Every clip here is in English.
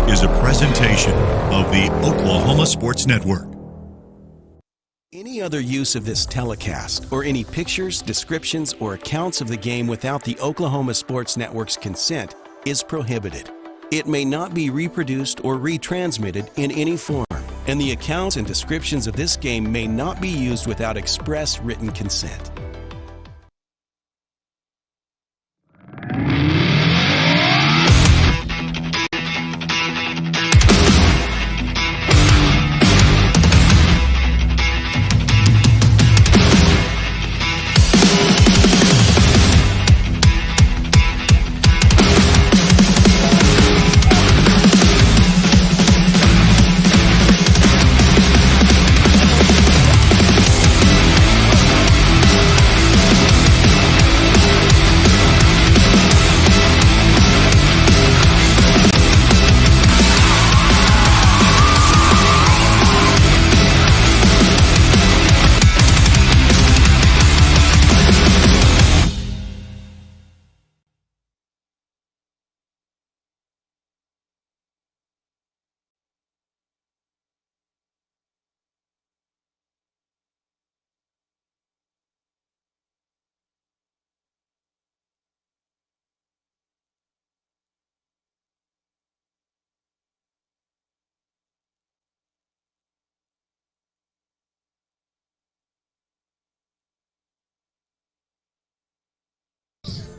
is a presentation of the Oklahoma Sports Network. Any other use of this telecast or any pictures, descriptions, or accounts of the game without the Oklahoma Sports Network's consent is prohibited. It may not be reproduced or retransmitted in any form, and the accounts and descriptions of this game may not be used without express written consent.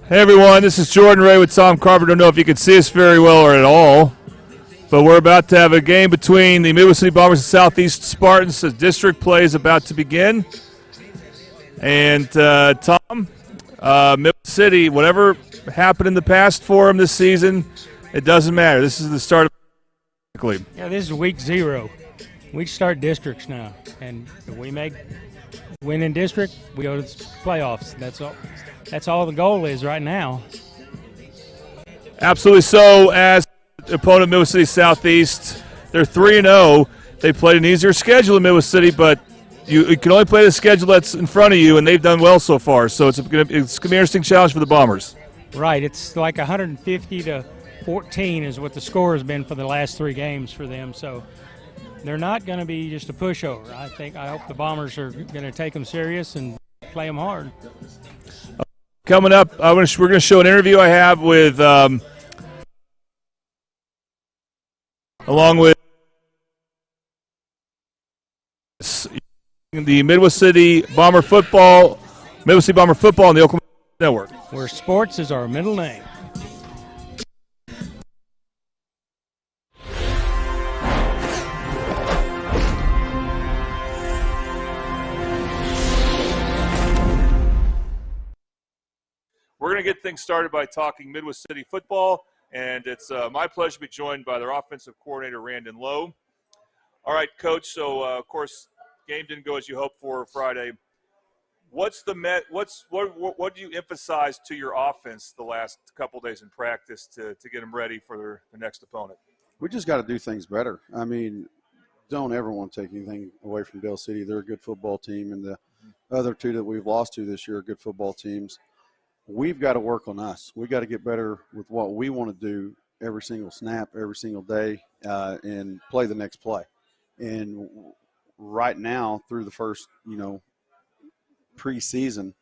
Hey everyone, this is Jordan Ray with Tom Carpenter. Don't know if you can see us very well or at all, but we're about to have a game between the Midwest City Bombers and Southeast Spartans. The district play is about to begin. And Tom, Midwest City, whatever happened in the past for them this season, it doesn't matter. This is the start of the Yeah, this is week 0. We start districts now, and if we win in district, we go to the playoffs. That's all the goal is right now. Absolutely. So, as opponent Midwest City Southeast, they're 3-0. They played an easier schedule in Midwest City, but you can only play the schedule that's in front of you, and they've done well so far. So it's going to be an interesting challenge for the Bombers. Right. It's like 150 to 14 is what the score has been for the last 3 games for them. So they're not going to be just a pushover. I hope the Bombers are going to take them serious and play them hard. Coming up, we're going to show an interview I have with, along with the Midwest City Bomber football, Midwest City Bomber football, and the Oklahoma Network. Where sports is our middle name. We're going to get things started by talking Midwest City football, and it's my pleasure to be joined by their offensive coordinator, Randon Lowe. All right, Coach, so, of course, game didn't go as you hoped for Friday. What do you emphasize to your offense the last couple of days in practice to get them ready for their next opponent? We just got to do things better. I mean, don't ever want to take anything away from Dale City. They're a good football team, and the other 2 that we've lost to this year are good football teams. We've got to work on us. We've got to get better with what we want to do every single snap, every single day, and play the next play. And right now, through the first, preseason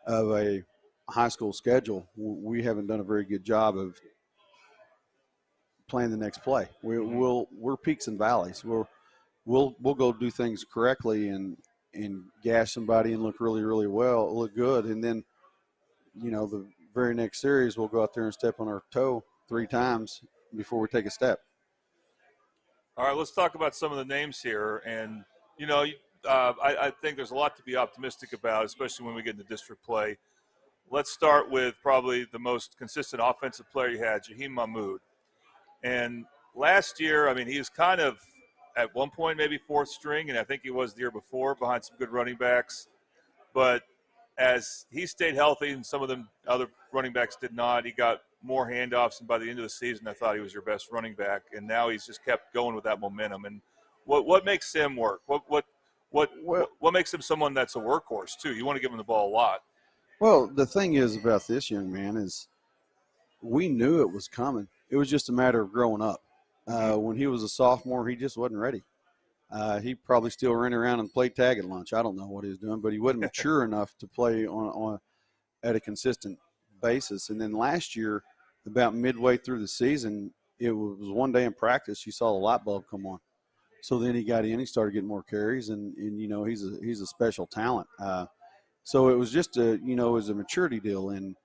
of a high school schedule, we haven't done a very good job of playing the next play. We're peaks and valleys. We'll go do things correctly and gash somebody and look really, really well, look good, and then the very next series, we'll go out there and step on our toe 3 times before we take a step. All right, let's talk about some of the names here. And, I think there's a lot to be optimistic about, especially when we get into district play. Let's start with probably the most consistent offensive player you had, Jaheim Mahmoud. And last year, he was kind of at one point maybe 4th string, and I think he was the year before behind some good running backs. But as he stayed healthy and some of them other running backs did not, he got more handoffs, and by the end of the season, I thought he was your best running back. And now he's just kept going with that momentum. And what makes him work? What makes him someone that's a workhorse too? You want to give him the ball a lot. Well, the thing is about this young man is we knew it was coming. It was just a matter of growing up. When he was a sophomore, he just wasn't ready. He probably still ran around and played tag at lunch. I don't know what he was doing, but he wasn't mature enough to play on at a consistent basis. And then last year, about midway through the season, it was one day in practice, you saw the light bulb come on. So then he got in, he started getting more carries, and you know, he's a special talent. So it was just it was a maturity deal, and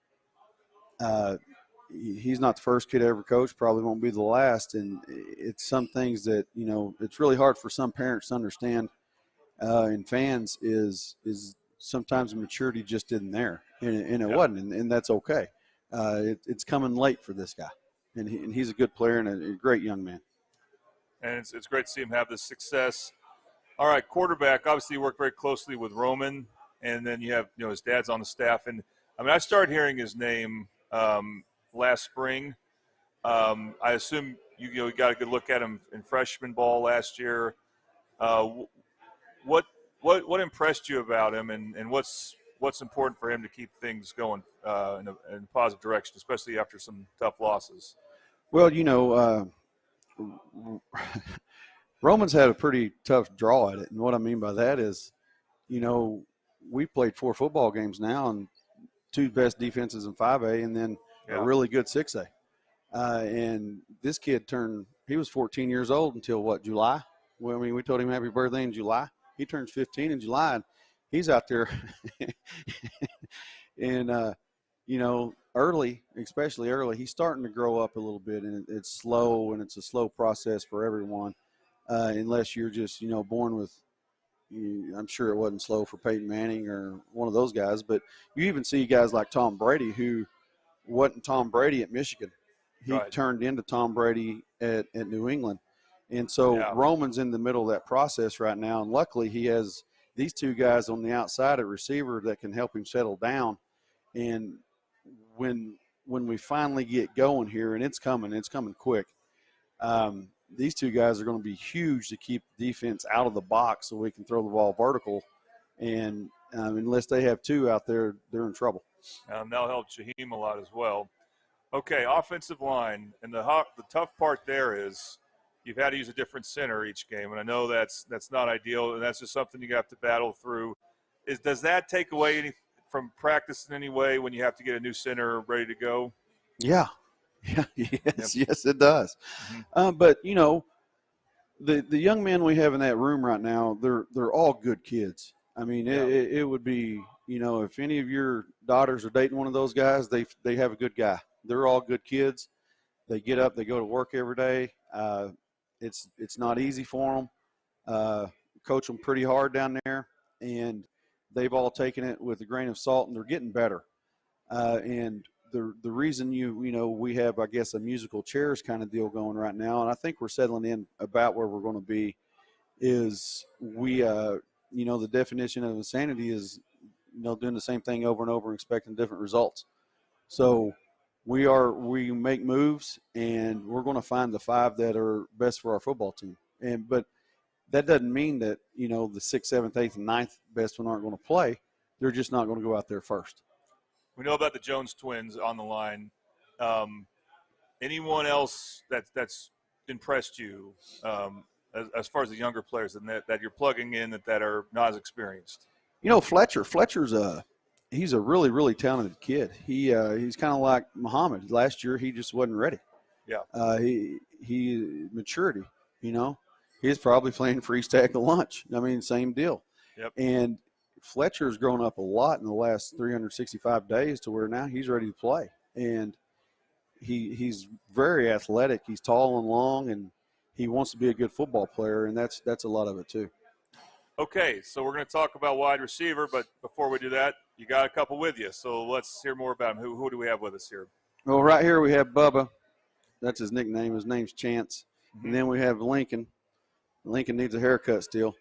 he's not the first kid I ever coached, probably won't be the last. And it's some things that, you know, it's really hard for some parents to understand and fans is sometimes the maturity just isn't there, and it wasn't, and that's okay. It's coming late for this guy, and he's a good player and a great young man. And it's great to see him have this success. All right, quarterback. Obviously, you work very closely with Roman, and then you have his dad's on the staff. And I mean, I started hearing his name last spring. I assume you got a good look at him in freshman ball last year. What impressed you about him, and what's important for him to keep things going in a positive direction, especially after some tough losses? Well, Roman's had a pretty tough draw at it, and what I mean by that is, we played 4 football games now and 2 best defenses in 5A, and then a really good 6A. And this kid he was 14 years old until what, July? Well, I mean, we told him happy birthday in July. He turns 15 in July, and he's out there. And, early, especially early, he's starting to grow up a little bit, and it's slow, and it's a slow process for everyone, unless you're just, born with – I'm sure it wasn't slow for Peyton Manning or one of those guys, but you even see guys like Tom Brady, who wasn't Tom Brady at Michigan. He turned into Tom Brady at New England. And so Roman's in the middle of that process right now, and luckily he has these 2 guys on the outside at receiver that can help him settle down. And when we finally get going here, and it's coming quick, these 2 guys are going to be huge to keep the defense out of the box so we can throw the ball vertical. And unless they have 2 out there, they're in trouble. That'll help Shaheem a lot as well. Okay, offensive line, and the tough part there is you've had to use a different center each game, and I know that's not ideal, and that's just something you have to battle through. Does that take away any from practice in any way when you have to get a new center ready to go? Yeah. Yes, it does. Mm-hmm. But the young men we have in that room right now, they're all good kids. I mean, it would be, if any of your daughters are dating one of those guys, they have a good guy. They're all good kids. They get up, they go to work every day. It's not easy for them. Coach them pretty hard down there, and they've all taken it with a grain of salt, and they're getting better. And the reason we have, I guess, a musical chairs kind of deal going right now, and I think we're settling in about where we're going to be, is the definition of insanity is doing the same thing over and over and expecting different results. So we make moves, and we're going to find the 5 that are best for our football team. But that doesn't mean that the 6th, 7th, 8th, and 9th best one aren't going to play. They're just not going to go out there first. We know about the Jones twins on the line. Anyone else that's impressed you as far as the younger players that you're plugging in that are not as experienced? Fletcher's he's a really, really talented kid. He's kind of like Muhammad. Last year he just wasn't ready. Yeah. He maturity. He's probably playing freeze tag at lunch. I mean, same deal. Yep. And Fletcher's grown up a lot in the last 365 days to where now he's ready to play. And he's very athletic. He's tall and long, and he wants to be a good football player, and that's a lot of it too. Okay, so we're going to talk about wide receiver, but before we do that, you got a couple with you. So let's hear more about him. Who do we have with us here? Well, right here we have Bubba. That's his nickname. His name's Chance. Mm-hmm. And then we have Lincoln. Lincoln needs a haircut still.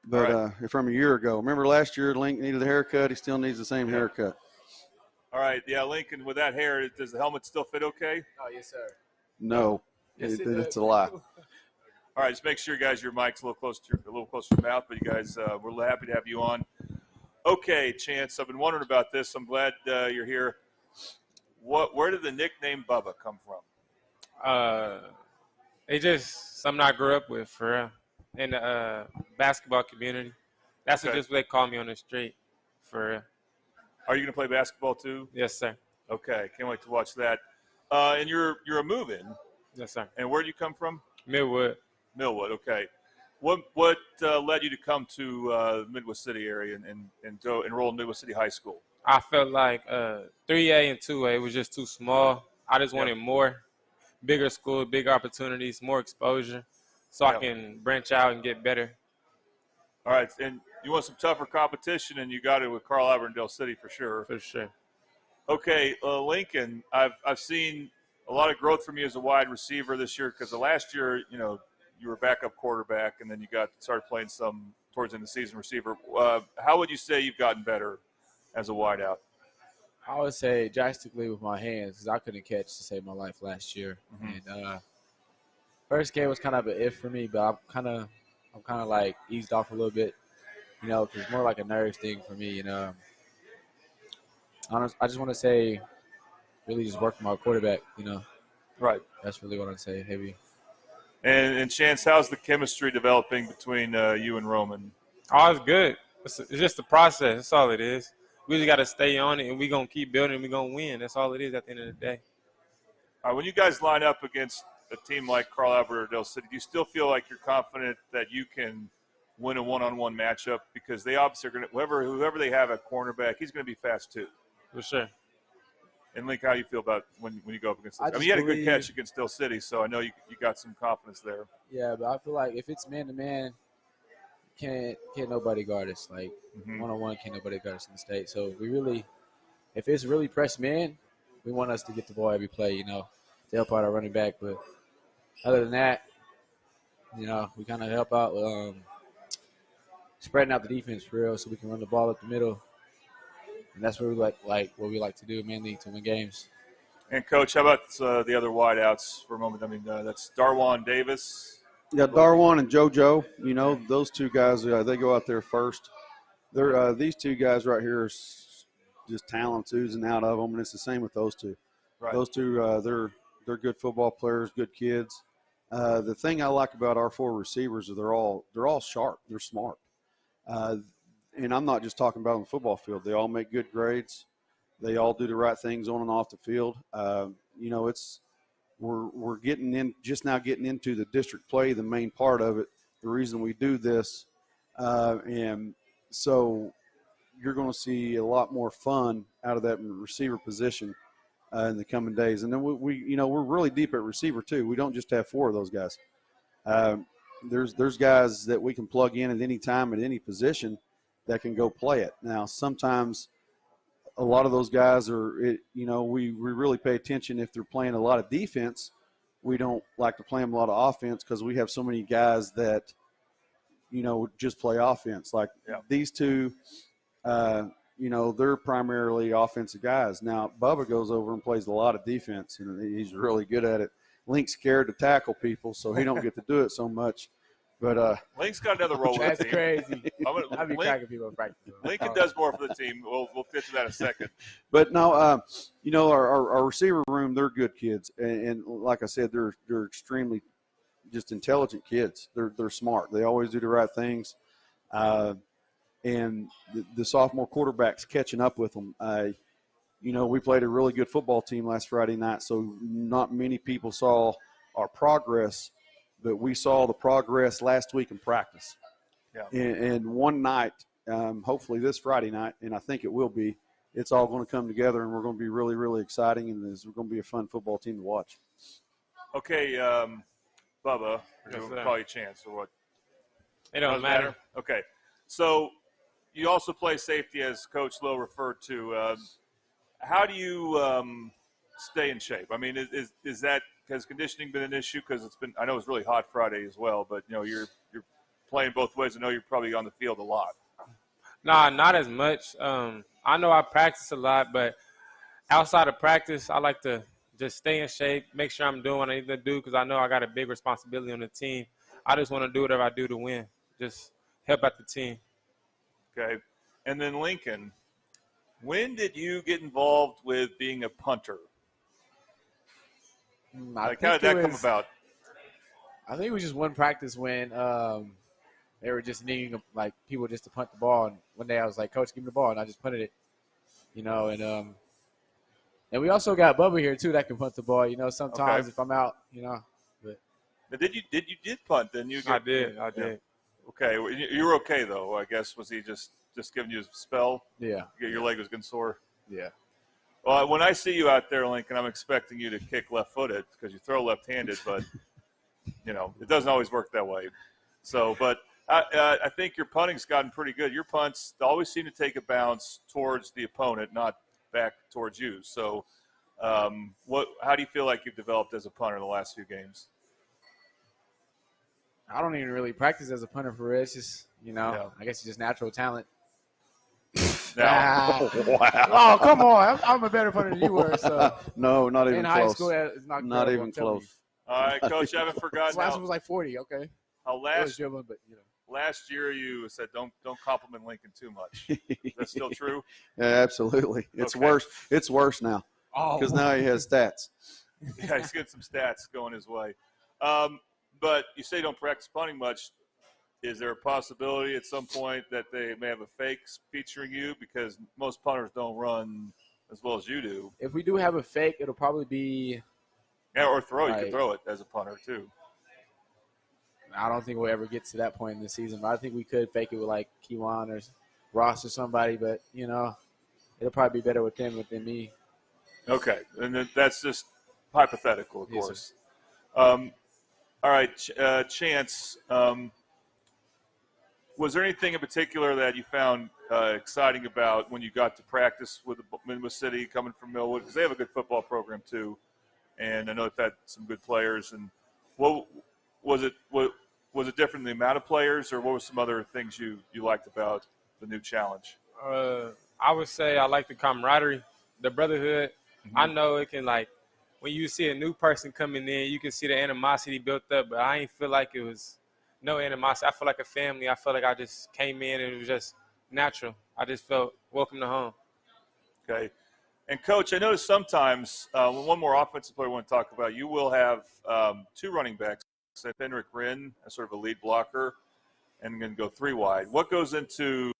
But from a year ago. Remember last year Lincoln needed a haircut? He still needs the same haircut. All right. Yeah, Lincoln, with that hair, does the helmet still fit okay? Oh, yes, sir. No. Yes, it's a lie. All right, just make sure, guys, your mic's a little closer to your mouth. But you guys, we're happy to have you on. Okay, Chance, I've been wondering about this. I'm glad you're here. Where did the nickname Bubba come from? It's just something I grew up with, for real, in the basketball community. That's Okay. just what they call me on the street, for real. Are you going to play basketball too? Yes, sir. Okay, can't wait to watch that. And you're a move-in. Yes, sir. And where do you come from? Millwood. Millwood. Okay. What led you to come to Midwest City area and go enroll in Midwest City High School? I felt like 3A and 2A was just too small. I just wanted more, bigger school, bigger opportunities, more exposure, so I can branch out and get better. All right, and you want some tougher competition, and you got it with Carl Albert and Dale City for sure. For sure. Okay, Lincoln, I've seen a lot of growth from you as a wide receiver this year, because the last year, you were backup quarterback, and then you started playing some towards the end of the season receiver. How would you say you've gotten better as a wideout? I would say drastically with my hands, because I couldn't catch to save my life last year. Mm-hmm. And first game was kind of an if for me, but I'm kind of like eased off a little bit, because it's more like a nerves thing for me. I just want to say, really just work for my quarterback. Right. That's really what I'd say. Heavy. And Chance, how's the chemistry developing between you and Roman? Oh, it's good. It's just the process. That's all it is. We just got to stay on it, and we're going to keep building, and we're going to win. That's all it is at the end of the day. All right, when you guys line up against a team like Carl Albert or Dale City, do you still feel like you're confident that you can win a one-on-one matchup? Because they obviously are going to – whoever they have at cornerback, he's going to be fast too. For sure. And, Link, how do you feel about when you go up against this? I mean, you had a good catch against Dale City, so I know you got some confidence there. Yeah, but I feel like if it's man-to-man, can't nobody guard us. Like, one-on-one, can't nobody guard us in the state. So if it's really press man, we want us to get the ball every play, to help out our running back. But other than that, we kind of help out spreading out the defense for real, so we can run the ball up the middle. And that's what we like to do mainly to win games. And, Coach, how about the other wideouts for a moment? I mean, that's Darwan Davis. Yeah, Darwan and JoJo, those two guys, they go out there first. They're these two guys right here are just talents oozing out of them, and it's the same with those two. Right. Those two, they're good football players, good kids. The thing I like about our four receivers is they're all sharp, they're smart, and I'm not just talking about on the football field. They all make good grades. They all do the right things on and off the field. We're getting into the district play, the main part of it, the reason we do this. And so you're going to see a lot more fun out of that receiver position in the coming days. And then we're really deep at receiver too. We don't just have four of those guys. There's guys that we can plug in at any time at any position that can go play it. Now, sometimes a lot of those guys we really pay attention if they're playing a lot of defense. We don't like to play them a lot of offense because we have so many guys that, just play offense. Like these two, they're primarily offensive guys. Now, Bubba goes over and plays a lot of defense, and he's really good at it. Link's scared to tackle people, so he don't get to do it so much. But Link's got another role with the team. That's crazy. I'd be cracking people in practice. Lincoln does more for the team. We'll get to that in a second. But no, our receiver room, they're good kids, and like I said, they're extremely just intelligent kids. They're smart. They always do the right things, and the sophomore quarterback's catching up with them. We played a really good football team last Friday night, so not many people saw our progress. But we saw the progress last week in practice. Yeah. And one night, hopefully this Friday night, and I think it will be, it's all going to come together, and we're going to be really, really exciting, and we're going to be a fun football team to watch. Okay, Bubba, we'll call you Chance or what? It don't matter. Okay. So you also play safety, as Coach Lowe referred to. How do you stay in shape? I mean, is that – has conditioning been an issue? Because I know it's really hot Friday as well, but you're playing both ways. I know you're probably on the field a lot. Nah, not as much. I know I practice a lot, but outside of practice, I like to just stay in shape, make sure I'm doing what I need to do, because I know I got a big responsibility on the team. I just want to do whatever I do to win, just help out the team. Okay. And then Lincoln, when did you get involved with being a punter? How did that come about? I think it was just one practice when they were just needing like people just to punt the ball. And one day I was like, "Coach, give me the ball," and I just punted it. And we also got Bubba here too that can punt the ball. Sometimes if I'm out, But Now, did you punt? Then you? I did. Okay, well, you were okay though. I guess was he just giving you a spell? Yeah. Your leg was getting sore. Yeah. Well, when I see you out there, Lincoln, I'm expecting you to kick left-footed because you throw left-handed, but it doesn't always work that way. So, but I think your punting's gotten pretty good. Your punts always seem to take a bounce towards the opponent, not back towards you. So, how do you feel like you've developed as a punter in the last few games? I don't even really practice as a punter for real. It's just, I guess it's just natural talent. Now, wow. Oh, come on. I'm a better punter than you were. So. No, not even in close. high school, it's not even close. All right, Coach, I haven't forgotten. This last one was like 40, okay. Dribbling, but last year you said don't compliment Lincoln too much. Is that still true? Yeah, absolutely. It's Okay. worse. It's worse now because now he has stats. Yeah, he's getting some stats going his way. But you say you don't practice punting much. Is there a possibility at some point that they may have a fake featuring you because most punters don't run as well as you do? If we do have a fake, it'll probably be or throw. You can throw it as a punter too. I don't think we'll ever get to that point in the season, but I think we could fake it with like Kewan or Ross or somebody. But it'll probably be better with them than me. Okay, and that's just hypothetical, of Yes, course. All right, Chance. Was there anything in particular that you found exciting about when you got to practice with Millwood City coming from Millwood? Because they have a good football program too, and I know they've had some good players. And what was it? What was it different in the amount of players, or what were some other things you liked about the new challenge? I would say I like the camaraderie, the brotherhood. Mm-hmm. I know it can, like, when you see a new person coming in, you can see the animosity built up, but I ain't feel like it was no animosity. I feel like a family. I felt like I just came in and it was just natural. I just felt welcome to home. Okay. And, Coach, I noticed sometimes when one more offensive player I want to talk about, you will have two running backs, Henrik Rinn, as sort of a lead blocker, and then go three wide. What goes into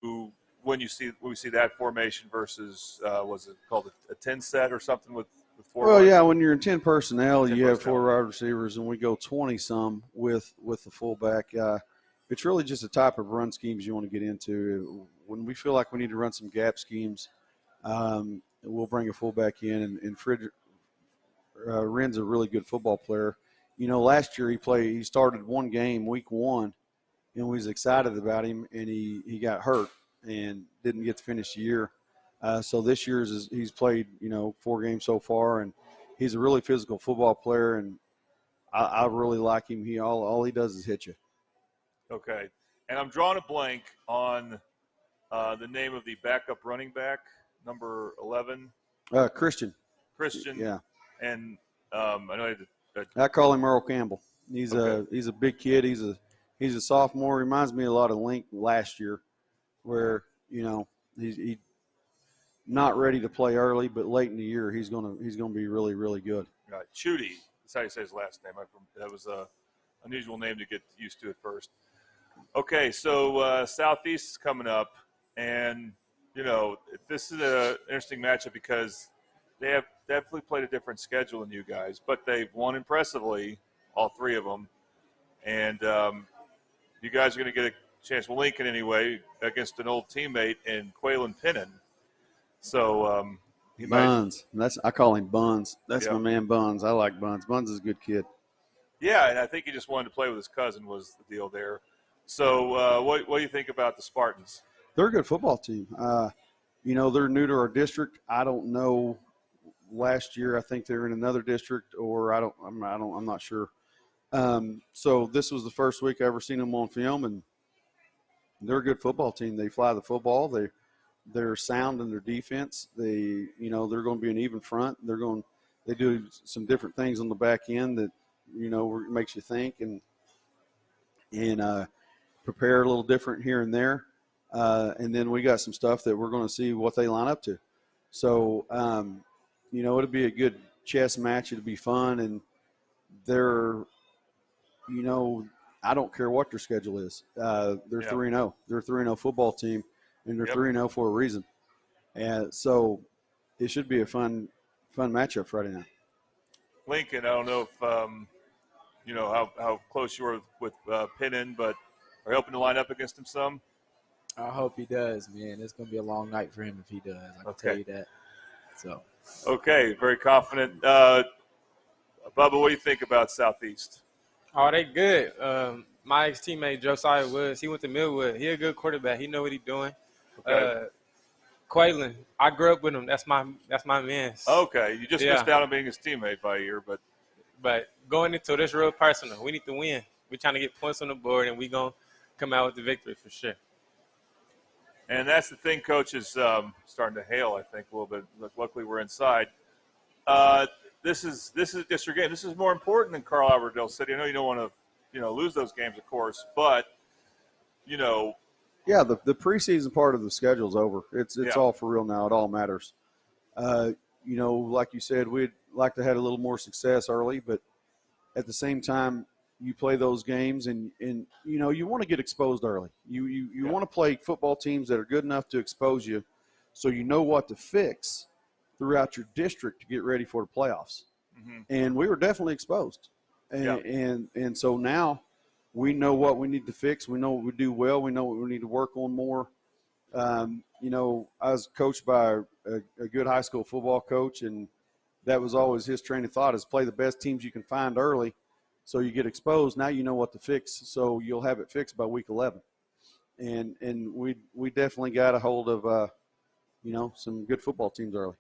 when we see that formation versus, was it called a 10 set or something with four? Well, wide? yeah, when you're in 10 personnel, 10 you have personnel. 4 wide receivers, and we go 20-some with the fullback. It's really just a type of run schemes you want to get into. When we feel like we need to run some gap schemes, we'll bring a fullback in, and Rinn's a really good football player. Last year he started one game, week 1, and we was excited about him, and he got hurt and didn't get to finish the year. So this year he's played, 4 games so far, and he's a really physical football player, and I really like him. All he does is hit you. Okay. And I'm drawing a blank on the name of the backup running back, number 11. Christian. Yeah. And I know I call him Earl Campbell. He's Okay. a big kid. He's a sophomore. He reminds me a lot of Link last year, where he's not ready to play early, but late in the year he's gonna be really, really good. Chudy. That's how you say his last name. That was an unusual name to get used to at first. Okay, so Southeast is coming up, and this is an interesting matchup because they have definitely played a different schedule than you guys, but they've won impressively, all 3 of them, and you guys are going to get a chance, well, Lincoln anyway, against an old teammate in Quaylen Pinnon. So Buns. I call him Buns. That's Yeah. my man Buns. I like Buns. Buns is a good kid. Yeah, and I think he just wanted to play with his cousin was the deal there. So what do you think about the Spartans? They're a good football team. They're new to our district. I don't know. Last year, I think they were in another district, or I'm not sure. So this was the first week I ever seen them on film, and they're a good football team. They fly the football. They're sound in their defense. They're going to be an even front. They do some different things on the back end that makes you think and prepare a little different here and there. And then we got some stuff that we're going to see what they line up to. So, it'll be a good chess match. It'll be fun. And they're, you know, I don't care what their schedule is. They're 3-0. They're a 3-0 football team, and they're 3-0 for a reason. And so it should be a fun matchup Friday night. Lincoln, I don't know if you know how close you were with Pinnon, but are you hoping to line up against him some? I hope he does, man. It's going to be a long night for him if he does. I can tell you that. So. Okay, very confident. Bubba, what do you think about Southeast? Oh, they good. My ex-teammate, Josiah Woods, he went to Millwood. He a good quarterback. He know what he's doing. Okay. Quaylen, I grew up with him. That's my man. Okay, you just missed out on being his teammate by a year, but going into this real personal, we need to win. We're trying to get points on the board, and we're going to come out with the victory for sure. And that's the thing, Coach, is starting to hail, I think, a little bit. Luckily, we're inside. This is just your game. This is more important than Carl Albert Dell City. I know you don't want to, lose those games, of course, but, Yeah, the preseason part of the schedule is over. It's all for real now. It all matters. Like you said, we'd like to have a little more success early, but at the same time, you play those games and you want to get exposed early. You want to play football teams that are good enough to expose you so you know what to fix throughout your district to get ready for the playoffs. Mm-hmm. And we were definitely exposed. And so now we know what we need to fix. We know what we do well. We know what we need to work on more. I was coached by a good high school football coach, and that was always his train of thought is play the best teams you can find early so you get exposed. Now you know what to fix, so you'll have it fixed by week 11. And we definitely got a hold of, some good football teams early.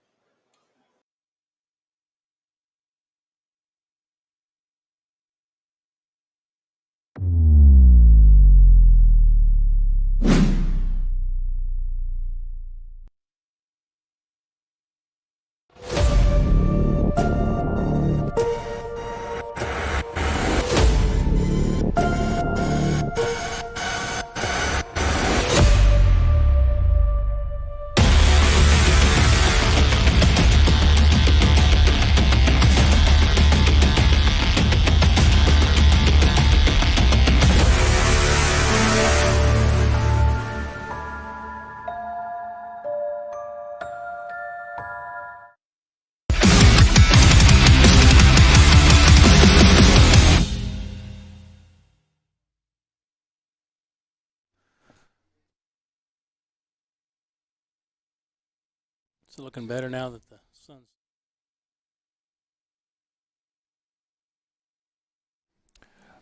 It's looking better now that the sun's.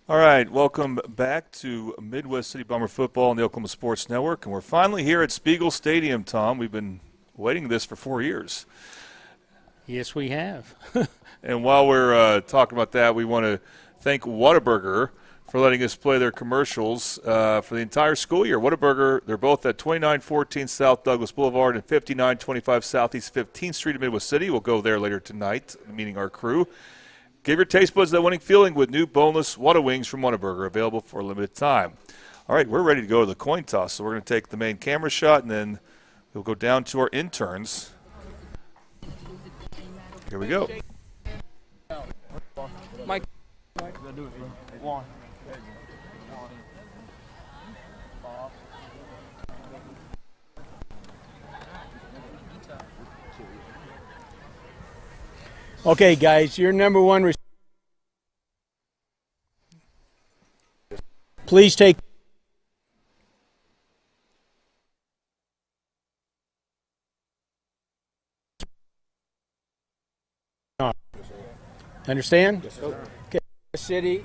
All right, welcome back to Midwest City Bomber football on the Oklahoma Sports Network, and we're finally here at Spiegel Stadium, Tom. We've been waiting this for 4 years. Yes, we have. And while we're talking about that, we want to thank Whataburger for letting us play their commercials for the entire school year. Whataburger, they're both at 2914 South Douglas Boulevard and 5925 Southeast 15th Street in Midwest City. We'll go there later tonight, meeting our crew. Give your taste buds that winning feeling with new boneless Whata Wings from Whataburger, available for a limited time. All right, we're ready to go to the coin toss, so we're going to take the main camera shot, and then we'll go down to our interns. Here we go. Mike. Okay, guys, your number one. Please take. Understand? Yes, sir. Okay. City.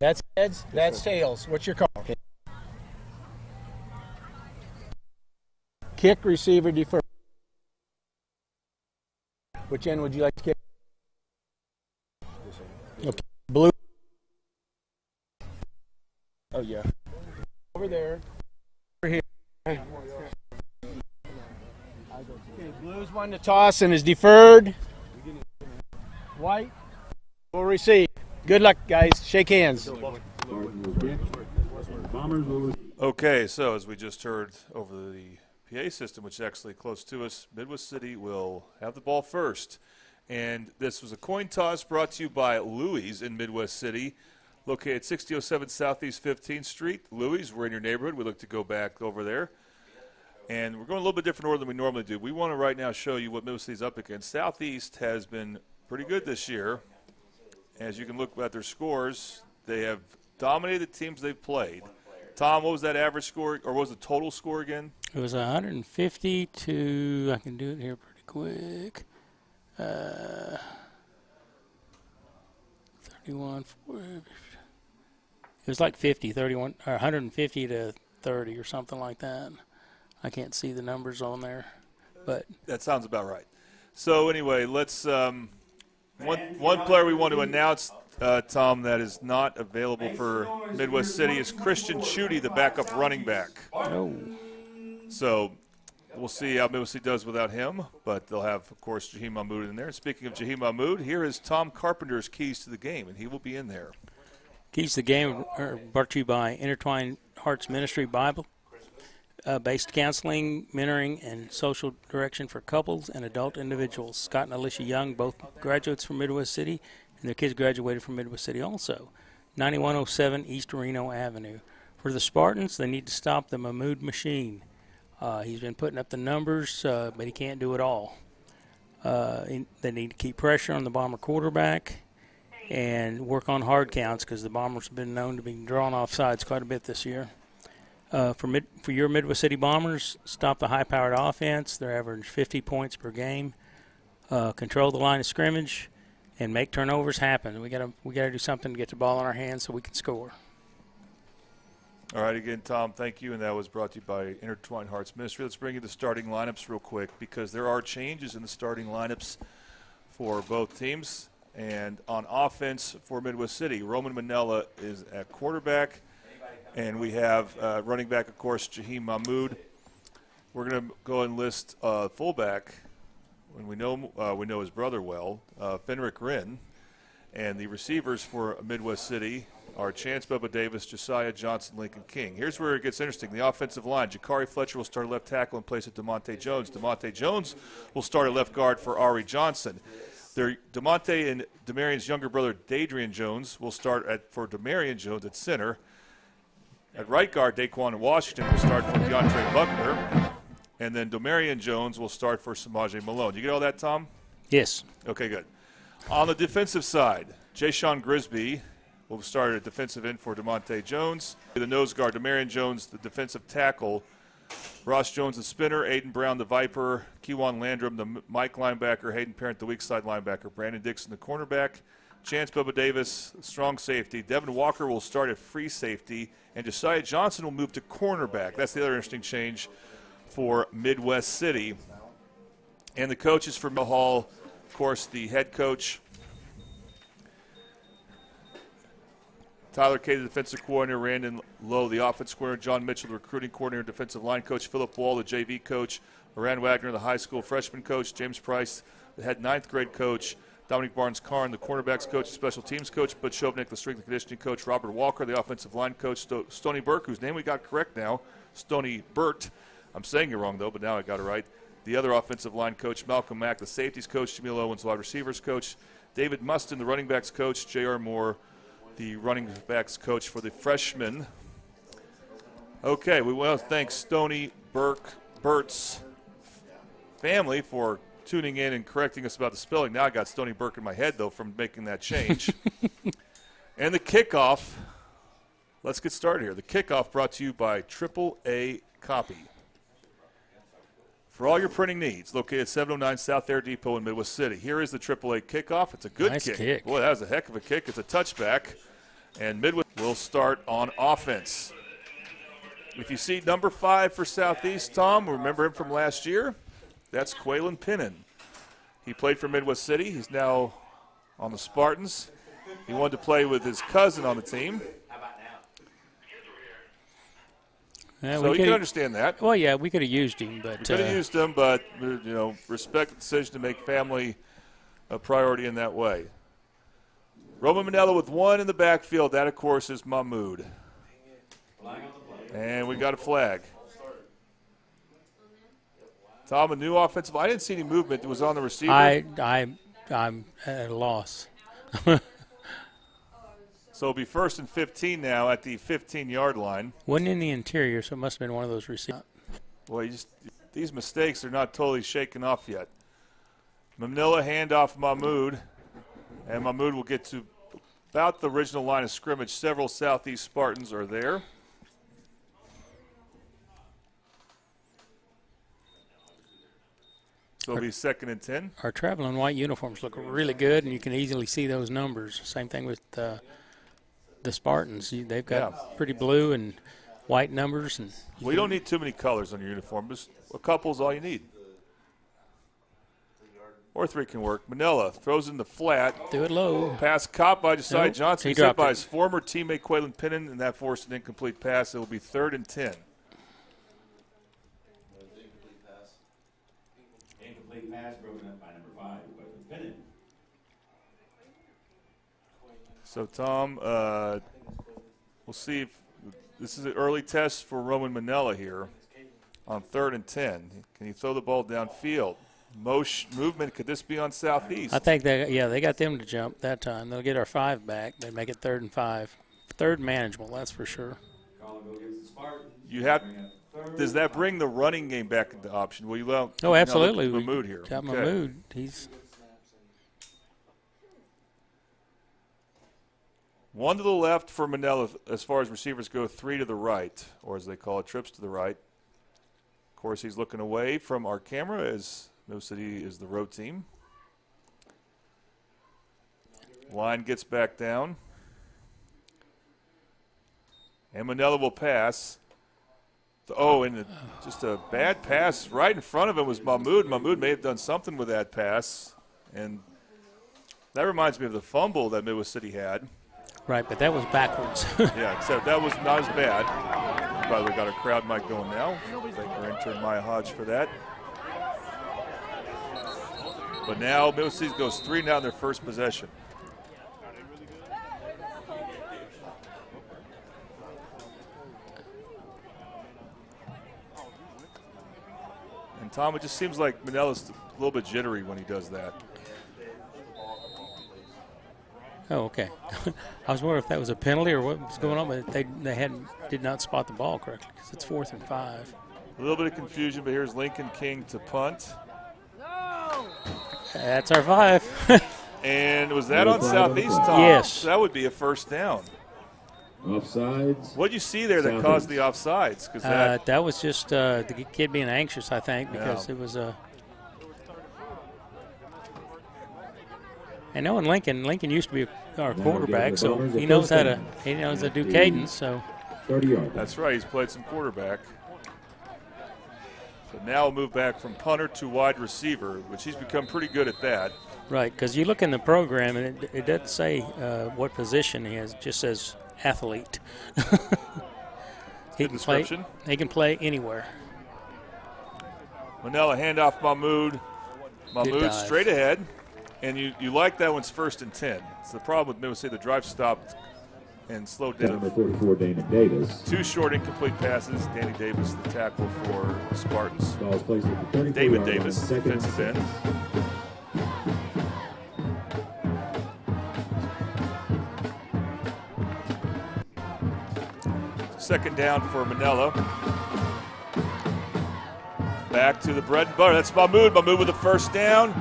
That's heads. That's tails. What's your call? Okay. Kick, receiver, defer. Which end would you like to kick? Okay. Blue. Oh, yeah. Over there. Over here. Okay, blue's one to toss and is deferred. White will receive. Good luck, guys. Shake hands. Okay, so as we just heard over the PA system, which is actually close to us, Midwest City will have the ball first. And this was a coin toss brought to you by Louie's in Midwest City. located at 6007 Southeast 15th Street. Louis, we're in your neighborhood. We look to go back over there. And we're going a little bit different order than we normally do. We want to right now show you what Middle City's up against. Southeast has been pretty good this year. As you can look at their scores, they have dominated the teams they've played. Tom, what was that average score, or what was the total score again? It was 150 to, I can do it here pretty quick, 31, 40, it was like 50, 31, or 150 to 30 or something like that. I can't see the numbers on there, but that sounds about right. So anyway, let's one player we want to announce, Tom, that is not available for Midwest City is Christian Chudy, the backup running back. oh, So we'll see how Midwest City does without him, but they'll have, of course, Jaheim Mahmoud in there. And speaking of Jaheim Mahmoud, here is Tom Carpenter's keys to the game, and he will be in there. Keys to the Game are brought to you by Intertwined Hearts Ministry Bible. Based counseling, mentoring, and social direction for couples and adult individuals. Scott and Alicia Young, both graduates from Midwest City, and their kids graduated from Midwest City also. 9107 East Reno Avenue. For the Spartans, they need to stop the Mahmoud machine. He's been putting up the numbers, but he can't do it all. They need to keep pressure on the Bomber quarterback and work on hard counts because the Bombers have been known to be drawn off sides quite a bit this year. For your Midwest City Bombers, stop the high-powered offense. They're averaging 50 points per game. Control the line of scrimmage, and make turnovers happen. We gotta do something to get the ball in our hands so we can score. All right, again, Tom, thank you, and that was brought to you by Intertwined Hearts Ministry. Let's bring you the starting lineups real quick because there are changes in the starting lineups for both teams. And on offense for Midwest City, Roman Manella is at quarterback. And we have running back, of course, Jaheim Mahmoud. We're going to go and list fullback, when we know his brother well, Fenric Rinn. And the receivers for Midwest City are Chance Bubba Davis, Josiah Johnson, Lincoln King. Here's where it gets interesting. The offensive line, Jakari Fletcher will start at left tackle in place of DeMonte Jones. DeMonte Jones will start at left guard for Ari Johnson. DeMonte and Demarion's younger brother, Dadrian Jones, will start for Demarion Jones at center. At right guard, Daquan Washington will start for DeAndre Buckner. And then Demarion Jones will start for Samaje Malone. You get all that, Tom? Yes. Okay, good. On the defensive side, Jay-Sean Grisby will start at defensive end for DeMonte Jones. The nose guard, Demarion Jones, the defensive tackle. Ross Jones, the spinner. Aiden Brown, the Viper. Kewan Landrum, the Mike linebacker. Hayden Parent, the weak side linebacker. Brandon Dixon, the cornerback. Chance Bubba Davis, strong safety. Devin Walker will start at free safety. And Josiah Johnson will move to cornerback. That's the other interesting change for Midwest City. And the coaches for Mill Hall, of course, the head coach, Tyler Kay, the defensive coordinator, Randon Lowe, the offensive coordinator, John Mitchell, the recruiting coordinator, defensive line coach, Philip Wall, the JV coach, Moran Wagner, the high school freshman coach, James Price, the head ninth grade coach, Dominic Barnes-Karn, the cornerbacks coach, special teams coach, Bud Shovnick, the strength and conditioning coach, Robert Walker, the offensive line coach, Stony Burke, whose name we got correct now, Stony Burt. I'm saying it wrong, though, but now I got it right. The other offensive line coach, Malcolm Mack, the safeties coach, Jamil Owens, wide receivers coach, David Mustin, the running backs coach, J.R. Moore, the running backs coach for the freshmen. Okay, we want to thank Stony Burt's family for tuning in and correcting us about the spelling. Now I got Stony Burke in my head, though, from making that change. And the kickoff, let's get started here. The kickoff brought to you by AAA Copy. For all your printing needs, located at 709 South Air Depot in Midwest City. Here is the AAA kickoff. It's a good Nice kick. kick. Boy, that was a heck of a kick. It's a touchback. And Midwest will start on offense. If you see number 5 for Southeast, Tom, remember him from last year? That's Quaylen Pinnan. He played for Midwest City. He's now on the Spartans. He wanted to play with his cousin on the team. Yeah, So you can understand that. Well, yeah, we could have used him, but We could have used him, but, respect the decision to make family a priority in that way. Roman Manella with 1 in the backfield. That, of course, is Mahmoud. And we got a flag. Tom, a new offensive. I didn't see any movement. It was on the receiver. I'm at a loss. So it'll be 1st and 15 now at the 15-yard line. Wasn't in the interior, so it must have been one of those receivers. Boy, these mistakes are not totally shaken off yet. Manila handoff Mahmoud, and Mahmoud will get to about the original line of scrimmage. Several Southeast Spartans are there. So it'll be 2nd and 10. Our traveling white uniforms look really good, and you can easily see those numbers. Same thing with the Spartans. They've got pretty blue and white numbers. And well, you don't need too many colors on your uniform. Just a couple is all you need. Or 3 can work. Manila throws in the flat. Do it low. Pass caught by Josiah Nope. Johnson. He He's hit dropped by it. his former teammate Quaylen Pinnon, and that forced an incomplete pass. It will be 3rd and 10. Incomplete pass broken up by number 5, Quaylen Pinnon. So, Tom, we'll see if this is an early test for Roman Manila here on 3rd and 10. Can he throw the ball downfield? Movement, could this be on Southeast? I think they got them to jump that time. They'll get our 5 back. They make it 3rd and 5. 3rd manageable, that's for sure. Does that bring the running game back into option? Will you allow? Oh, absolutely. Mahmoud here. Got Okay. Mahmoud. He's one to the left for Manila as far as receivers go, 3 to the right, or as they call it, trips to the right. Of course, he's looking away from our camera as Mill City is the road team. Line gets back down. And Manila will pass. And just a bad pass right in front of him was Mahmoud. Mahmoud may have done something with that pass. And that reminds me of the fumble that Midwest City had. right, but that was backwards. Yeah, except that was not as bad. By the way, got our crowd mic going now. Thank our intern Maya Hodge for that. But now Middle City goes 3 now in their first possession. And Tom, it just seems like Manila's a little bit jittery when he does that. Oh, okay. I was wondering if that was a penalty or what was going on, but they did not spot the ball correctly because it's 4th and 5. A little bit of confusion, but here's Lincoln King to punt. That's our 5. And was that on Southeast, Tom? Yes. So that would be a first down. Offsides. What did you see there that caused the offsides? Because that was just the kid being anxious, I think, because it was a. And knowing Lincoln used to be our quarterback, so he knows how to do cadence. So 30 yards. That's right. He's played some quarterback. So now we'll move back from punter to wide receiver, which he's become pretty good at that. right, because you look in the program and it doesn't say what position he has; it just says athlete. He can play anywhere. Manila handoff Mahmoud. Mahmoud dive. straight ahead. And you like that one's 1st and 10. It's the problem with Mississippi. The drive stopped and slowed down. Number 44, Dana Davis. 2 short incomplete passes. Danny Davis, the tackle for the Spartans. Ball is placed at the 34-yard David line, Davis, second and defensive end. 2nd down for Manila. Back to the bread and butter. That's Mahmoud. Mahmoud with the first down.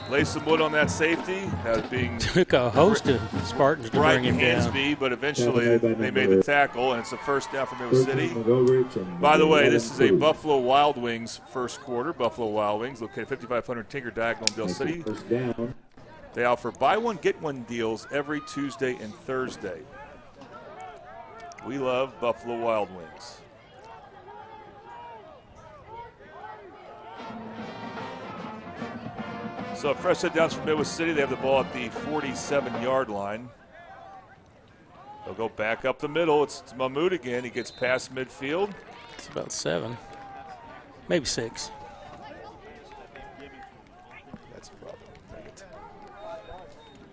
Lay some wood on that safety. That was being Took a host of Spartans to bring him down. Hansby, but eventually they made the tackle, and it's a first down for Middle City. By the way, this is a Buffalo Wild Wings first quarter. Buffalo Wild Wings, located 5500 Tinker Diagonal in Dale City. First down. They offer buy one, get one deals every Tuesday and Thursday. We love Buffalo Wild Wings. So fresh set downs from Midwest City. They have the ball at the 47-yard line. They'll go back up the middle. It's Mahmoud again. He gets past midfield. It's about 7, maybe 6. That's a problem. Dang it.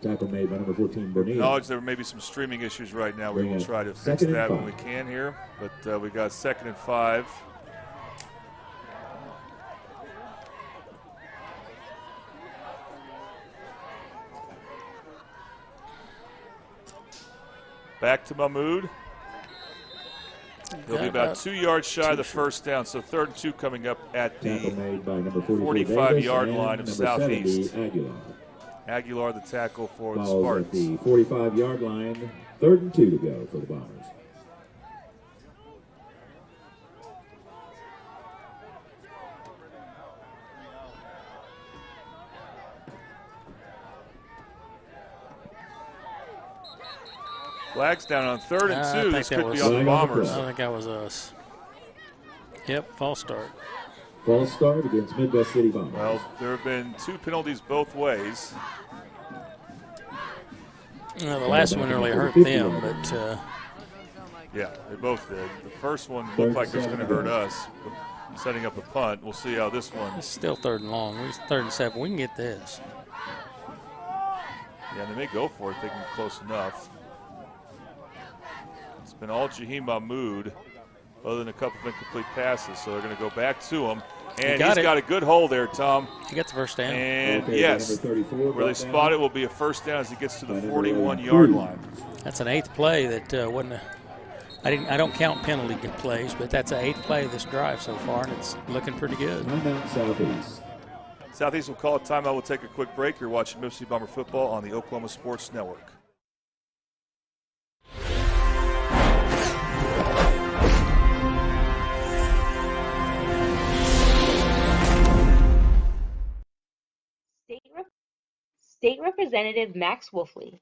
Tackle made by number 14, Bonilla. Acknowledge there may be some streaming issues right now. We will try to fix that when we can here. But we got 2nd and 5. Back to Mahmoud. He'll be about 2 yards shy of the first down, so 3rd and 2 coming up at the 45-yard line of Southeast. Aguilar, the tackle for the Spartans. At the 45-yard line, 3rd and 2 to go for the Bombers. Flags down on 3rd and 2. This could be on the Bombers. I think that was us. Yep, false start. False start against Midwest City Bombers. Well, there have been 2 penalties both ways. Well, the last one really hurt them, but yeah, they both did. The first one looked like it was going to hurt us, setting up a punt. We'll see how this one. it's still 3rd and long. It's 3rd and 7. We can get this. Yeah, they may go for it. They can get close enough. It's been all Jaheim Mahmoud, other than a couple of incomplete passes. So they're going to go back to him. And he's got a good hole there, Tom. He got the first down. And yes, where they spot it will be a first down as he gets to the 41-yard line. That's an 8th play that wasn't I don't count penalty plays, but that's an 8th play of this drive so far, and it's looking pretty good. Southeast. Southeast will call a timeout. We'll take a quick break. You're watching Mississippi Bomber football on the Oklahoma Sports Network. State Representative Max Wolfley.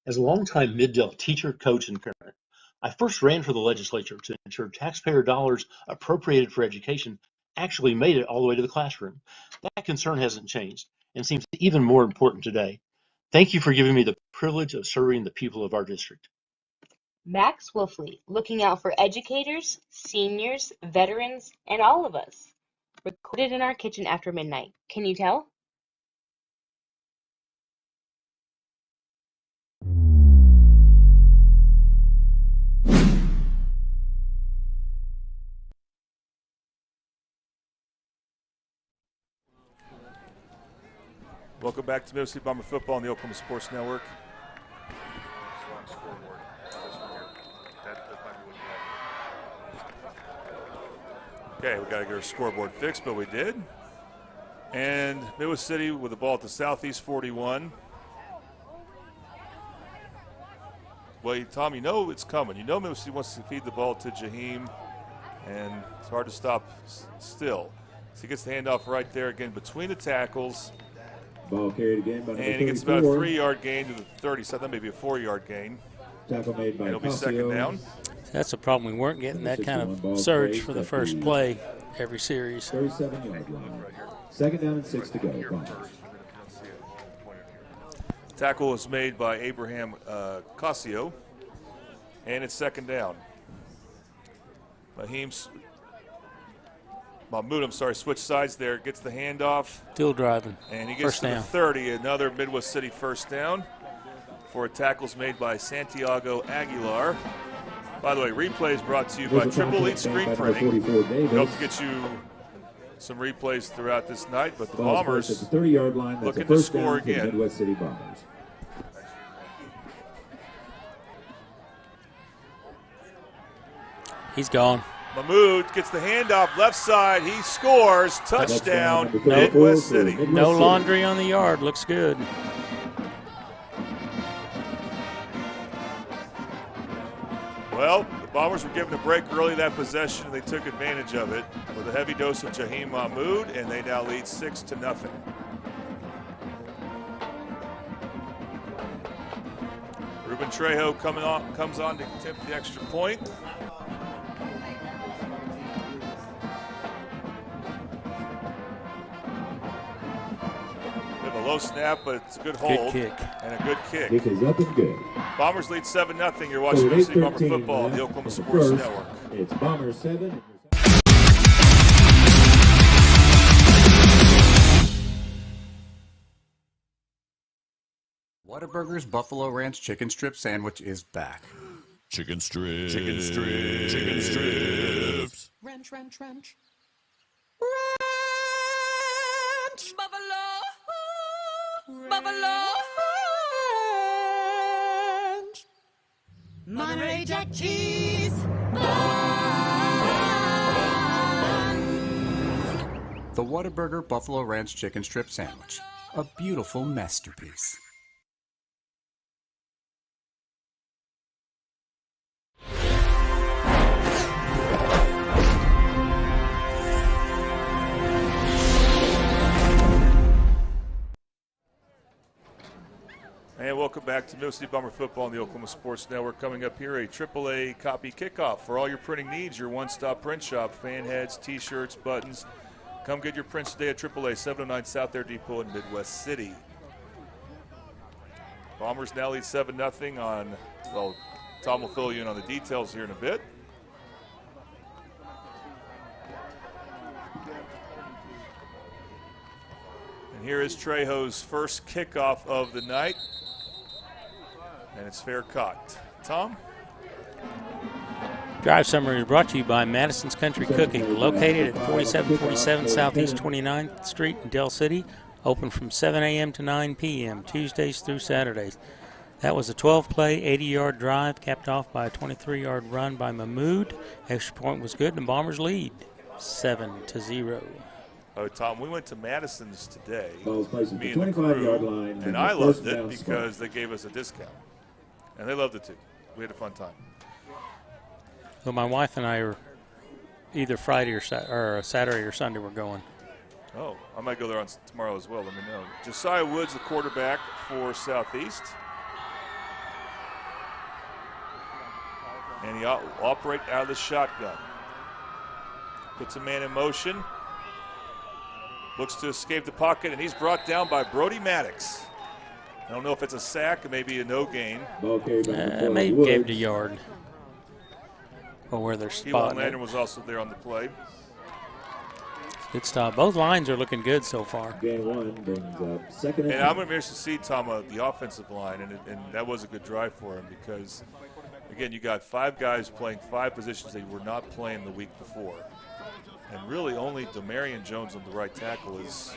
As a longtime Mid-Delta teacher, coach, and parent, I first ran for the legislature to ensure taxpayer dollars appropriated for education actually made it all the way to the classroom. That concern hasn't changed and seems even more important today. Thank you for giving me the privilege of serving the people of our district. Max Wolfley, looking out for educators, seniors, veterans, and all of us. Recorded in our kitchen after midnight. Can you tell? Welcome back to Mississippi Bomber football on the Oklahoma Sports Network. Okay, we got to get our scoreboard fixed, but we did. And Midwest City with the ball at the Southeast 41. Well, Tom, you know it's coming. You know Midwest City wants to feed the ball to Jaheim, and it's hard to stop still. So he gets the handoff right there again between the tackles. Ball carried again by number 34. And he gets about a 3-yard gain to the 30, so that may be a 4-yard gain. Tackle made by It'll be 2nd down. That's the problem. We weren't getting that kind of surge for the first play every series. 37-yard line. 2nd down and 6 to go. Tackle was made by Abraham Casio, and it's 2nd down. Mahmoud, switch sides there, gets the handoff. Still driving. And he gets to the 30, another Midwest City first down for tackles made by Santiago Aguilar. By the way, replays brought to you by Triple Elite Screen Printing. We hope to get you some replays throughout this night, but the Bombers at the 30-yard line. That's looking to score again. Midwest City Bombers. He's gone. Mahmoud gets the handoff left side. He scores. Touchdown, Midwest City. No laundry on the yard. Looks good. Well, the Bombers were given a break early that possession, and they took advantage of it with a heavy dose of Jaheim Mahmoud, and they now lead 6-0. Ruben Trejo comes on to attempt the extra point. Low snap, but it's a good hold. Good kick. And a good kick. Kick is up and good. Bombers lead 7-0. You're watching Mississippi Bomber football on the Oklahoma Sports Network. It's Bombers 7. Whataburger's Buffalo Ranch Chicken Strip Sandwich is back. Chicken strips. Chicken strips. Chicken strips. Ranch. Ranch. Buffalo. Buffalo. Monterey Jack cheese bun. The Whataburger Buffalo Ranch Chicken Strip Sandwich. A beautiful masterpiece. And welcome back to Middle City Bomber Football on the Oklahoma Sports Network. Coming up here, a AAA copy kickoff. For all your printing needs, your one-stop print shop. Fan heads, T-shirts, buttons. Come get your prints today at AAA, 709 South Air Depot in Midwest City. Bombers now lead 7-0 on, well, Tom will fill you in on the details here in a bit. And here is Trejo's first kickoff of the night. And it's fair caught. Tom? Drive summary is brought to you by Madison's Country Cooking, located at 4747 Southeast 29th Street in Del City, open from 7 a.m. to 9 p.m., Tuesdays through Saturdays. That was a 12-play, 80-yard drive, capped off by a 23-yard run by Mahmoud. Extra point was good, and the Bombers lead 7-0. Oh, Tom, we went to Madison's today, me and the crew, and I loved it because they gave us a discount. And they loved it too. We had a fun time. Well, my wife and I are either Friday or Saturday or Sunday we're going. Oh, I might go there on tomorrow as well. Let me know. Josiah Woods, the quarterback for Southeast. And he operate out of the shotgun. Puts a man in motion. Looks to escape the pocket, and he's brought down by Brody Maddox. I don't know if it's a sack, maybe a no gain. Maybe gave it a yard. Or where they're spotting Landon was also there on the play. Good stop. Both lines are looking good so far. Gain one brings up second and I'm going to be interested to see, Tom, the offensive line, and that was a good drive for him because, again, you got 5 guys playing 5 positions they were not playing the week before. And really only Demarion Jones on the right tackle is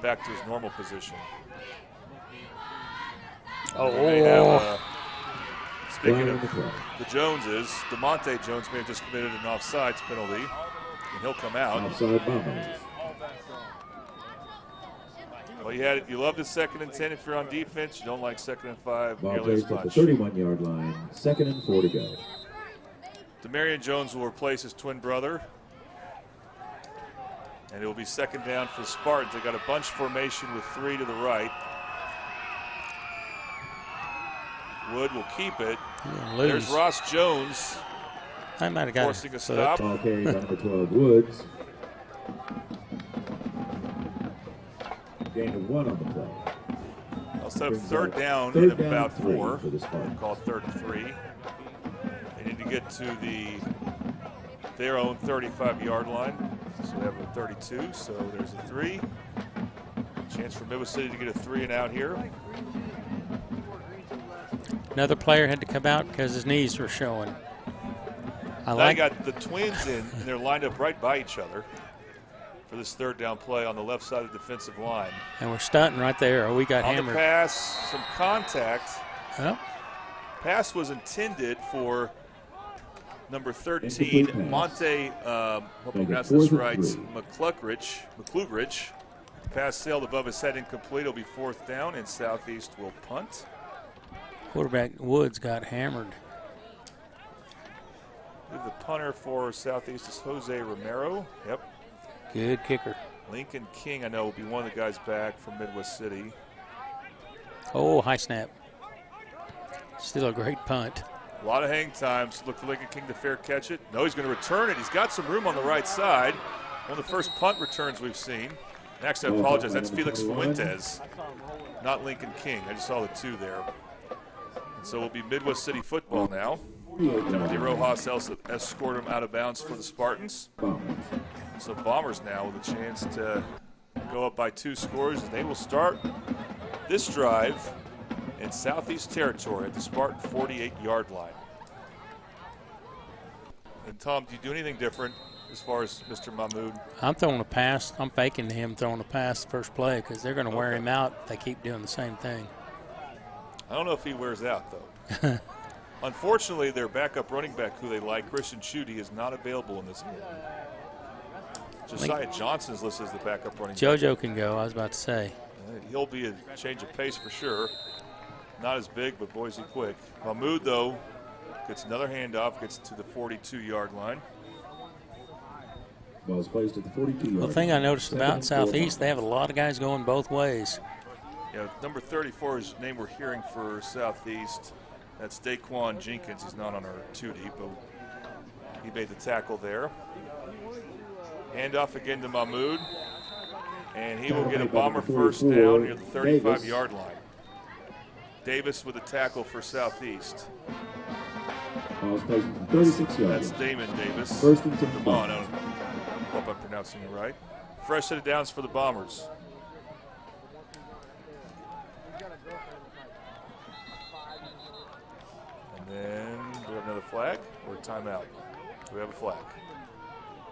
back to his normal position. Speaking of the Joneses, DeMonte Jones may have just committed an offsides penalty, and he'll come out. Well, you love the 2nd and 10 if you're on defense. You don't like 2nd and 5 nearly as much. At the 31-yard line, 2nd and 4 to go. Demarion Jones will replace his twin brother. And it will be 2nd down for the Spartans. They got a bunch formation with 3 to the right. Wood will keep it. There's Ross Jones. I might have got forcing a stop. Ball carried by number 12, Woods. Gain of 1 on the play. I'll set up 3rd down in about 4. Call it 3rd and 3. They need to get to their own 35-yard line. So they have a 32, so there's a 3. Chance for Midwest City to get a 3 and out here. Another player had to come out because his knees were showing. I got the Twins in, and they're lined up right by each other for this 3rd down play on the left side of the defensive line. And we're stunting right there. We got on hammered. On the pass, some contact. Yep. Pass was intended for number 13, Monte, hope I pronounce this right, McClugridge. Pass sailed above his head, incomplete. It'll be 4th down, and Southeast will punt. Quarterback Woods got hammered. I believe the punter for Southeast is Jose Romero. Yep. Good kicker. Lincoln King, I know, will be one of the guys back from Midwest City. Oh, high snap. Still a great punt. A lot of hang times. Look for Lincoln King to fair catch it. No, he's going to return it. He's got some room on the right side. One of the first punt returns we've seen. Actually, I apologize. That's Felix Fuentes, not Lincoln King. I just saw the 2 there. And so it'll be Midwest City football now. Timothy Rojas escort him out of bounds for the Spartans. So Bombers now with a chance to go up by 2 scores. They will start this drive in Southeast territory at the Spartan 48-yard line. And Tom, do you do anything different as far as Mr. Mahmoud? I'm throwing a pass. I'm faking him throwing a pass the first play because they're going to wear him out if they keep doing the same thing. I don't know if he wears out, though. Unfortunately, their backup running back, who they like, Christian Schutte, is not available in this game. Josiah Johnson's listed as the backup running back. JoJo can go, I was about to say. He'll be a change of pace for sure. Not as big, but Boise quick. Mahmoud, though, gets another handoff, gets to the 42-yard line. Ball's placed at the 42-yard. The thing I noticed about Southeast, they have a lot of guys going both ways. Yeah, number 34 is the name we're hearing for Southeast. That's Daquan Jenkins. He's not on our 2 deep, but he made the tackle there. Handoff again to Mahmoud. And he will get a Bomber first down near the 35-yard line. Davis with a tackle for Southeast. Ball's placed at the 36 yards. That's Damon Davis. First and 10. I hope I'm pronouncing it right. Fresh set of downs for the Bombers. And then do we have another flag or a timeout? We have a flag.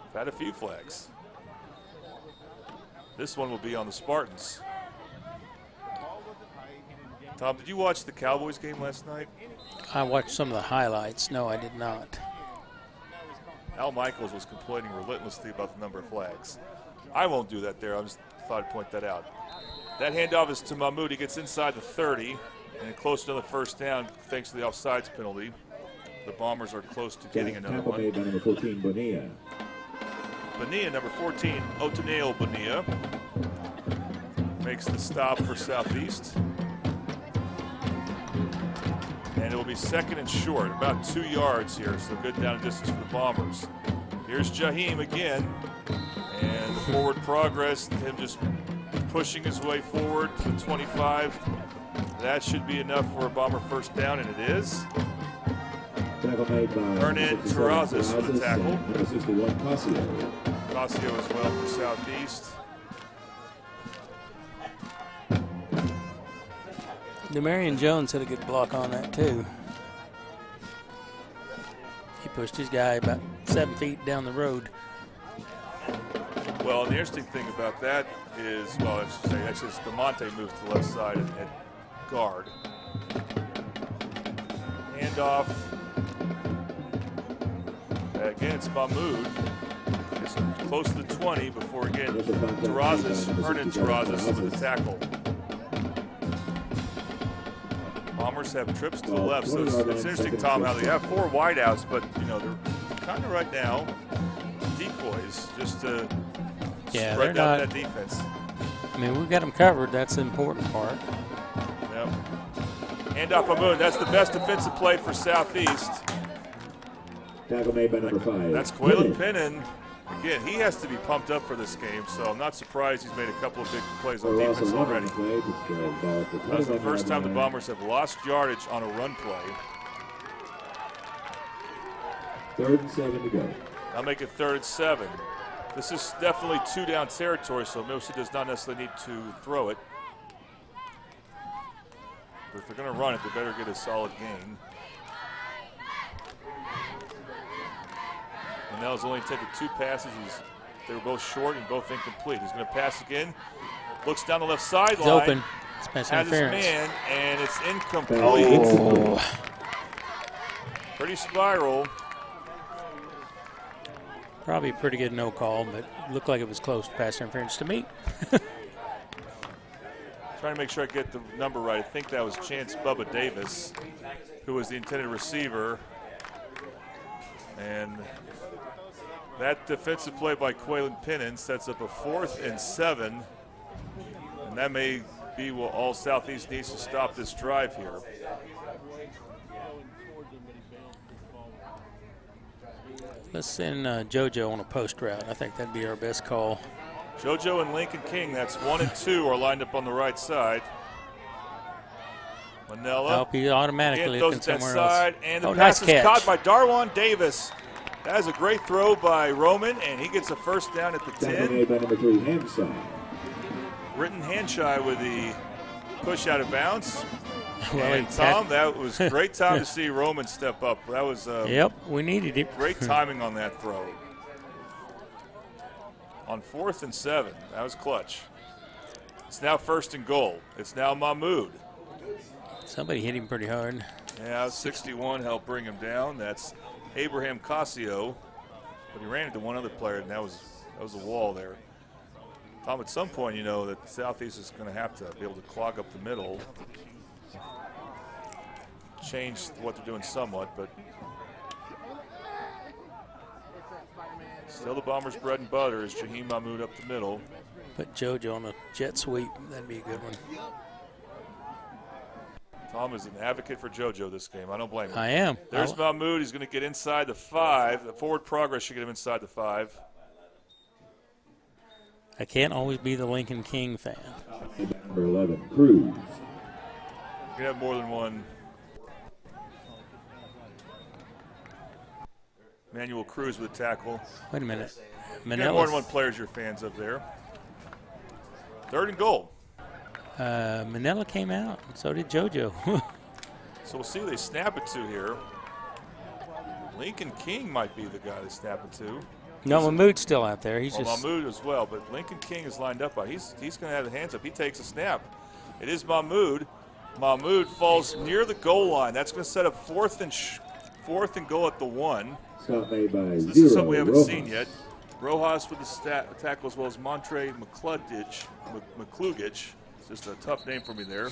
We've had a few flags. This one will be on the Spartans. Tom, did you watch the Cowboys game last night? I watched some of the highlights. No, I did not. Al Michaels was complaining relentlessly about the number of flags. I won't do that there. I just thought I'd point that out. That handoff is to Mahmoud. He gets inside the 30 and close to the first down thanks to the offsides penalty. The Bombers are close to getting another one. Made by number 14, Bonilla. Bonilla, number 14, Otaneo Bonilla, makes the stop for Southeast. And it will be second and short, about 2 yards here, so good down and distance for the Bombers. Here's Jaheim again, and the forward progress, him just pushing his way forward to the 25. That should be enough for a Bomber first down, and it is. Tackle made by Hernan Terrazas with the tackle. Number 61, Casio. Casio as well for Southeast. Demarion Jones had a good block on that, too. He pushed his guy about 7 feet down the road. Well, the interesting thing about that is, well, I should say, actually, it's DeMonte moves to the left side at guard. Handoff. Again, it's Mahmoud. It's close to the 20 before, again, Hernan Terrazas with the tackle. Bombers have trips to the left, so it's interesting, Tom, how they have 4 wideouts, but, you know, they're kind of right now decoys just to spread out that defense. I mean, we've got them covered. That's the important part. Yep. Handoff Mahmoud. That's the best defensive play for Southeast. Tackle made by number 5. That's Quaylen Pennon. Again, he has to be pumped up for this game, so I'm not surprised he's made a couple of big plays on defense already. That's the first time the Bombers have lost yardage on a run play. 3rd and 7 to go. I'll make it 3rd and 7. This is definitely 2-down territory, so Milsey does not necessarily need to throw it. But if they're going to run it, they better get a solid gain. Manel's only attempted 2 passes. They were both short and both incomplete. He's going to pass again. Looks down the left sideline. It's open. It's pass has his interference. man, and it's incomplete. Oh. Pretty spiral. Probably a pretty good no call, but looked like it was close to pass interference to me. Trying to make sure I get the number right. I think that was Chance Bubba Davis, who was the intended receiver. And that defensive play by Quaylen Pennon sets up a 4th and 7. And that may be what all Southeast needs to stop this drive here. Let's send JoJo on a post route. I think that'd be our best call. JoJo and Lincoln King, that's 1 and 2, are lined up on the right side. Manella. I'll be automatically looking somewhere side, else. and the pass is caught by Darwan Davis. That is a great throw by Roman, and he gets a first down at the 10. Made by number 3, Hanshaw. Britton Hanshaw with the push out of bounds. Well, and Tom, that was a great time to see Roman step up. That was yep, we needed it. Great timing on that throw. On 4th and 7, that was clutch. It's now 1st and goal. It's now Mahmoud. Somebody hit him pretty hard. Yeah, 61 helped bring him down. That's Abraham Casio. But he ran into one other player, and that was a wall there. Tom, at some point, you know that Southeast is going to have to be able to clog up the middle. Change what they're doing somewhat, but still the Bombers' bread and butter is Jaheim Mahmoud up the middle. Put JoJo on a jet sweep. That'd be a good one. Tom is an advocate for JoJo this game. I don't blame him. I am. There's Mahmoud. He's going to get inside the 5. The forward progress should get him inside the 5. I can't always be the Lincoln King fan. Number 11, Cruz. You can have more than one. Manuel Cruz with a tackle. Wait a minute. You can have more than one players you're fans of there. 3rd and goal. Manila came out, and so did JoJo. So we'll see who they snap it to here. Lincoln King might be the guy they snap it to. No, Mahmoud's still out there. He's just Mahmoud as well, but Lincoln King is lined up. He's going to have the hands up. He takes a snap. It is Mahmoud. Mahmoud falls near the goal line. That's going to set up 4th and goal at the 1. Stop made by So this Zero is something we haven't Rojas. seen yet. Rojas with the tackle as well as Montre McClugic. It's just a tough name for me there.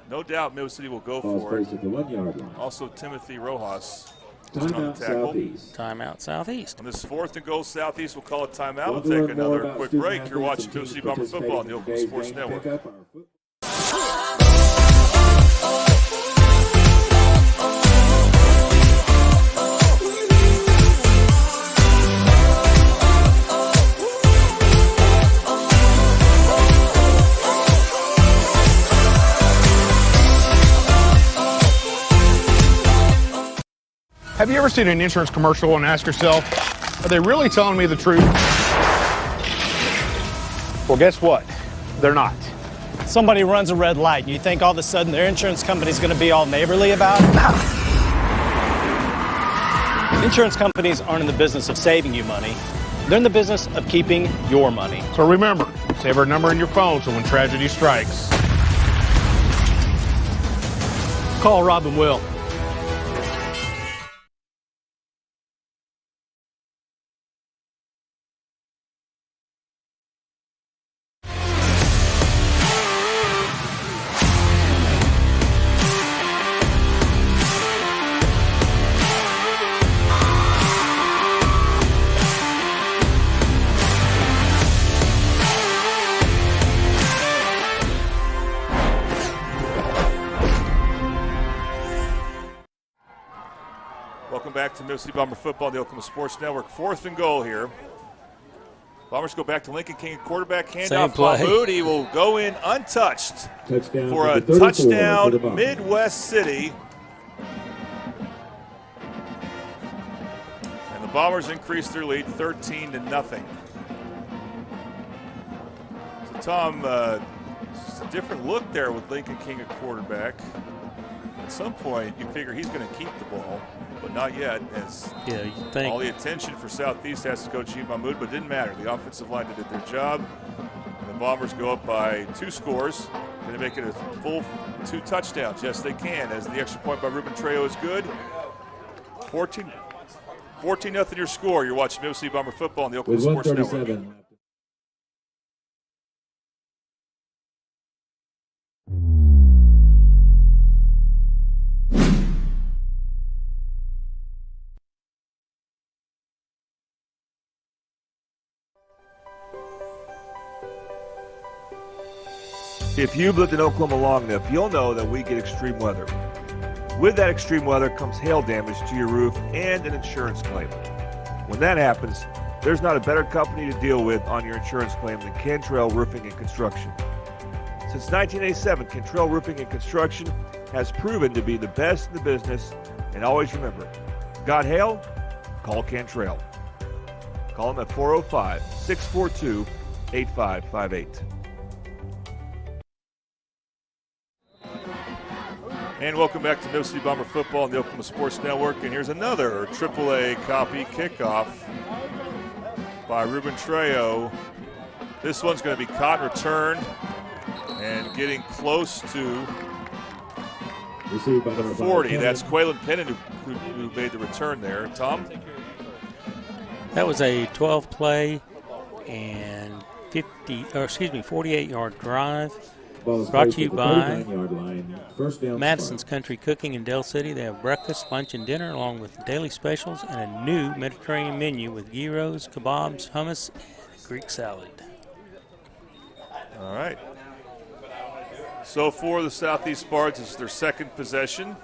No doubt Mill City will go Ball's for it. placed at the 1 yard line. Also Timothy Rojas. Timeout Southeast. Timeout Southeast. On this 4th and goal, Southeast will call a timeout. We'll Want to learn take more another about quick student break. You're athletes watching and Mill teams City Bomber Football on the participating Oklahoma in Sports today's Network. game. Pick up our Have you ever seen an insurance commercial and ask yourself, are they really telling me the truth? Well, guess what? They're not. Somebody runs a red light and you think all of a sudden their insurance company's going to be all neighborly about it? Insurance companies aren't in the business of saving you money. They're in the business of keeping your money. So remember, save our number in your phone so when tragedy strikes. Call Rob and Will. Welcome back to Mill City Bomber Football on the Oklahoma Sports Network. 4th and goal here. Bombers go back to Lincoln King, quarterback handoff. Mahmoud, he will go in untouched touchdown for a number 34 for the touchdown, Bombers. Midwest City. And the Bombers increase their lead 13-0. So Tom, just a different look there with Lincoln King at quarterback. At some point, you figure he's going to keep the ball, but not yet, as you think. all the attention for Southeast has to go to Jaheim Mahmoud, but it didn't matter. The offensive line did their job, and the Bombers go up by 2 scores. Going to make it a full 2 touchdowns. Yes, they can, as the extra point by Ruben Trejo is good. 14-0 your score. You're watching Mill City Bomber Football on the Oklahoma With Sports Network. 137. If you've lived in Oklahoma long enough, you'll know that we get extreme weather. With that extreme weather comes hail damage to your roof and an insurance claim. When that happens, there's not a better company to deal with on your insurance claim than Cantrell Roofing and Construction. Since 1987, Cantrell Roofing and Construction has proven to be the best in the business, and always remember, got hail? Call Cantrell. Call them at 405-642-8558. And welcome back to Mill City Bomber Football on the Oklahoma Sports Network. And here's another AAA copy kickoff by Ruben Trejo. This one's going to be caught and returned and getting close to Received by the number 40. 5, That's Quaylen Pennon who made the return there. Tom? That was a 12-play and 48-yard drive. Brought to you by Madison's Country Cooking in Del City. They have breakfast, lunch, and dinner along with daily specials and a new Mediterranean menu with gyros, kebabs, hummus, and Greek salad. All right. So for the Southeast Spartans, it's their second possession.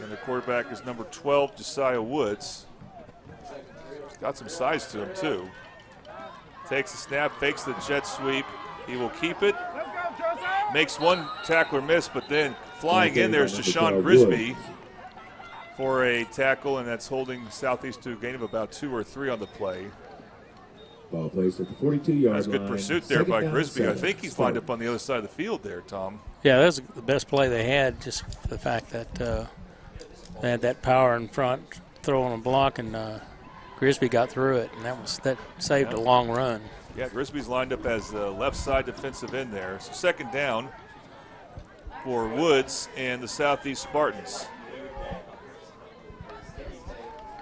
And the quarterback is number 12, Josiah Woods. He's got some size to him, too. Takes the snap, fakes the jet sweep. He will keep it. Makes one tackler miss, but then flying in there is Deshaun Grisby for a tackle, and that's holding Southeast to a gain of about 2 or 3 on the play. Ball placed at the 42-yard line. That's good pursuit there by Grisby. I think he's lined up on the other side of the field there, Tom. Yeah, that was the best play they had, just the fact that they had that power in front, throwing a block, and Grisby got through it, and that saved a long run. Yeah, Grisby's lined up as the left side defensive end there. So second down for Woods and the Southeast Spartans.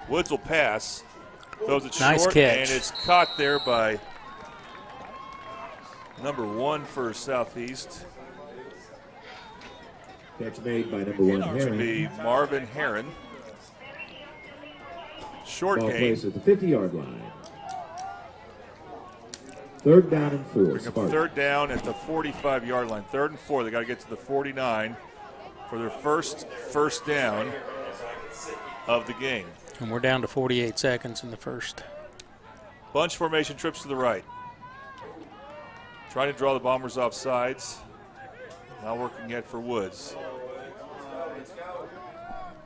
Woods will pass. Throws it nice short, catch. And it's caught there by number 1 for Southeast. Catch made by number 1, Which would be Marvin Herron. Short Ball gain. placed at the 50-yard line. Third down and 4. Bring up third down at the 45-yard line. 3rd and 4. They got to get to the 49 for their first down of the game. And we're down to 48 seconds in the first. Bunch formation, trips to the right. Trying to draw the Bombers off sides. Not working yet for Woods.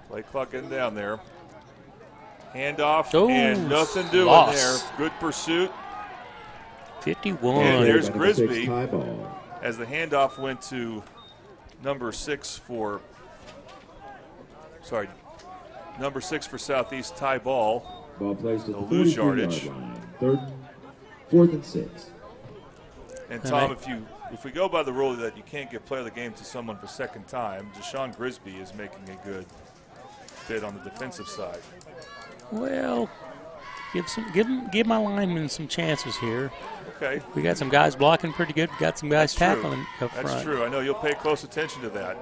Play clock getting down there. Handoff, and nothing doing there. Good pursuit. 51. And there's Grisby as the handoff went to number 6 for Southeast, Ty Ball. Ball placed at the lose yardage. Line. 4th and 6. And Tom, if we go by the rule that you can't give player of the game to someone for second time, Deshaun Grisby is making a good fit on the defensive side. Well, give my linemen some chances here. Okay. We got some guys blocking pretty good. We got some guys tackling up front. That's true. I know you'll pay close attention to that.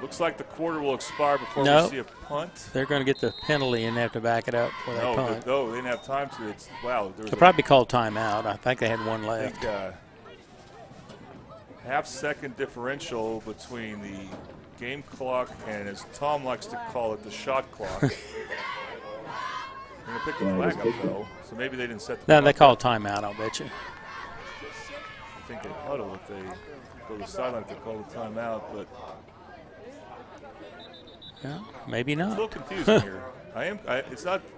Looks like the quarter will expire before we see a punt. They're going to get the penalty and have to back it up for that punt. No, they didn't have time to. They'll probably call timeout. I think they had one left. I think half-second differential between the game clock and, as Tom likes to call it, the shot clock. They're going to pick the flag up, though, so maybe they didn't set the No, they call timeout, I'll bet you. I think they huddle if they go to the sideline if they call the timeout, but... Yeah, maybe not. It's a little confusing here.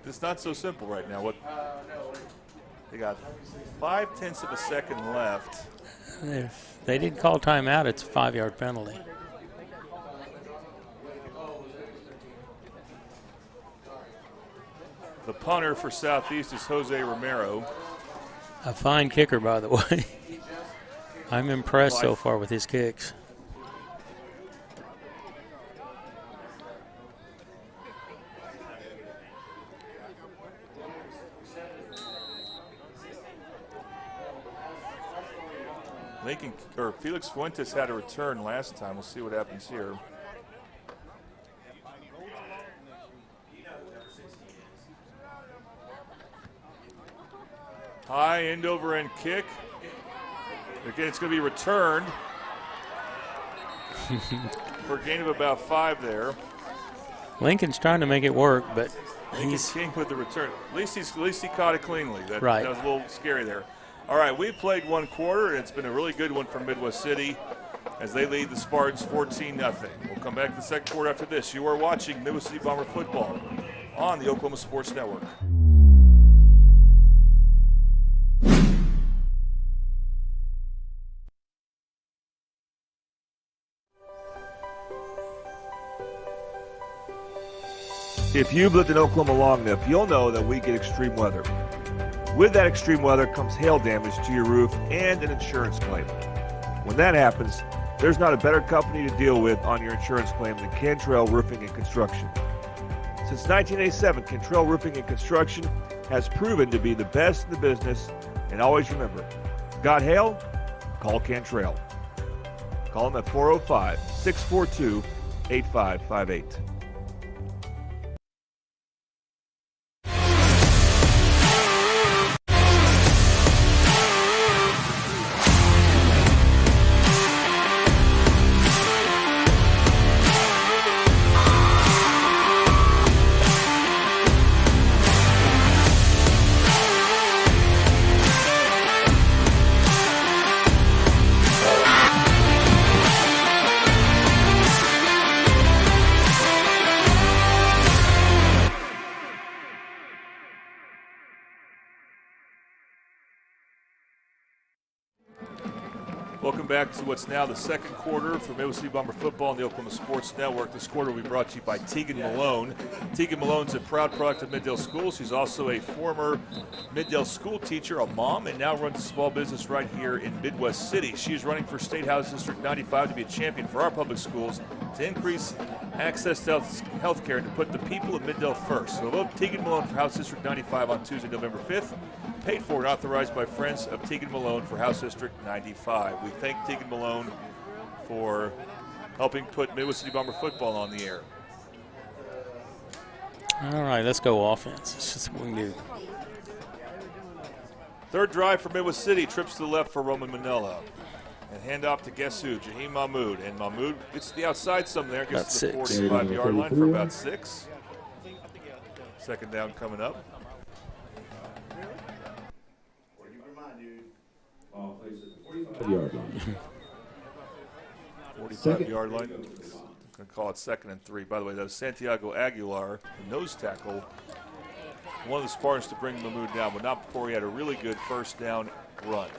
It's not so simple right now. What they got 0.5 of a second left. If they didn't call timeout, it's a 5-yard penalty. The punter for Southeast is Jose Romero. A fine kicker, by the way. I'm impressed so far with his kicks. Felix Fuentes had a return last time. We'll see what happens here. High end over end kick. Again, it's going to be returned for a gain of about 5 there. Lincoln's trying to make it work, but he's king with the return. At least he caught it cleanly. That right. That was a little scary there. All right, we've played one quarter, and it's been a really good one for Midwest City as they lead the Spartans 14-0. We'll come back to the second quarter after this. You are watching Midwest City Bomber football on the Oklahoma Sports Network. If you've lived in Oklahoma long enough, you'll know that we get extreme weather. With that extreme weather comes hail damage to your roof and an insurance claim. When that happens, there's not a better company to deal with on your insurance claim than Cantrell Roofing and Construction. Since 1987, Cantrell Roofing and Construction has proven to be the best in the business, and always remember, got hail? Call Cantrell. Call them at 405-642-8558. Welcome back to what's now the second quarter for Midwest City Bomber football on the Oklahoma Sports Network. This quarter will be brought to you by Tegan Malone. Tegan Malone's a proud product of Middale Schools. She's also a former Middale school teacher, a mom, and now runs a small business right here in Midwest City. She's running for State House District 95 to be a champion for our public schools to increase access to health care and to put the people of Middale first. So vote Tegan Malone for House District 95 on Tuesday, November 5th. Paid for and authorized by friends of Tegan Malone for House District 95. We thank Tegan Malone for helping put Midwest City Bomber football on the air. All right, let's go offense. It's just what we can do. Third drive for Midwest City. Trips to the left for Roman Manella. And hand off to guess who? Jaheim Mahmoud. And Mahmoud gets to the outside some there. Gets to the 45-yard line for about 6. Second down coming up. 45-yard line. Going to call it 2nd and 3. By the way, that was Santiago Aguilar, the nose tackle. One of the Spartans to bring Mahmoud down, but not before he had a really good first down run.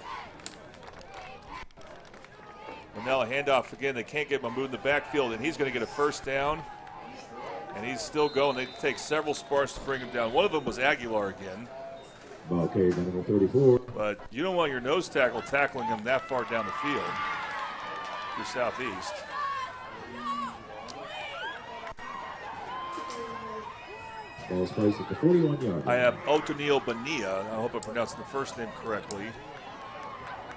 Manella handoff again. They can't get Mahmoud in the backfield, and he's going to get a first down. And he's still going. They take several Spartans to bring him down. One of them was Aguilar again. Ball carried by number 34. But you don't want your nose tackle tackling him that far down the field. You're southeast. Ball's placed at the 41-yard line. I have Otonil Bania. I hope I'm pronouncing the first name correctly.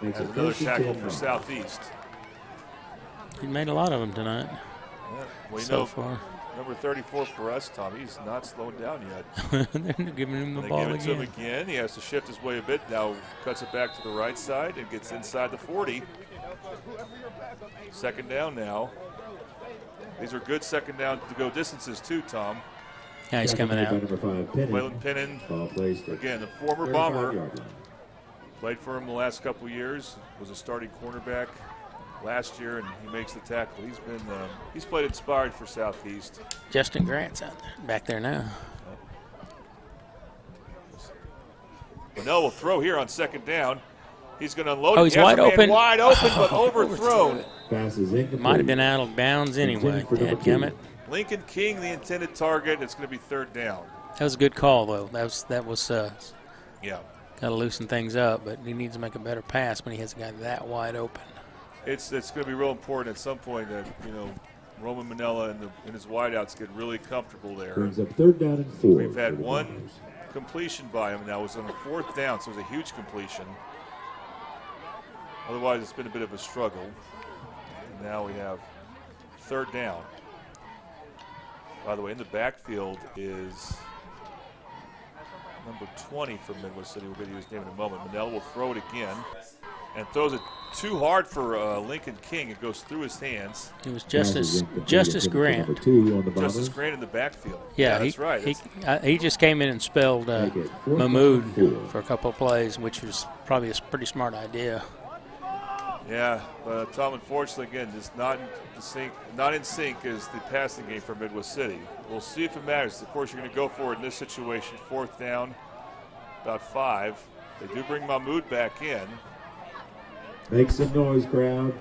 Makes As it another first and tackle 10 for now. Southeast. He made a lot of them tonight. Yeah, well, you so know, far. Number 34 for us, Tom, he's not slowing down yet. They're giving him the They ball give it to him again. again. He has to shift his way a bit. Now cuts it back to the right side and gets inside the 40. Second down now. These are good second down to go distances too, Tom. Yeah, he's coming out. Waylon Pinnon, Ball placed at again, the former 35 Bomber. yard line. Played for him the last couple of years. Was a starting cornerback last year, and he makes the tackle. He's played inspired for Southeast. Justin Grant's out there, back there now. Manell will throw here on second down. He's going to unload. Oh, he's He has wide a man open. Wide open, but overthrown. Pass is incomplete. Might have been out of bounds anyway. Intended for number 2. Dadgummit. Lincoln King, the intended target. It's going to be third down. That was a good call, though. That was Yeah. got to loosen things up, but he needs to make a better pass when he has a guy that wide open. It's going to be real important at some point that, Roman Manella and his wideouts get really comfortable there. Brings up third down and 4. We've had for the one Bombers. completion by him, and that was on the fourth down, so it was a huge completion. Otherwise, it's been a bit of a struggle. And now we have third down. By the way, in the backfield is number 20 for Midwest City. We'll get to his name in a moment. Manell will throw it again and throws it too hard for Lincoln King. It goes through his hands. It was Pass is Justice incomplete. Grant. Number 2 on the Justice Bombers. Grant in the backfield. Yeah, that's right. He just came in and spelled Make it 4th Mahmoud and 4. for a couple of plays, which was probably a pretty smart idea. Yeah, but Tom, unfortunately, again, just not in sync is the passing game for Midwest City. We'll see if it matters. Of course, you're going to go for it in this situation. Fourth down, about 5. They do bring Mahmoud back in. Make some noise, crowd.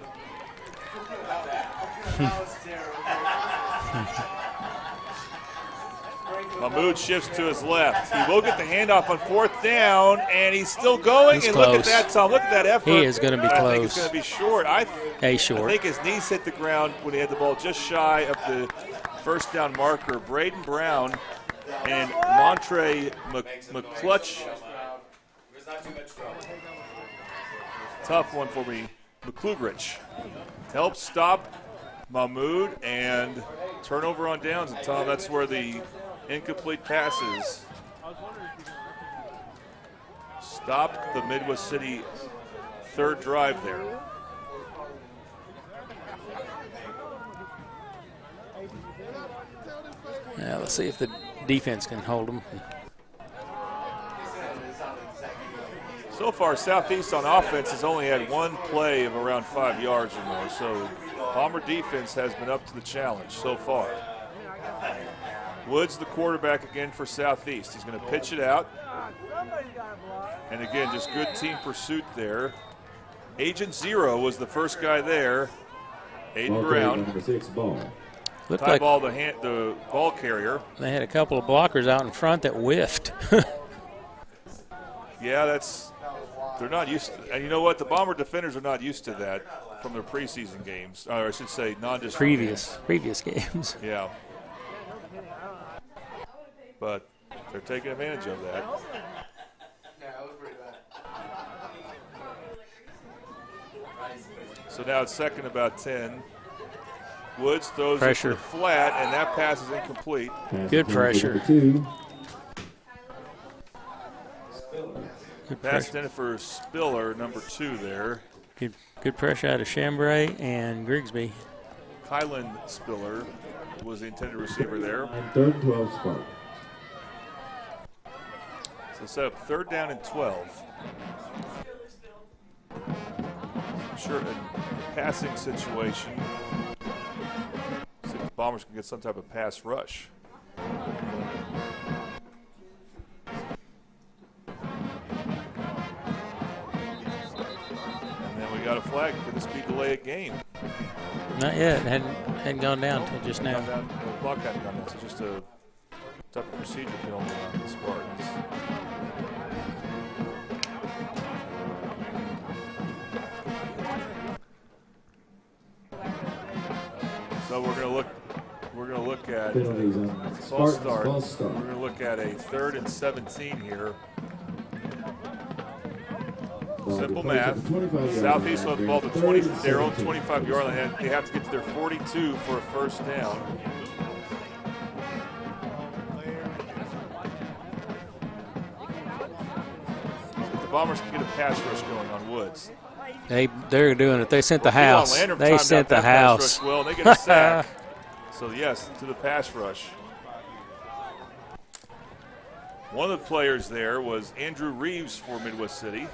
Mahmoud shifts to his left. He will get the handoff on 4th down, and he's still going. He's and close. Look at that, Tom. Look at that effort. He is going to be I close. think it's going to be short. I think his knees hit the ground when he had the ball just shy of the first down marker. Braden Brown and Montre McClutch. Tough one for me. McClugrich helps stop Mahmoud and turnover on downs. And Tom, that's where the incomplete passes stopped the Midwest City third drive there. Yeah, let's see if the defense can hold them. So far, Southeast on offense has only had one play of around 5 yards or more, so Palmer defense has been up to the challenge so far. Woods, the quarterback again for Southeast. He's going to pitch it out. And again, just good team pursuit there. Agent Zero was the first guy there. Aiden Brown. Number 6, ball. Looked Tie like ball, the ball carrier. they had a couple of blockers out in front that whiffed. Yeah, they're not used to, and you know what? The Bomber defenders are not used to that from their preseason games, or I should say non-district previous games. Yeah. But they're taking advantage of that. So now it's second about 10. Woods throws Pressure. it to the flat, and that pass is incomplete. Good pressure. Pass intended for Spiller, number 2 there. Good pressure out of Chambray and Grigsby. Kylan Spiller was the intended receiver there. 3rd and 12 spot. So set up 3rd down and 12. Sure, in a passing situation, see if the Bombers can get some type of pass rush. Got a flag. Could this be delay a game? Not yet. Hadn't gone down until just now. The clock hadn't gone down. So just a type of procedure penalty on the Spartans. So we're going to look at false start. We're going to look at a 3rd and 17 here. Simple math. Southeast on the ball to their own 25-yard line. They have to get to their 42 for a first down. So the Bombers can get a pass rush going on Woods. They're doing it. They sent the house. They sent the house. Well, and they get a sack. So yes, to the pass rush. One of the players there was Andrew Reeves for Midwest City.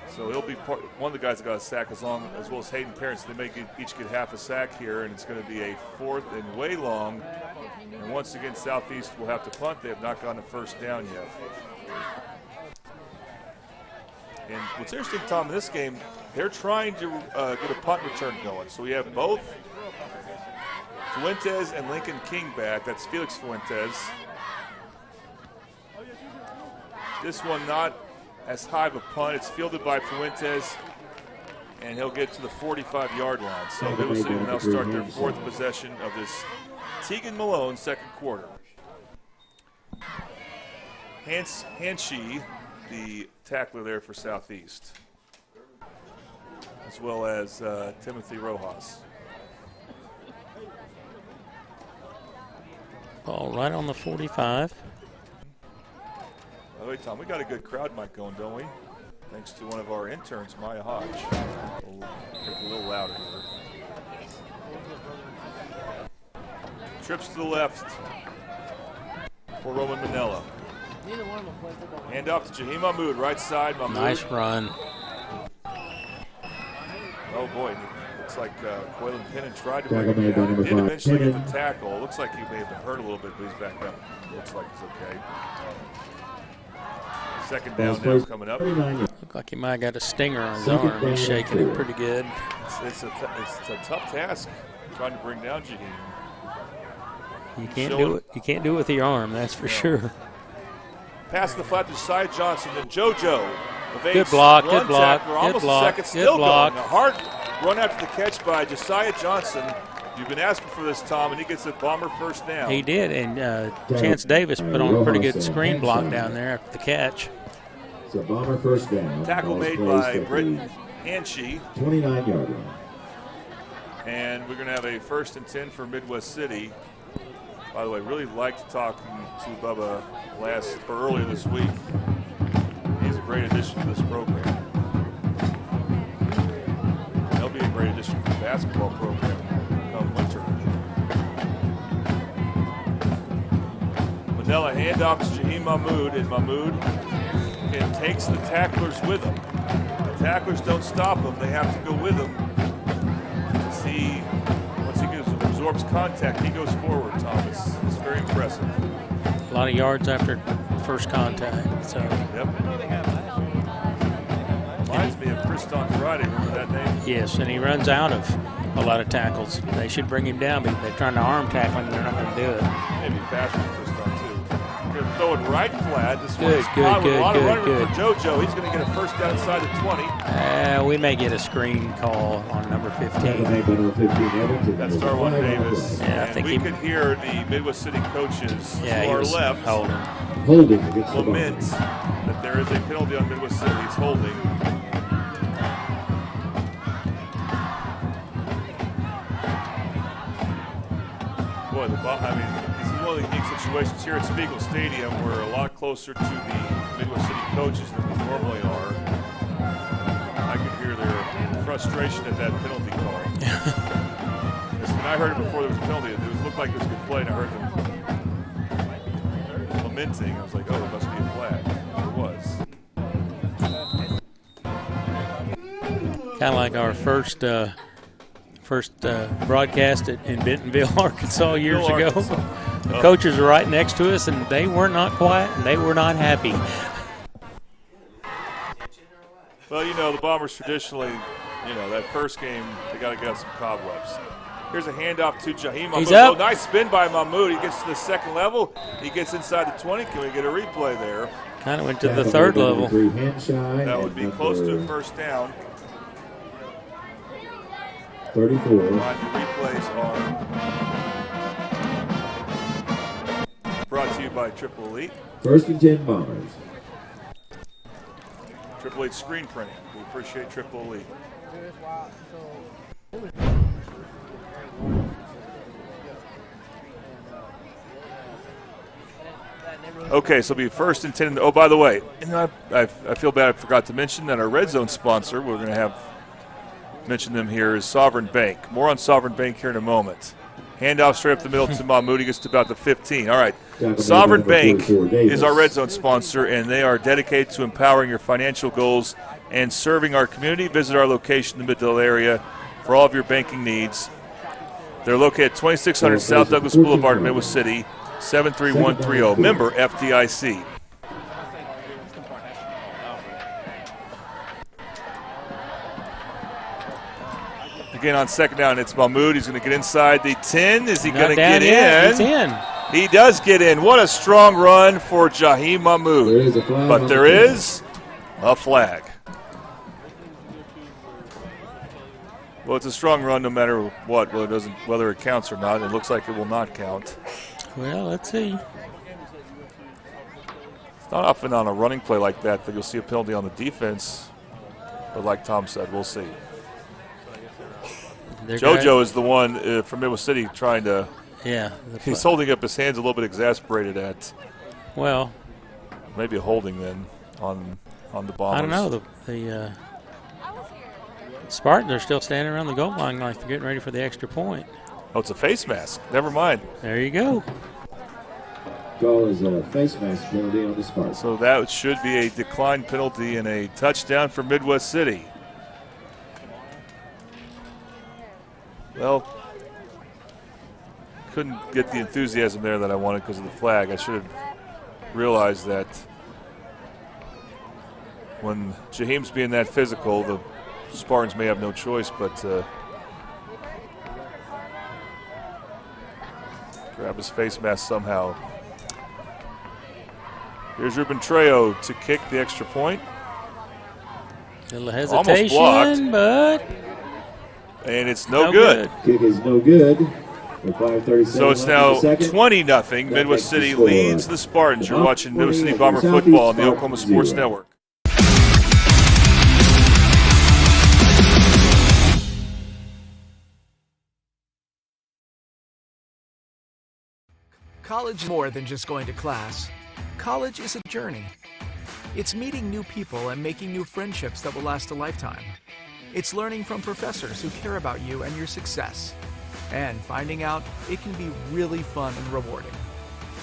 So he'll be one of the guys that got a sack as well as Hayden Parents. They may each get half a sack here, and it's going to be a 4th and way long. And once again, Southeast will have to punt. They have not gotten a first down yet. And what's interesting, Tom, in this game, they're trying to get a punt return going. So we have both Fuentes and Lincoln King back. That's Felix Fuentes. This one not as high of a punt. It's fielded by Fuentes, and he'll get to the 45-yard line. So Midwest City will now start their 4th possession of this Tegan Malone second quarter. Hanshi, the tackler there for Southeast, as well as Timothy Rojas. Ball right on the 45. By the way, Tom, we got a good crowd mic going, don't we? Thanks to one of our interns, Maya Hodge. We'll make it a little louder here. Trips to the left for Roman Manella. Hand off to Jaheim Mahmoud, right side. Mahmoud. Nice run. Oh, boy. Looks like Quaylen Pinnon tried to bring him down. He did eventually get the tackle. Looks like he may have been hurt a little bit, but he's back up. Looks like he's okay. Second down now coming up. Looked like he might have got a stinger on his arm. He's shaking it pretty good. It's a tough task trying to bring down Jaheim. You can't do it. You can't do it with your arm. That's for sure. Pass the flat to Josiah Johnson. Then JoJo. Good block. Good block. Tackler, Good almost block. a second. Good Still block. going. A hard run after the catch by Josiah Johnson. You've been asking for this, Tom, and he gets a Bomber first down. He did, and Chance Davis put on a pretty good screen block down there after the catch. It's a Bomber first down. Tackle made by Britton Hanchey. 29-yard line. And we're going to have a 1st and 10 for Midwest City. By the way, really liked talking to Bubba earlier this week. He's a great addition to this program. He'll be a great addition to the basketball program come winter. Manila handoff to Jaheim Mahmood, and Mahmood takes the tacklers with him. The tacklers don't stop him; they have to go with him. Once he absorbs contact, he goes forward. Tom, it's very impressive. A lot of yards after first contact. So. Yep. Reminds me of Tristan Friday. Remember that name? Yes, and he runs out of a lot of tackles. They should bring him down, but they're trying to arm tackle him. They're not going to do it. Maybe faster than Tristan, too. Going to throw it right flat. This one's Good. a lot of running room for JoJo. He's going to get a first down inside the 20. We may get a screen call on number 15. That's Darwan Davis. Yeah, I think we could hear the Midwest City coaches to our left Holding against the lament that there is a penalty on Midwest City. It's holding. Boy, this is one of the unique situations here at Spiegel Stadium. We're a lot closer to the Midwest City coaches than we normally are. I could hear their frustration at that penalty call. When I heard it before there was a penalty, it looked like it was a good play, and I heard them lamenting. I was like, oh, there must be a flag. There was. Kind of like our first broadcast in Bentonville, Arkansas years ago. The coaches were right next to us, and they were not quiet, and they were not happy. Well, the Bombers traditionally, that first game, they got to get out some cobwebs. Here's a handoff to Jaheim Mahmood. He's up. Oh, nice spin by Mahmood. He gets to the second level. He gets inside the 20. Can we get a replay there? Kind of went to the third level. That would be close to a first down. 34. The replays are brought to you by Triple Elite. 1st and 10 Bombers. Triple Elite screen printing. We appreciate Triple Elite. Okay, so it'll be 1st and 10. Oh, by the way, I feel bad I forgot to mention that our Red Zone sponsor, we're going to mention them here, is Sovereign Bank. More on Sovereign Bank here in a moment. Handoff straight up the middle to Mahmoud. He gets to about the 15. All right. Sovereign Bank is our Red Zone sponsor, and they are dedicated to empowering your financial goals and serving our community. Visit our location in the Midville area for all of your banking needs. They're located at 2600 South Douglas Boulevard in Midwest City, 73130. Member FDIC. Again on second down, it's Mahmoud. He's going to get inside the 10. Is he going to get in? He's in. He does get in. What a strong run for Jaheim Mahmoud. But there is a flag. Well, it's a strong run no matter what, whether it counts or not. It looks like it will not count. Well, let's see. It's not often on a running play like that you'll see a penalty on the defense. But like Tom said, we'll see. JoJo is the one from Midwest City trying to. Yeah. He's holding up his hands a little bit exasperated at. Well. Maybe a holding then on the Bombers. I don't know. The Spartans are still standing around the goal line like they're getting ready for the extra point. Oh, it's a face mask. Never mind. There you go. Goal is a face mask penalty on the Spartans. So that should be a declined penalty and a touchdown for Midwest City. Well, couldn't get the enthusiasm there that I wanted because of the flag. I should have realized that when Jaheim's being that physical, the Spartans may have no choice but Grab his face mask somehow. Here's Ruben Trejo to kick the extra point. Little hesitation, but and it's no good. Kick is no good. With 5:37 So it's now 20-0. Midwest City leads the Spartans. You're watching Midwest City Bomber football on the Oklahoma Sports Network. College is more than just going to class. College is a journey. It's meeting new people and making new friendships that will last a lifetime. It's learning from professors who care about you and your success. And finding out it can be really fun and rewarding.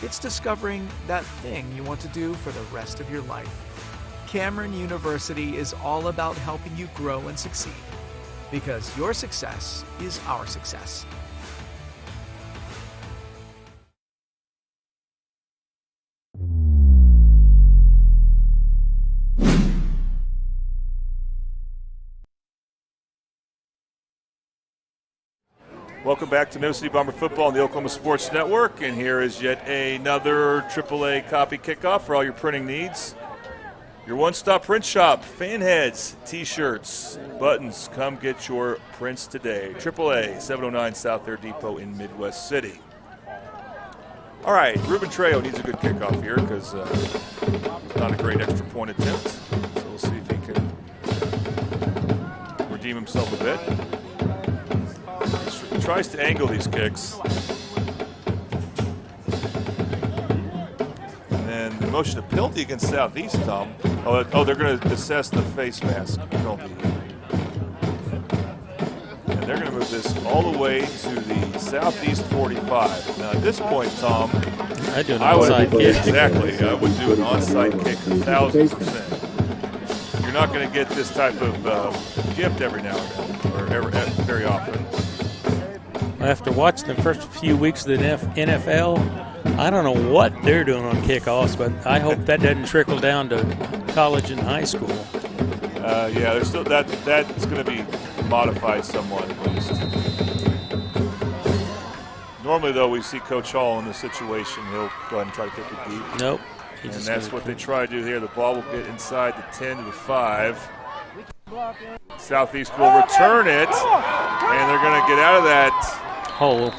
It's discovering that thing you want to do for the rest of your life. Cameron University is all about helping you grow and succeed. Because your success is our success. Welcome back to Midwest City Bomber football on the Oklahoma Sports Network, and here is yet another AAA copy kickoff for all your printing needs. Your one-stop print shop, fan heads, T-shirts, buttons. Come get your prints today. AAA, 709 South Air Depot in Midwest City. All right, Ruben Trejo needs a good kickoff here because not a great extra point attempt. So we'll see if he can redeem himself a bit. He tries to angle these kicks. And then the motion of penalty against Southeast, Tom. Oh, they're going to assess the face mask penalty. And they're going to move this all the way to the Southeast 45. Now at this point, Tom, I do an onside kick. Exactly. I would do an onside kick 1,000%. You're not going to get this type of gift every now and then, or very often. After watching the first few weeks of the NFL, I don't know what they're doing on kickoffs, but I hope that doesn't trickle down to college and high school. Yeah, there's still that's going to be modified somewhat at least. Normally, though, we see Coach Hall in this situation. He'll go ahead and try to kick it deep. Nope. And that's what they try to do here. The ball will get inside the 10 to the 5. Southeast will return it, and they're going to get out of that hole.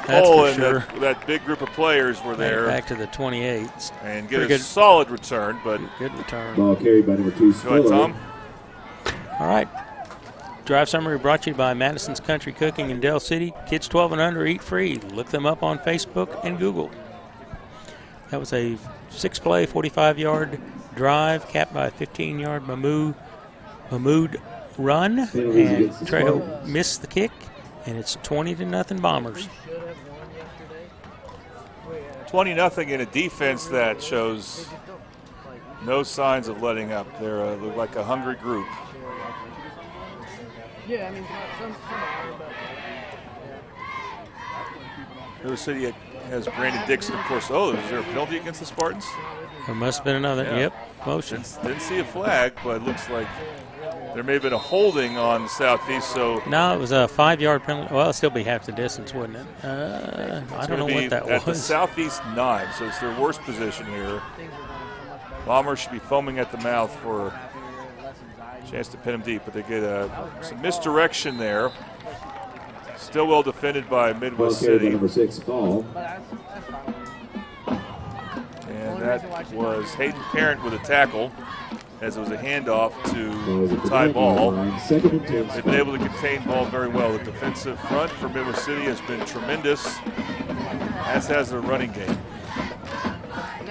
That's hole, for sure. That big group of players were there. Back to the 28. And get a solid return, but good return. Ball carried by number 2, Go ahead, Tom. All right. Drive summary brought to you by Madison's Country Cooking in Del City. Kids 12 and under eat free. Look them up on Facebook and Google. That was a 6-play, 45-yard drive capped by a 15-yard Mahmoud run, and Trejo missed the kick, and it's 20-0 Bombers. 20-0 in a defense that shows no signs of letting up. They're like a hungry group. Yeah, I mean, New City has Brandon Dixon, of course. Oh, is there a penalty against the Spartans? There must have been another. Yeah. Yep, motion. Didn't see a flag, but it looks like there may have been a holding on Southeast. So no, it was a 5-yard penalty. Well, it'll still be half the distance, wouldn't it? I don't know what that at was. The Southeast 9, so it's their worst position here. Bombers should be foaming at the mouth for a chance to pin them deep, but they get some misdirection there. Still well defended by Midwest City. Number 6, Paul. And that was Hayden Parent with a tackle, as it was a handoff to Ty Ball. They've been able to contain ball very well. The defensive front for Midwest City has been tremendous, as has their running game.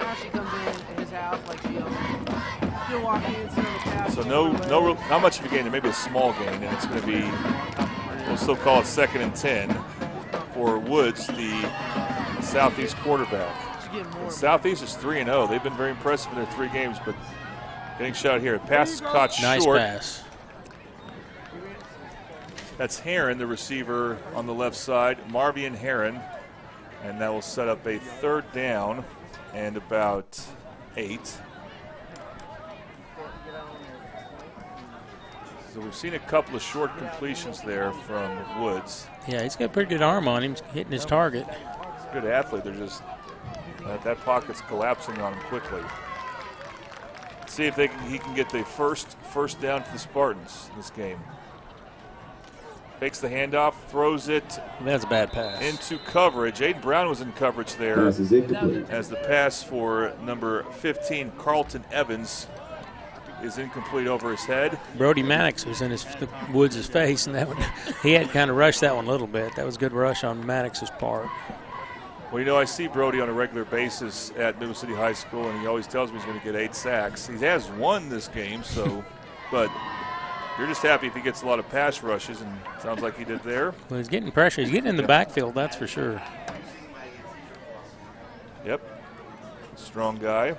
now she comes in his house, like she'll walk in, sit on the couch. So not much of a gain. There may be a small gain, and it's going to be, we'll still call it 2nd and 10 for Woods, the Southeast quarterback. And Southeast is 3-0. They've been very impressive in their 3 games, but getting shot here. Pass is caught nice short. Pass. That's Heron, the receiver on the left side, Marvian Heron, and that will set up a 3rd down and about 8. So we've seen a couple of short completions there from Woods. Yeah, he's got a pretty good arm on him, hitting his target. good athlete. They're just that pocket's collapsing on him quickly. Let's see if he can get the first down for the Spartans in this game. Fakes the handoff, throws it. That's a bad pass. Into coverage. Aiden Brown was in coverage there. Pass is incomplete. As the pass for number 15, Carlton Evans, is incomplete over his head. Brody Maddox was in Woods' face, and that one, he had kind of rushed that one a little bit. That was a good rush on Maddox's part. Well, you know, I see Brody on a regular basis at Middle City High School, and he always tells me he's going to get 8 sacks. He has won this game, so, but you're just happy if he gets a lot of pass rushes, and sounds like he did there. Well, he's getting pressure. He's getting in the backfield, that's for sure. Yep. Strong guy.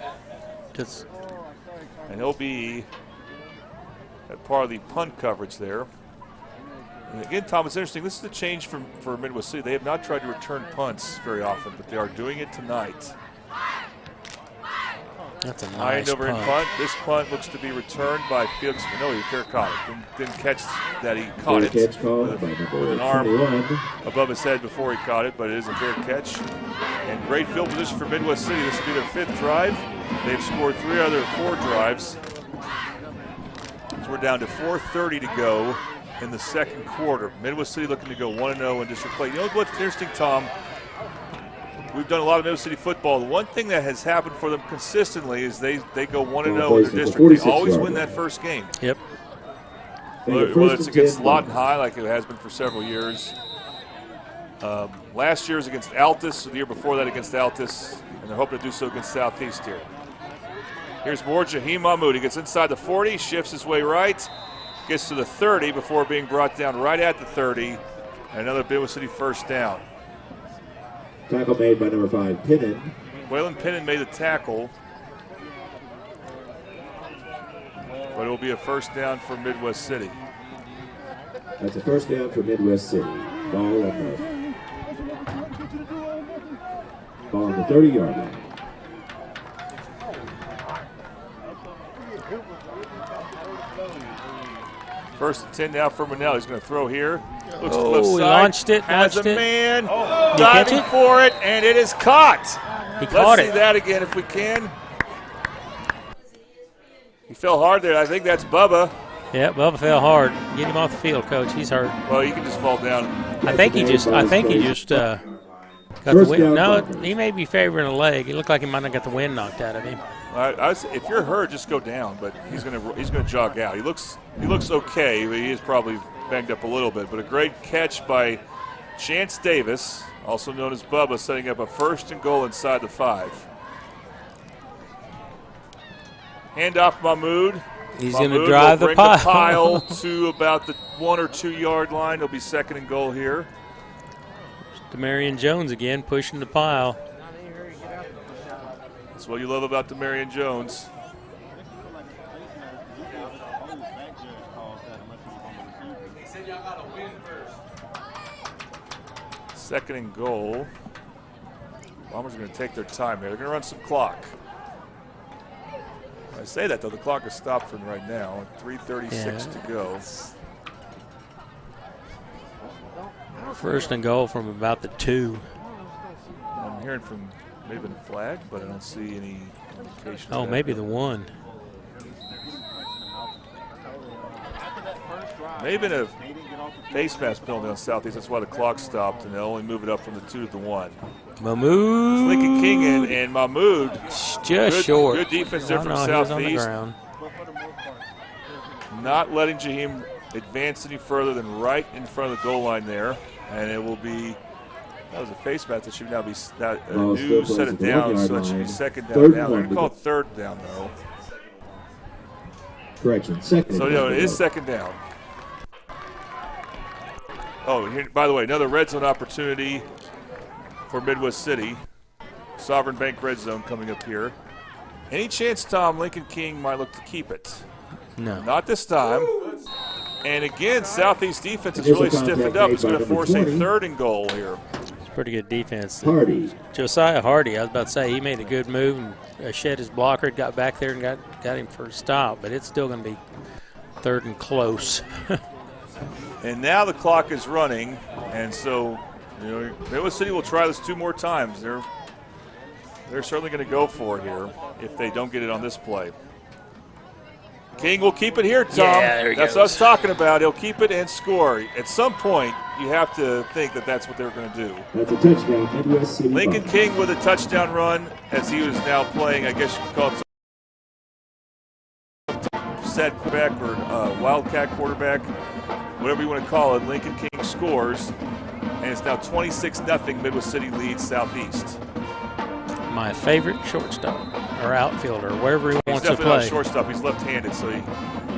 And he'll be at part of the punt coverage there. And again, Tom, it's interesting. This is a change for Midwest City. They have not tried to return punts very often, but they are doing it tonight. That's a High nice end over in punt. punt. This punt looks to be returned by Felix. No, he fair caught it. Didn't catch that. He caught Fair it catch called with by number an arm 21. above his head before he caught it, but it is a fair catch. And great field position for Midwest City. This will be their 5th drive. They've scored 3 other 4 drives. So we're down to 4:30 to go in the second quarter. Midwest City looking to go 1-0 in district play. You know what's interesting, Tom? We've done a lot of Midwest City football. The one thing that has happened for them consistently is they go 1-0 in their district. They always win that first game. Yep. Whether it's against Lawton High, like it has been for several years. Last year was against Altus, the year before that against Altus, and they're hoping to do so against Southeast here. Here's more Jaheim Mahmoud. He gets inside the 40, shifts his way right, gets to the 30 before being brought down right at the 30. And another Midwest City first down. Tackle made by number 5, Pinnon. Waylon Pinnon made the tackle. But it will be a first down for Midwest City. That's a first down for Midwest City. Ball on the 30-yard line. First and 10 now for Manel. He's going to throw here. Looks to the Oh, left he side. launched it, Has launched a it. man Did he diving catch it? for it, and it is caught. He Let's caught see it. that again if we can. He fell hard there. I think that's Bubba. Yeah, Bubba fell hard. Get him off the field, Coach. He's hurt. Well, he can just fall down. I think he just got the wind. No, he may be favoring a leg. It looked like he might have got the wind knocked out of him. If you're hurt, just go down. But he's gonna jog out. He looks okay, but he is probably banged up a little bit. But a great catch by Chance Davis, also known as Bubba, setting up a 1st and goal inside the 5. Handoff Mahmoud. He's going to drive will the bring pile. the pile to about the 1 or 2 yard line. It'll be 2nd and goal here. Demarion Jones again pushing the pile. That's what you love about Demarion Jones. Second and goal. Bombers are going to take their time here. They're going to run some clock. I say that, though. The clock is stopped for right now. 3:36 to go. First and goal from about the 2. I'm hearing from maybe been flagged, but I don't see any indication. Oh, of that. maybe the 1. Maybe a face mask penalty on Southeast. That's why the clock stopped, and they'll only move it up from the 2 to the 1. Mahmoud. Lincoln King and Mahmoud. Just short. Good defense there from He was on the Southeast. ground. Not letting Jaheim advance any further than right in front of the goal line there. And it will be, that was a face mask that should now be new set it down, so it should be 2nd down now. They're going to call it 3rd down, though. Correction, 2nd. So, it is 2nd down. Oh, here, by the way, another red zone opportunity for Midwest City. Sovereign Bank red zone coming up here. Any chance, Tom, Lincoln King might look to keep it? No. Not this time. And again, Southeast defense has really stiffened up. It's going to force a 3rd and goal here. It's pretty good defense. Hardy. Josiah Hardy, I was about to say, he made a good move and shed his blocker, got back there and got him for a stop, but it's still going to be 3rd and close. And now the clock is running, and so You know, Midwest City will try this 2 more times. They're certainly going to go for it here if they don't get it on this play. King will keep it here, Tom. Yeah, there he that's goes. what I was talking about. He'll keep it and score. At some point, you have to think that that's what they're going to do. That's a touchdown, Midwest City. Lincoln King with a touchdown run as he was now playing, I guess you could call it set quarterback or wildcat quarterback, whatever you want to call it. Lincoln King scores, and it's now 26-0. Midwest City leads Southeast. My favorite shortstop or outfielder, wherever he He's wants to definitely not play. a shortstop. He's left-handed, so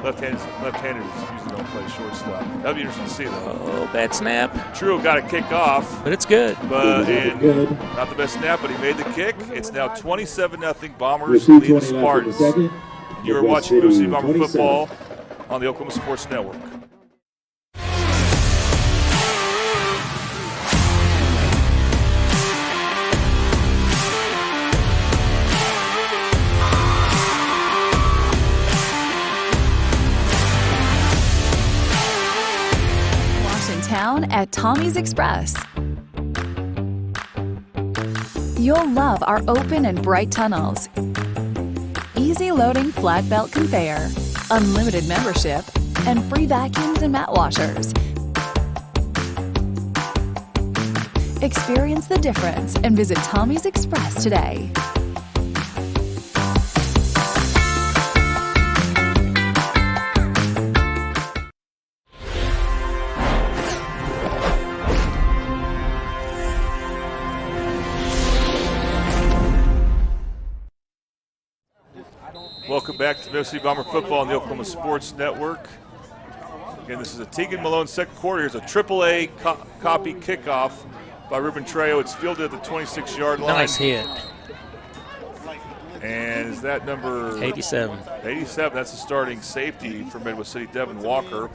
left-handers usually don't play shortstop. That'd be interesting to see, though. Oh, bad snap. True got a kick off, but it's good. And not the best snap, but he made the kick. It's now 27-0. Bombers Receive lead the 20 left in the Spartans. second. You are Midwest watching City OC Bomber 27. football on the Oklahoma Sports Network. Town at Tommy's Express. You'll love our open and bright tunnels, easy loading flat belt conveyor, unlimited membership, and free vacuums and mat washers. Experience the difference and visit Tommy's Express today. Welcome back to Midwest City Bomber football on the Oklahoma Sports Network. Again, this is a Tegan Malone second quarter. Here's a AAA copy kickoff by Ruben Trejo. It's fielded at the 26-yard line. Nice hit. And is that number 87? 87. That's the starting safety for Midwest City, Devin Walker,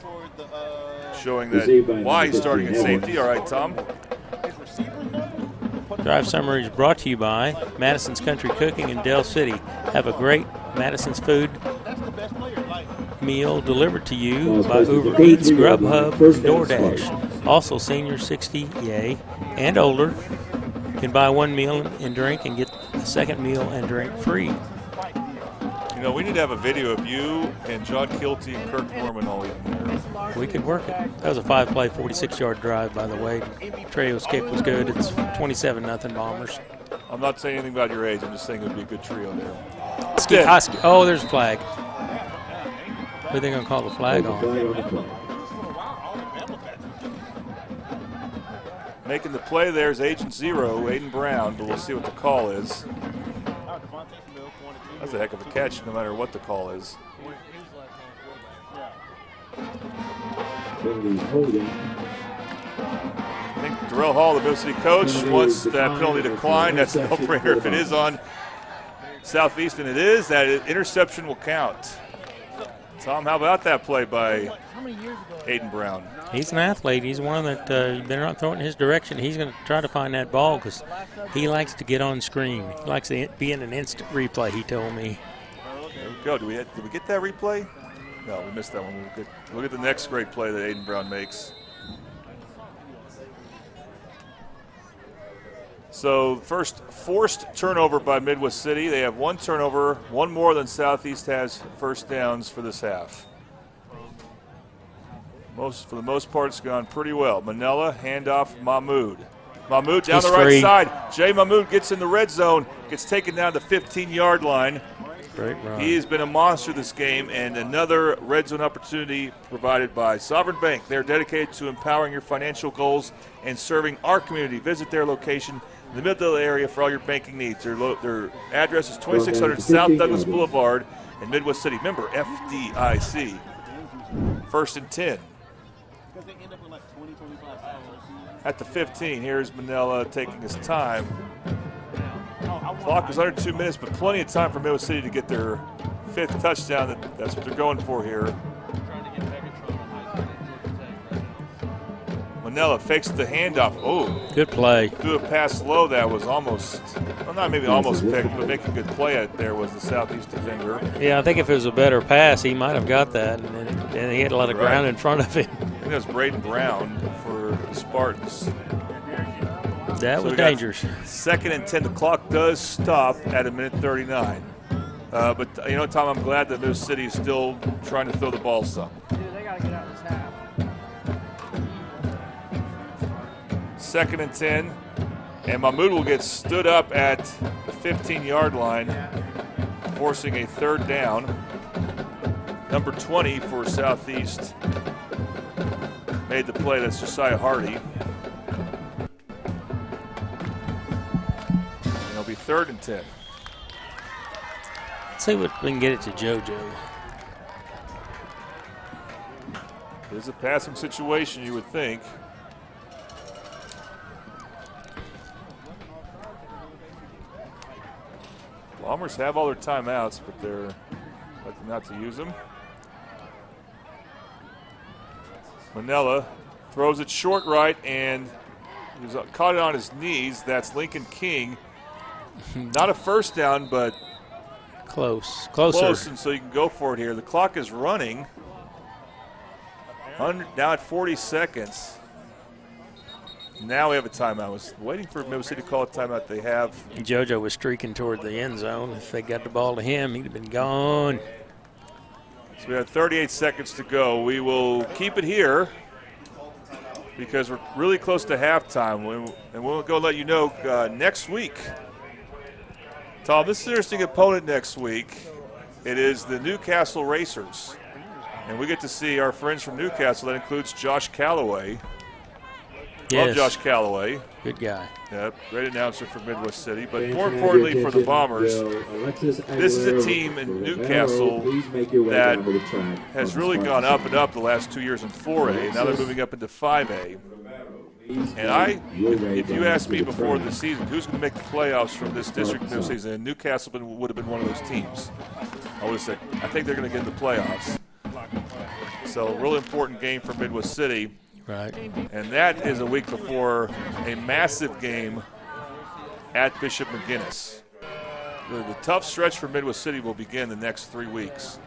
showing that why he's starting at safety. All right, Tom. Drive summary is brought to you by Madison's Country Cooking in Del City. Have a great Madison's Food meal delivered to you by Uber Eats, Grubhub, DoorDash. Also, seniors 60 and older can buy one meal and drink and get a second meal and drink free. You know, we need to have a video of you and John Kilty and Kirk Norman all evening there. We could work it. That was a 5-play, 46-yard drive, by the way. Trejo's kick was good. It's 27-0 Bombers. I'm not saying anything about your age. I'm just saying it would be a good trio there. Husky. Oh, there's a flag. What are they going to call the flag on? Making the play there is Agent Zero, Aiden Brown, but we'll see what the call is. That's a heck of a catch, no matter what the call is. I think Darrell Hall, the Midwest City coach, wants that penalty declined. That's a no-brainer. If it is on Southeast, and it is, that interception will count. Tom, how about that play by Aiden Brown? He's an athlete. He's one that you better not throw it in his direction. He's going to try to find that ball because he likes to get on screen. He likes to be in an instant replay, he told me. There we go. Did we get that replay? No, we missed that one. We'll get the next great play that Aiden Brown makes. So first forced turnover by Midwest City. They have one turnover, one more than Southeast has first downs for this half. For the most part, it's gone pretty well. Manella, handoff, Mahmoud. Mahmoud down the right side. Jay Mahmoud gets in the red zone, gets taken down to the 15-yard line. Great run. He has been a monster this game, and another red zone opportunity provided by Sovereign Bank. They're dedicated to empowering your financial goals and serving our community. Visit their location in the Midville area for all your banking needs. Their address is 2600 South Douglas Boulevard in Midwest City. Member FDIC. First and 10. At the 15, here's Manella taking his time. Clock was under 2 minutes, but plenty of time for Midwest City to get their fifth touchdown. That's what they're going for here. Manella fakes the handoff. Oh, good play. Threw a pass low that was almost, well, not maybe almost picked, but making a good play out there was the Southeast defender. Yeah, I think if it was a better pass, he might have got that, and he had a lot of ground in front of him. I think that was Braden Brown for the Spartans. That was dangerous. 2nd and 10. The clock does stop at 1:39. But, you know, Tom, I'm glad that Middle City is still trying to throw the ball some. Dude, they got to get out of this half. 2nd and 10. And Mahmoud will get stood up at the 15-yard line, forcing a 3rd down. Number 20 for Southeast made the play. That's Josiah Hardy. And it'll be 3rd and 10. Let's see what we can get it to JoJo. It is a passing situation, you would think. Bombers have all their timeouts, but they're electing not to use them. Manella throws it short right, and he's caught it on his knees. That's Lincoln King. Not a first down, but closer. Close, and so you can go for it here. The clock is running. Now at 40 seconds. Now we have a timeout. I was waiting for Middle City to call a timeout. They have. JoJo was streaking toward the end zone. If they got the ball to him, he'd have been gone. So we have 38 seconds to go. We will keep it here because we're really close to halftime. And we'll go let you know next week. Tom, this is an interesting opponent next week. It is the Newcastle Racers. And we get to see our friends from Newcastle. That includes Josh Calloway. Yes. Love Josh Calloway. Good guy. Yep, great announcer for Midwest City. But more importantly for the Bombers, this is a team in Newcastle that has really gone up and up the last 2 years in 4A. Now they're moving up into 5A. And if you asked me before the season, who's going to make the playoffs from this district this season, Newcastle would have been one of those teams. I would have said, I think they're going to get in the playoffs. So, really important game for Midwest City. Right. And that is a week before a massive game at Bishop McGuinness. The tough stretch for Midwest City will begin the next 3 weeks.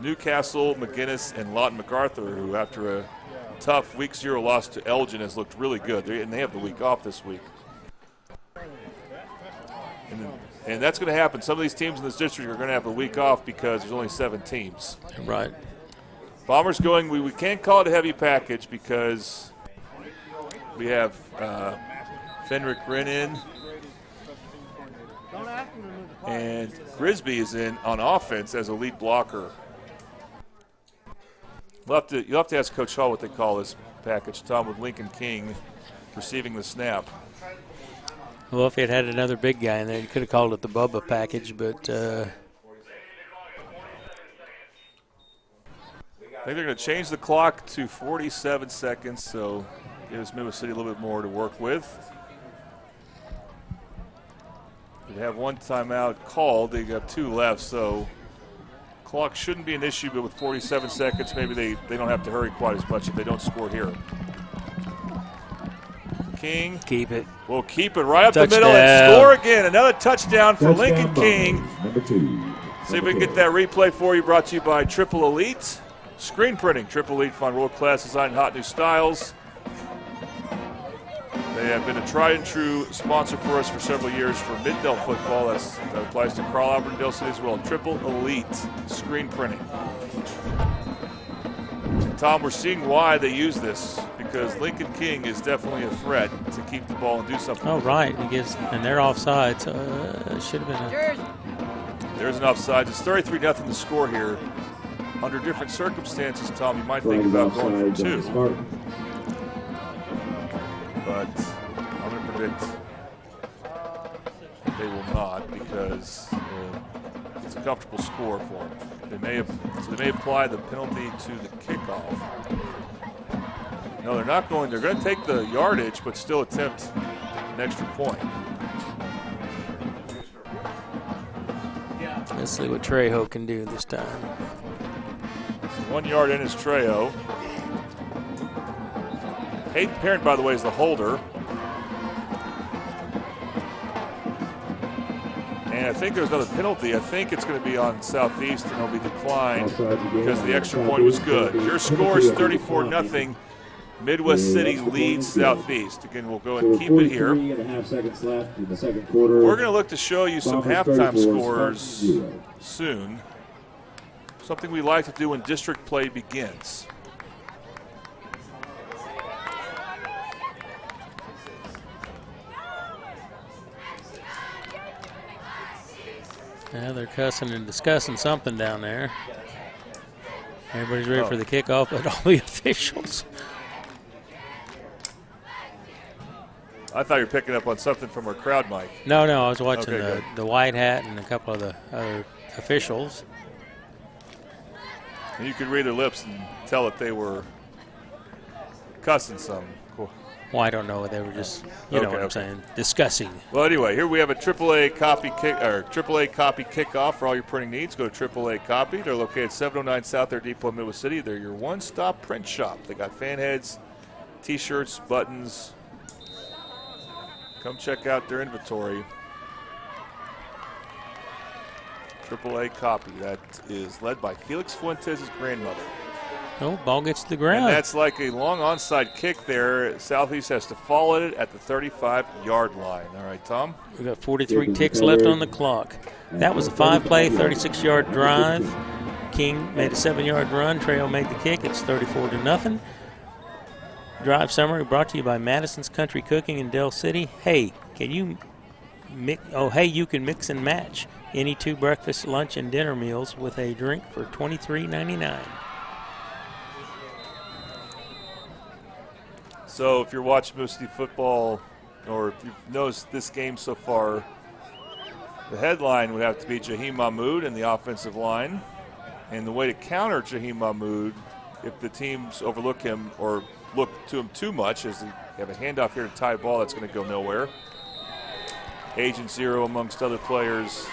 Newcastle, McGuinness, and Lawton MacArthur, who after a tough week 0 loss to Elgin has looked really good. And they have the week off this week. And that's going to happen. Some of these teams in this district are going to have a week off because there's only 7 teams. Right. Bombers going, we can't call it a heavy package because we have Fenric Wren in. And Grisby is in on offense as a lead blocker. You'll have to ask Coach Hall what they call this package, Tom, with Lincoln King receiving the snap. Well, if it had another big guy in there, you could have called it the Bubba package, but I think they're going to change the clock to 47 seconds, so gives Midwest City a little bit more to work with. They have 1 timeout called. They got 2 left, so clock shouldn't be an issue, but with 47 seconds, maybe they don't have to hurry quite as much if they don't score here. King. Keep it. We'll keep it right up Touchdown. the middle and score again. Another touchdown for Lincoln King. Number 2. See if we can get that replay for you, brought to you by Triple Elite. Screen printing, Triple Elite, find world-class design, hot new styles. They have been a tried and true sponsor for us for several years for Mid-Del football. That applies to Carl Albert and Del City as well. Triple Elite screen printing. And Tom, we're seeing why they use this because Lincoln King is definitely a threat to keep the ball and do something. Oh, right. And they're offside, so it should have been a. There's an offside. It's 33-0 the score here. Under different circumstances, Tom, you might think about going for 2. But I'm going to predict they will not because it's a comfortable score for them. They may apply the penalty to the kickoff. No, they're not going. They're going to take the yardage, but still attempt an extra point. Let's see what Trejo can do this time. 1 yard in is Trejo. Hayden Parent, by the way, is the holder. And I think there's another penalty. I think it's going to be on Southeast, and it'll be declined because the extra point was good. Your score is 34-0. Midwest City leads Southeast. Again, we'll go and keep it here. 43.5 seconds left in the second quarter. We're going to look to show you some Bombers halftime 34, scores Spartans 0. soon. Something we like to do when district play begins. Yeah, they're cussing and discussing something down there. Everybody's ready for the kickoff, but all the officials. I thought you were picking up on something from our crowd mic. No, I was watching Okay, the white hat and a couple of the other officials. And you could read their lips and tell that they were cussing some. Cool. Well, I don't know. They were just, you know what I'm saying, discussing. Well, anyway, here we have a AAA copy kickoff for all your printing needs. Go to AAA Copy. They're located 709 South Air Depot, Midwest City. They're your one-stop print shop. They got fan heads, T-shirts, buttons. Come check out their inventory. AAA Copy. That is led by Felix Fuentes' grandmother. Oh, ball gets to the ground. And that's like a long onside kick there. Southeast has to follow it at the 35-yard line. All right, Tom? We've got 43 ticks left on the clock. That was a 5-play, 36-yard drive. King made a 7-yard run. Trejo made the kick. It's 34-0. Drive summary brought to you by Madison's Country Cooking in Del City. Hey, you can mix and match any 2 breakfast, lunch, and dinner meals with a drink for $23.99. So if you're watching Moose City football, or if you've noticed this game so far, the headline would have to be Jaheim Mahmood and the offensive line. And the way to counter Jaheim Mahmood, if the teams overlook him or look to him too much, is you have a handoff here to tie ball that's going to go nowhere. Agent Zero amongst other players.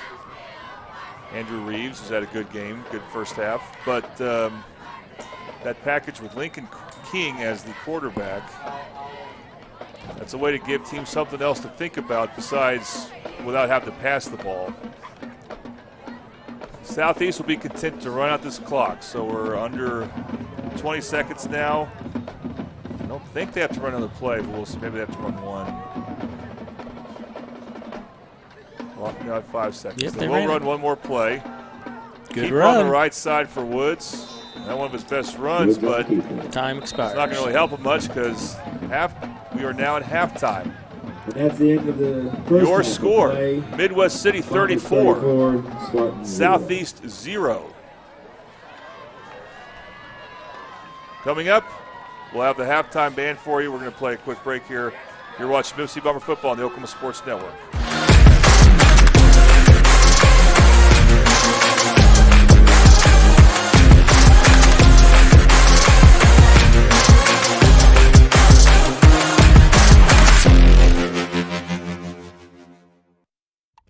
Andrew Reeves has had a good game, good first half. But that package with Lincoln King as the quarterback, that's a way to give teams something else to think about besides without having to pass the ball. Southeast will be content to run out this clock, so we're under 20 seconds now. I don't think they have to run another play, but we'll see. Maybe they have to run one. Well, now at 5 seconds. Yep, they will run one more play. Good Keep run. on the right side for Woods. Not one of his best runs, but time expires. It's not going to really help him much because we are now at halftime. And that's the end of the first Your half of score, play. Midwest City 34, Southeast 0. Coming up, we'll have the halftime band for you. We're going to play a quick break here. You're watching Moose City Bomber football on the Oklahoma Sports Network.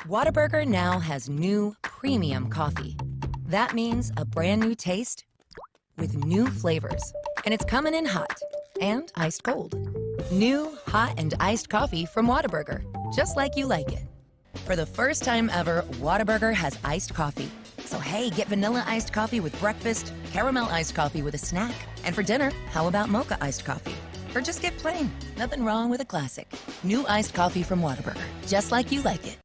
Whataburger now has new premium coffee. That means a brand new taste with new flavors. And it's coming in hot and iced cold. New hot and iced coffee from Whataburger, just like you like it. For the first time ever, Whataburger has iced coffee. So hey, get vanilla iced coffee with breakfast, caramel iced coffee with a snack. And for dinner, how about mocha iced coffee? Or just get plain. Nothing wrong with a classic. New iced coffee from Whataburger, just like you like it.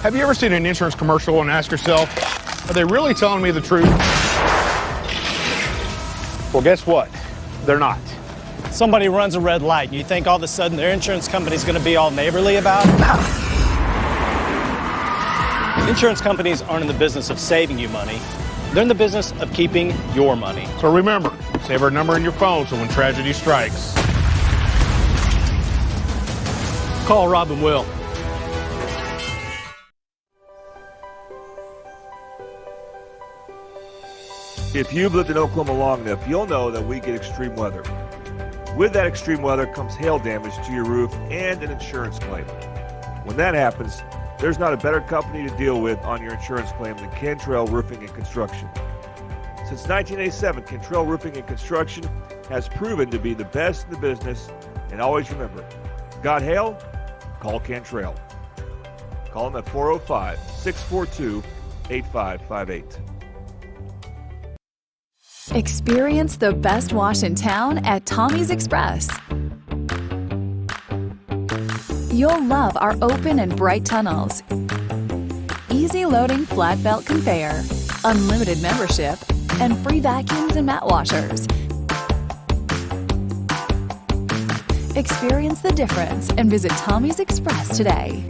Have you ever seen an insurance commercial and asked yourself, are they really telling me the truth? Well, guess what? They're not. Somebody runs a red light, and you think all of a sudden their insurance company's going to be all neighborly about it? Insurance companies aren't in the business of saving you money. They're in the business of keeping your money. So remember, save our number in your phone so when tragedy strikes, call Rob and Will. If you've lived in Oklahoma long enough, you'll know that we get extreme weather. With that extreme weather comes hail damage to your roof and an insurance claim. When that happens, there's not a better company to deal with on your insurance claim than Cantrell Roofing and Construction. Since 1987, Cantrell Roofing and Construction has proven to be the best in the business, and always remember, got hail? Call Cantrell. Call them at 405-642-8558. Experience the best wash in town at Tommy's Express. You'll love our open and bright tunnels, easy loading flat belt conveyor, unlimited membership, and free vacuums and mat washers. Experience the difference and visit Tommy's Express today.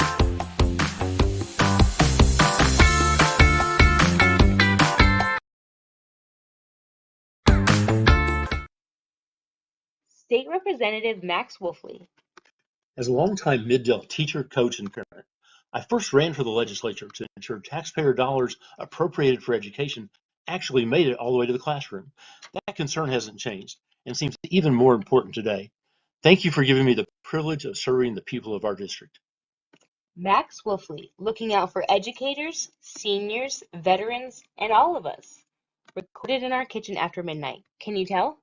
State Representative Max Wolfley. As a longtime Mid-Dell teacher, coach, and parent, I first ran for the legislature to ensure taxpayer dollars appropriated for education actually made it all the way to the classroom. That concern hasn't changed and seems even more important today. Thank you for giving me the privilege of serving the people of our district. Max Wolfley, looking out for educators, seniors, veterans, and all of us. Recorded in our kitchen after midnight. Can you tell?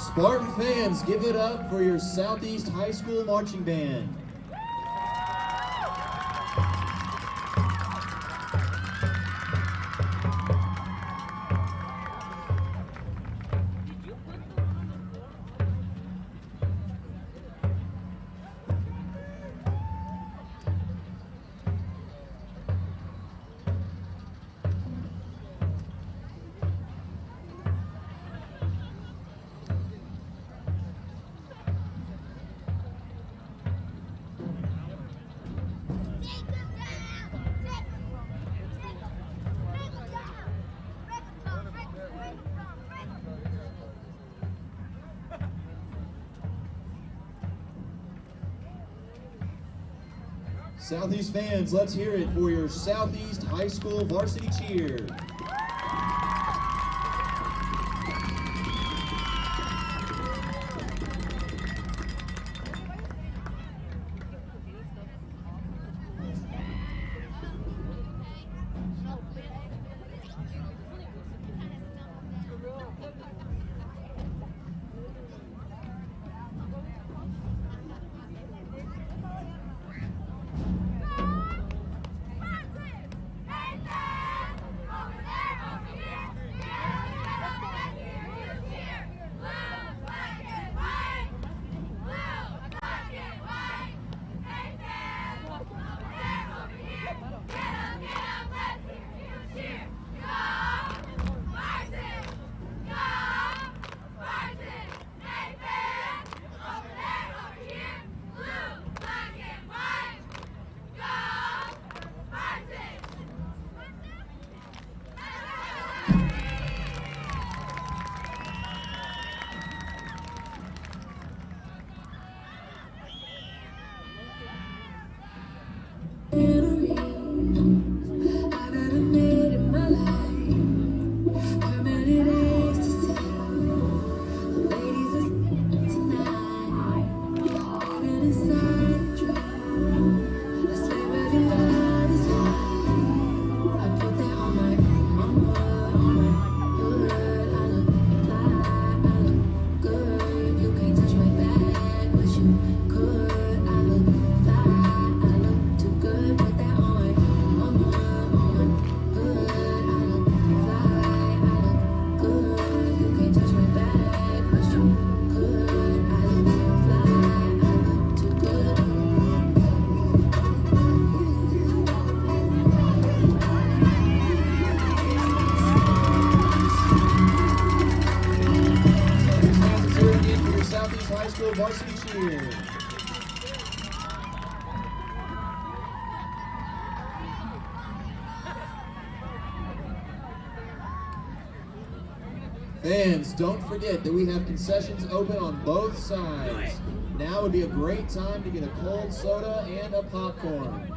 Spartan fans, give it up for your Southeast High School Marching Band. Southeast fans, let's hear it for your Southeast High School varsity cheer. Southeast High School varsity cheer. Fans, don't forget that we have concessions open on both sides. Now would be a great time to get a cold soda and a popcorn.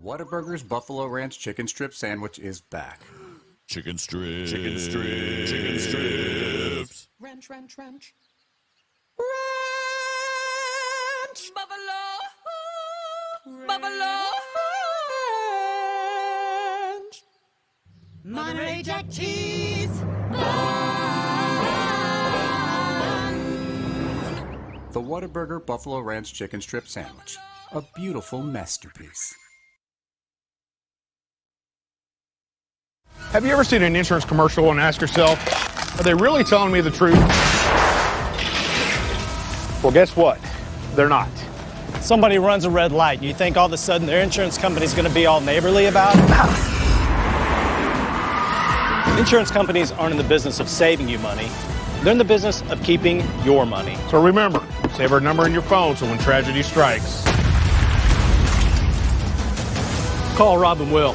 Whataburger's Buffalo Ranch Chicken Strip Sandwich is back. Chicken strips. Chicken strips. Chicken strips. Ranch, ranch, ranch. Ranch. Buffalo. Buffalo. Ranch. Monterey Jack cheese. The Whataburger Buffalo Ranch Chicken Strip Sandwich. A beautiful masterpiece. Have you ever seen an insurance commercial and ask yourself, are they really telling me the truth? Well, guess what? They're not. Somebody runs a red light, and you think all of a sudden their insurance company's going to be all neighborly about it? Insurance companies aren't in the business of saving you money. They're in the business of keeping your money. So remember, save our number in your phone so when tragedy strikes, call Rob and Will.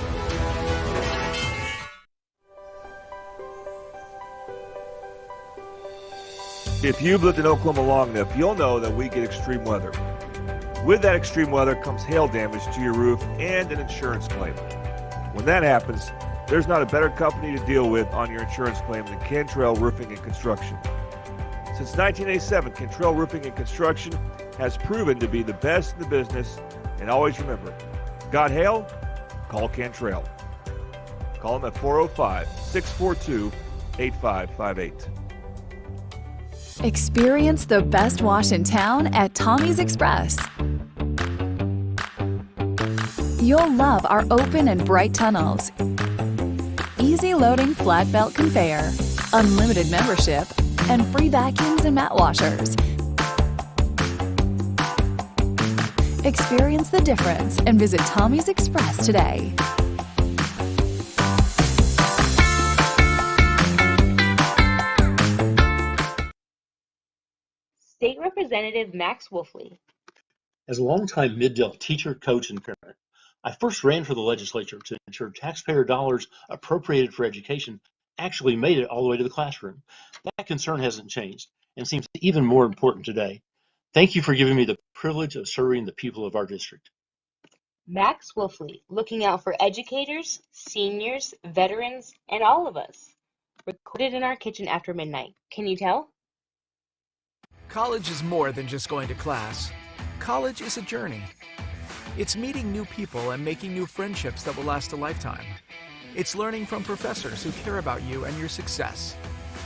If you've lived in Oklahoma long enough, you'll know that we get extreme weather. With that extreme weather comes hail damage to your roof and an insurance claim. When that happens, there's not a better company to deal with on your insurance claim than Cantrell Roofing and Construction. Since 1987, Cantrell Roofing and Construction has proven to be the best in the business, and always remember, got hail? Call Cantrell. Call them at 405-642-8558. Experience the best wash in town at Tommy's Express. You'll love our open and bright tunnels, easy loading flat belt conveyor, unlimited membership, and free vacuums and mat washers. Experience the difference and visit Tommy's Express today. State Representative Max Wolfley. As a longtime Mid-Del teacher, coach, and parent, I first ran for the legislature to ensure taxpayer dollars appropriated for education actually made it all the way to the classroom. That concern hasn't changed and seems even more important today. Thank you for giving me the privilege of serving the people of our district. Max Wolfley, looking out for educators, seniors, veterans, and all of us. Recorded in our kitchen after midnight. Can you tell? College is more than just going to class. College is a journey. It's meeting new people and making new friendships that will last a lifetime. It's learning from professors who care about you and your success.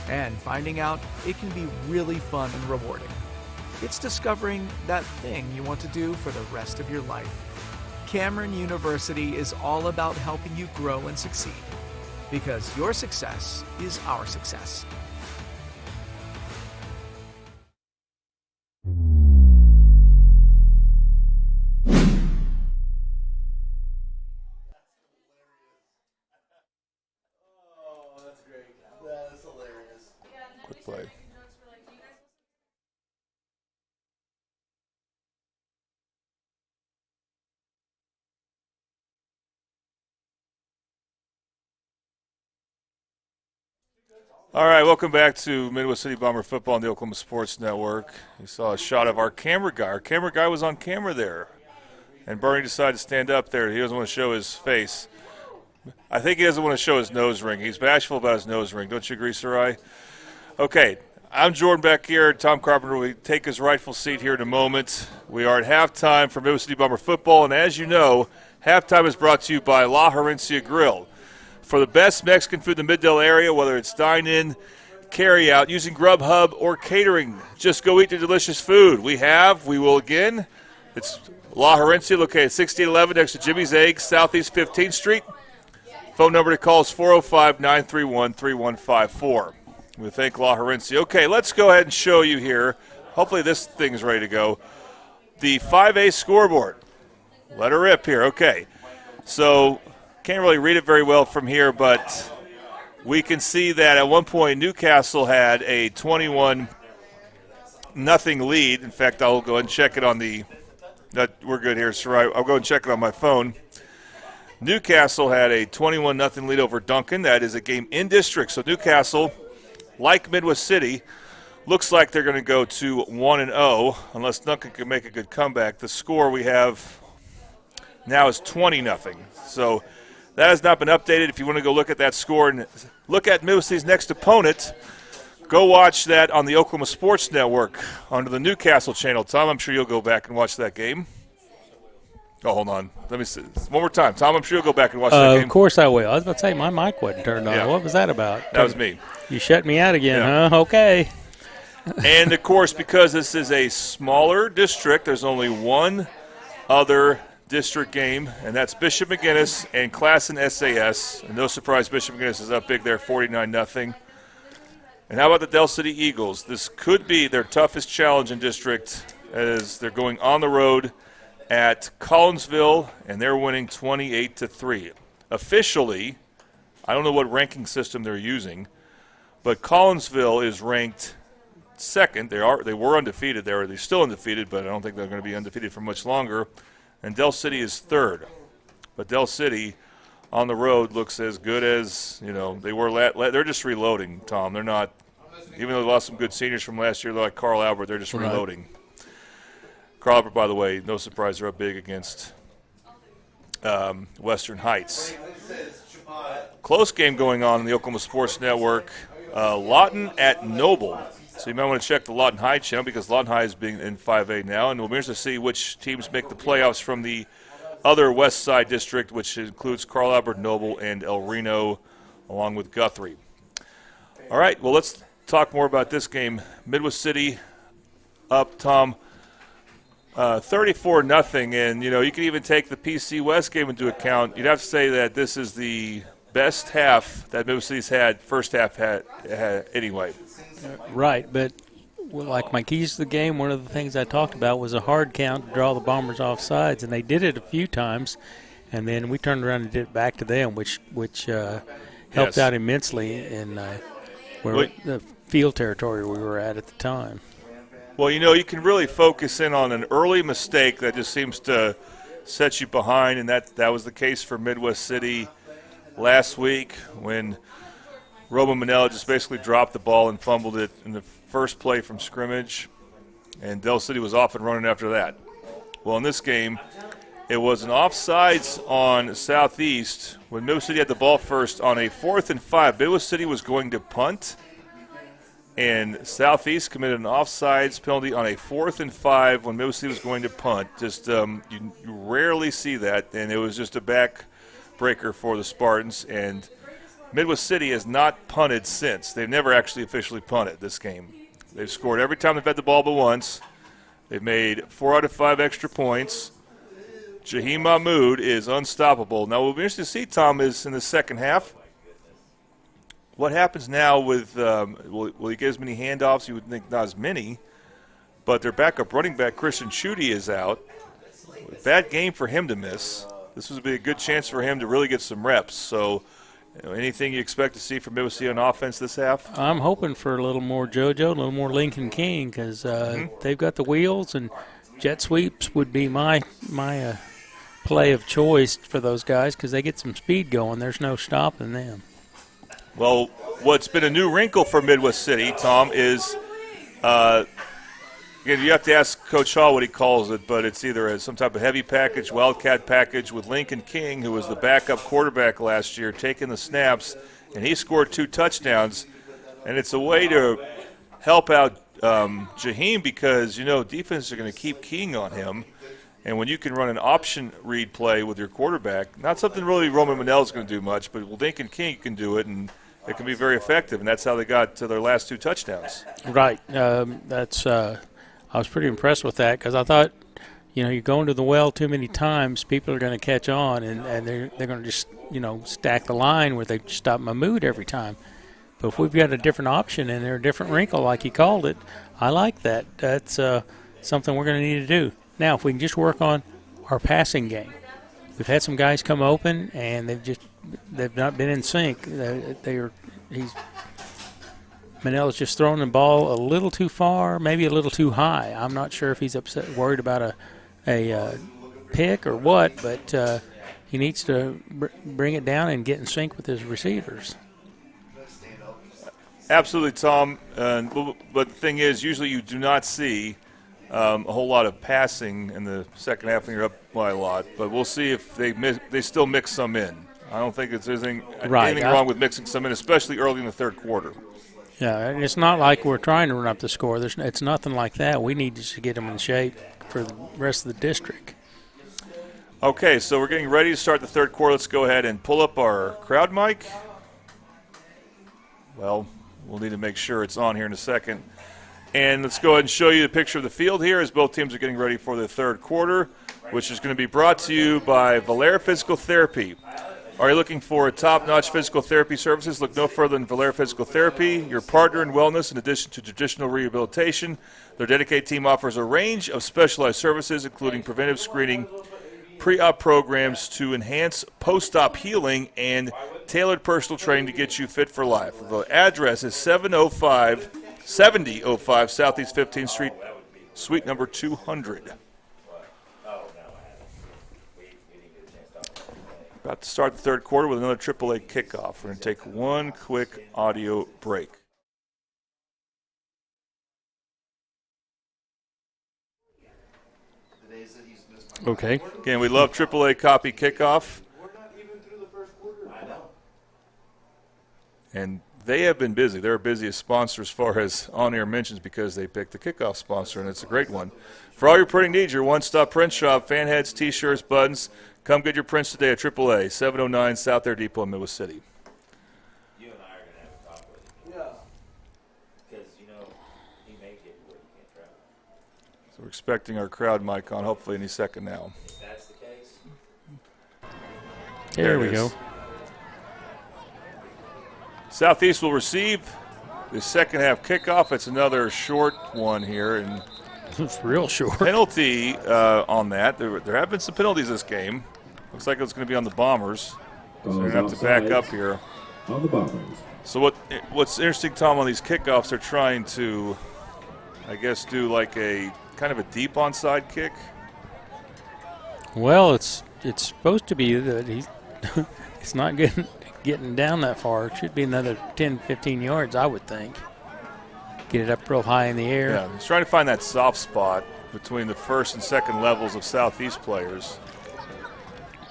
And finding out it can be really fun and rewarding. It's discovering that thing you want to do for the rest of your life. Cameron University is all about helping you grow and succeed. Because your success is our success. Quick play. All right, welcome back to Midwest City Bomber football on the Oklahoma Sports Network. You saw a shot of our camera guy. Our camera guy was on camera there, and Bernie decided to stand up there. He doesn't want to show his face. I think he doesn't want to show his nose ring. He's bashful about his nose ring. Don't you agree, Sarai? Okay, I'm Jordan back here. Tom Carpenter will take his rightful seat here in a moment. We are at halftime for Midwest City Bomber football, and as you know, halftime is brought to you by La Herencia Grill. For the best Mexican food in the Mid-Del area, whether it's dine-in, carry-out, using Grubhub, or catering, just go eat the delicious food. We will again. It's La Herencia, located at 1611 next to Jimmy's Eggs, Southeast 15th Street. Phone number to call is 405-931-3154. We thank La Herencia. Okay, let's go ahead and show you here. Hopefully this thing's ready to go. The 5A scoreboard. Let her rip here. Okay. So can't really read it very well from here, but we can see that at one point Newcastle had a 21-0 lead. In fact, I'll go ahead and check it on the we're good here, so I'll go and check it on my phone. Newcastle had a 21-0 lead over Duncan. That is a game in district. So Newcastle, like Midwest City, looks like they're going to go to 1-0 unless Duncan can make a good comeback. The score we have now is 20-0. So that has not been updated. If you want to go look at that score and look at Midwest City's next opponent, go watch that on the Oklahoma Sports Network under the Newcastle channel. Tom, I'm sure you'll go back and watch that game. Oh, hold on. Let me see. One more time. Tom, I'm sure you'll go back and watch that game. Of course I will. I was about to say, my mic wasn't turned on. Yeah. What was that about? That was me. You shut me out again, Yeah. huh? Okay. And, of course, because this is a smaller district, there's only one other district game, and that's Bishop McGuinness and Classen SAS. And no surprise, Bishop McGuinness is up big there, 49-0. And how about the Del City Eagles? This could be their toughest challenge in district as they're going on the road at Collinsville, and they're winning 28-3. Officially, I don't know what ranking system they're using, but Collinsville is ranked second. They were undefeated. They're still undefeated, but I don't think they're going to be undefeated for much longer. And Del City is third. But Del City on the road looks as good as, they were. They're just reloading, Tom. They're not, even though they lost some good seniors from last year, like Carl Albert, they're just reloading. Carl Albert, by the way, no surprise, they're up big against Western Heights. Close game going on the Oklahoma Sports Network. Lawton at Noble. So you might want to check the Lawton High channel because Lawton High is being in 5A now, and we'll be interested to see which teams make the playoffs from the other West Side district, which includes Carl Albert, Noble, and El Reno, along with Guthrie. All right, well, let's talk more about this game. Midwest City up, Tom, 34-0, and you can even take the PC West game into account. You'd have to say that this is the best half that Midwest City's had, first half had anyway. Right, but like my keys to the game, one of the things I talked about was a hard count to draw the Bombers off sides, and they did it a few times, and then we turned around and did it back to them, which helped out immensely in the field territory we were at the time. Well, you can really focus in on an early mistake that just seems to set you behind, and that was the case for Midwest City last week when Roman Manella just basically dropped the ball and fumbled it in the first play from scrimmage, and Del City was off and running after that. Well, in this game, it was an offsides on Southeast when Midwest City had the ball first on a 4th and 5. Midwest City was going to punt, and Southeast committed an offsides penalty on a 4th and 5 when Midwest City was going to punt. Just you rarely see that, and it was just a backbreaker for the Spartans, and Midwest City has not punted since. They've never actually officially punted this game. They've scored every time they've had the ball but once. They've made 4 out of 5 extra points. Jaheim Mahmoud is unstoppable. Now, what we'll be interested to see, Tom, is in the second half, what happens now with will he get as many handoffs? You would think not as many, but their backup running back, Christian Chudy, is out. Bad game for him to miss. This would be a good chance for him to really get some reps. So, anything you expect to see from Midwest City on offense this half? I'm hoping for a little more JoJo, a little more Lincoln King, because they've got the wheels, and jet sweeps would be my play of choice for those guys because they get some speed going. There's no stopping them. Well, what's been a new wrinkle for Midwest City, Tom, is again, you have to ask Coach Hall what he calls it, but it's either some type of heavy package, wildcat package with Lincoln King, who was the backup quarterback last year, taking the snaps, and he scored 2 touchdowns. And it's a way to help out Jaheim because, defenses are going to keep keying on him. And when you can run an option read play with your quarterback, not something really Roman Manella is going to do much, but Lincoln King can do it, and it can be very effective. And that's how they got to their last 2 touchdowns. Right. I was pretty impressed with that because I thought, you're going to the well too many times, people are going to catch on, and they're going to just, stack the line where they stop Mahmoud every time. But if we've got a different option and a different wrinkle, like he called it, I like that. That's something we're going to need to do. Now, if we can just work on our passing game, we've had some guys come open, and they've not been in sync. Manel's just throwing the ball a little too far, maybe a little too high. I'm not sure if he's worried about a pick or what, but he needs to bring it down and get in sync with his receivers. Absolutely, Tom. But the thing is, usually you do not see a whole lot of passing in the second half when you're up by a lot. But we'll see if they still mix some in. I don't think there's anything wrong with mixing some in, especially early in the third quarter. Yeah, and it's not like we're trying to run up the score. It's nothing like that. We need to get them in shape for the rest of the district. Okay, so we're getting ready to start the third quarter. Let's go ahead and pull up our crowd mic. Well, we'll need to make sure it's on here in a second. And let's go ahead and show you the picture of the field here as both teams are getting ready for the third quarter, which is going to be brought to you by Valera Physical Therapy. Are you looking for top-notch physical therapy services? Look no further than Valera Physical Therapy, your partner in wellness in addition to traditional rehabilitation. Their dedicated team offers a range of specialized services, including preventive screening, pre-op programs to enhance post-op healing, and tailored personal training to get you fit for life. The address is 7005 Southeast 15th Street, suite number 200. About to start the third quarter with another AAA kickoff. We're going to take one quick audio break. Okay. Again, we love AAA copy kickoff. And they have been busy. They're our busiest sponsor as far as on-air mentions because they picked the kickoff sponsor, and it's a great one. For all your printing needs, your one-stop print shop, fan heads, T-shirts, buttons. Come get your prints today at AAA, 709 South Air Depot in Midwest City. You and I are going to have a talk with him. Yeah. Because, he may get where you can't travel. So we're expecting our crowd mic on hopefully any second now. If that's the case. There we go. Southeast will receive the second half kickoff. It's another short one here, and it's real short. Penalty on that. There have been some penalties this game. Looks like it's going to be on the Bombers. So they're going to have to back up here. On the Bombers. So what's interesting, Tom, on these kickoffs, they're trying to, I guess, do like a kind of a deep onside kick. Well, it's supposed to be that it's not getting down that far. It should be another 10, 15 yards, I would think. Get it up real high in the air. Yeah, he's trying to find that soft spot between the first and second levels of Southeast players.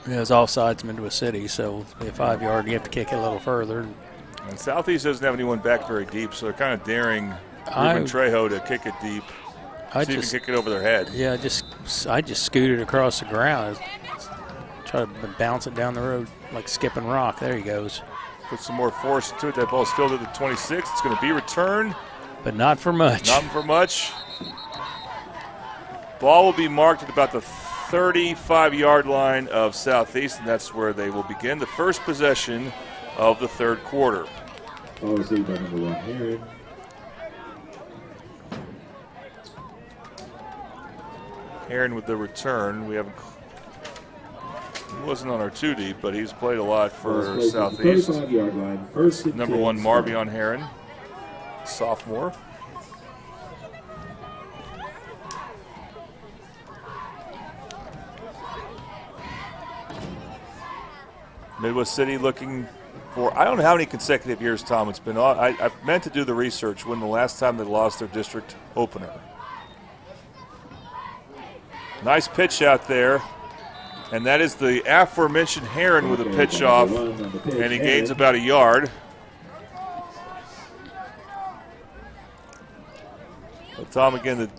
Yeah, it's all sides of Midwest City, so it'll be a 5-yard. You have to kick it a little further. And Southeast doesn't have anyone back very deep, so they're kind of daring Ruben Trejo to kick it deep. See if he can kick it over their head. Yeah, I just scooted across the ground. Try to bounce it down the road like skipping rock. There he goes. Put some more force into it. That ball's fielded at the 26. It's going to be returned. But not for much. Not for much. Ball will be marked at about the 35-yard line of Southeast, and that's where they will begin the first possession of the third quarter. Ball received by number 1, Heron. Heron with the return. He wasn't on our 2 deep, but he's played a lot for Southeast. 35-yard line, first and Number 1, Marvion Heron, sophomore. Midwest City looking for, I don't know how many consecutive years, Tom, it's been. I meant to do the research when the last time they lost their district opener. Nice pitch out there. And that is the aforementioned Heron with a pitch off, and he gains about a yard. But Tom, again, the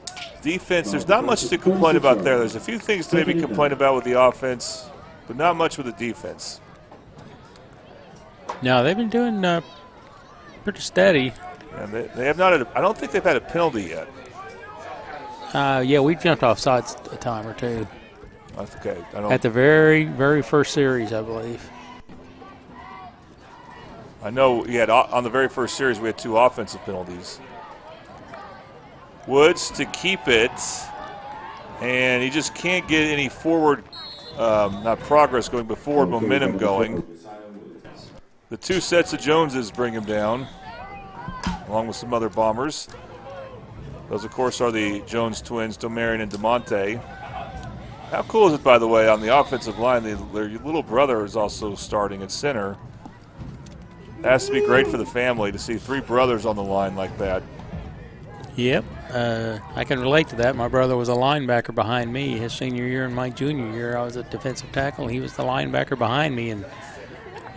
defense, there's not much to complain about there. There's a few things to maybe complain about with the offense, but not much with the defense. No, they've been doing pretty steady. And they have not. I don't think they've had a penalty yet. Yeah, we jumped off sides a time or two. That's okay. At the very, very first series, I believe. I know we had on the very first series we had 2 offensive penalties. Woods to keep it, and he just can't get any forward not progress going, but forward momentum going. The two sets of Joneses bring him down, along with some other Bombers. Those, of course, are the Jones twins, Domarion and DeMonte. How cool is it, by the way, on the offensive line, their little brother is also starting at center. It has to be great for the family to see three brothers on the line like that. Yep, I can relate to that. My brother was a linebacker behind me his senior year, and my junior year I was a defensive tackle. He was the linebacker behind me, and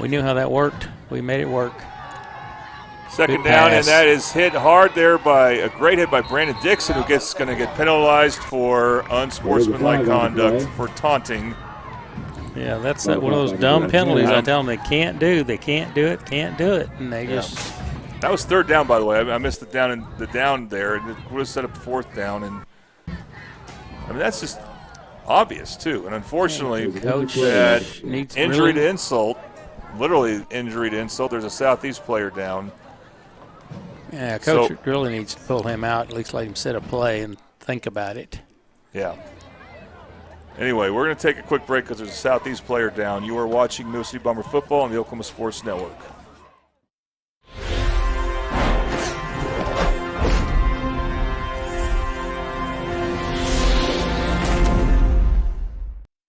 we knew how that worked. We made it work. Second down, and that is hit hard there by a great hit by Brandon Dixon, who going to get penalized for unsportsmanlike conduct for taunting. Yeah, that's one of those dumb penalties I tell them they can't do. They can't do it, and they just. That was third down, by the way. I missed the down there. It would have set up fourth down, and I mean that's just obvious too. And unfortunately, Coach that needs injury to insult, literally injury to insult. There's a Southeast player down. Yeah, Coach really needs to pull him out, at least let him sit a play and think about it. Yeah. Anyway, we're going to take a quick break because there's a Southeast player down. You are watching Middle City Bomber football on the Oklahoma Sports Network.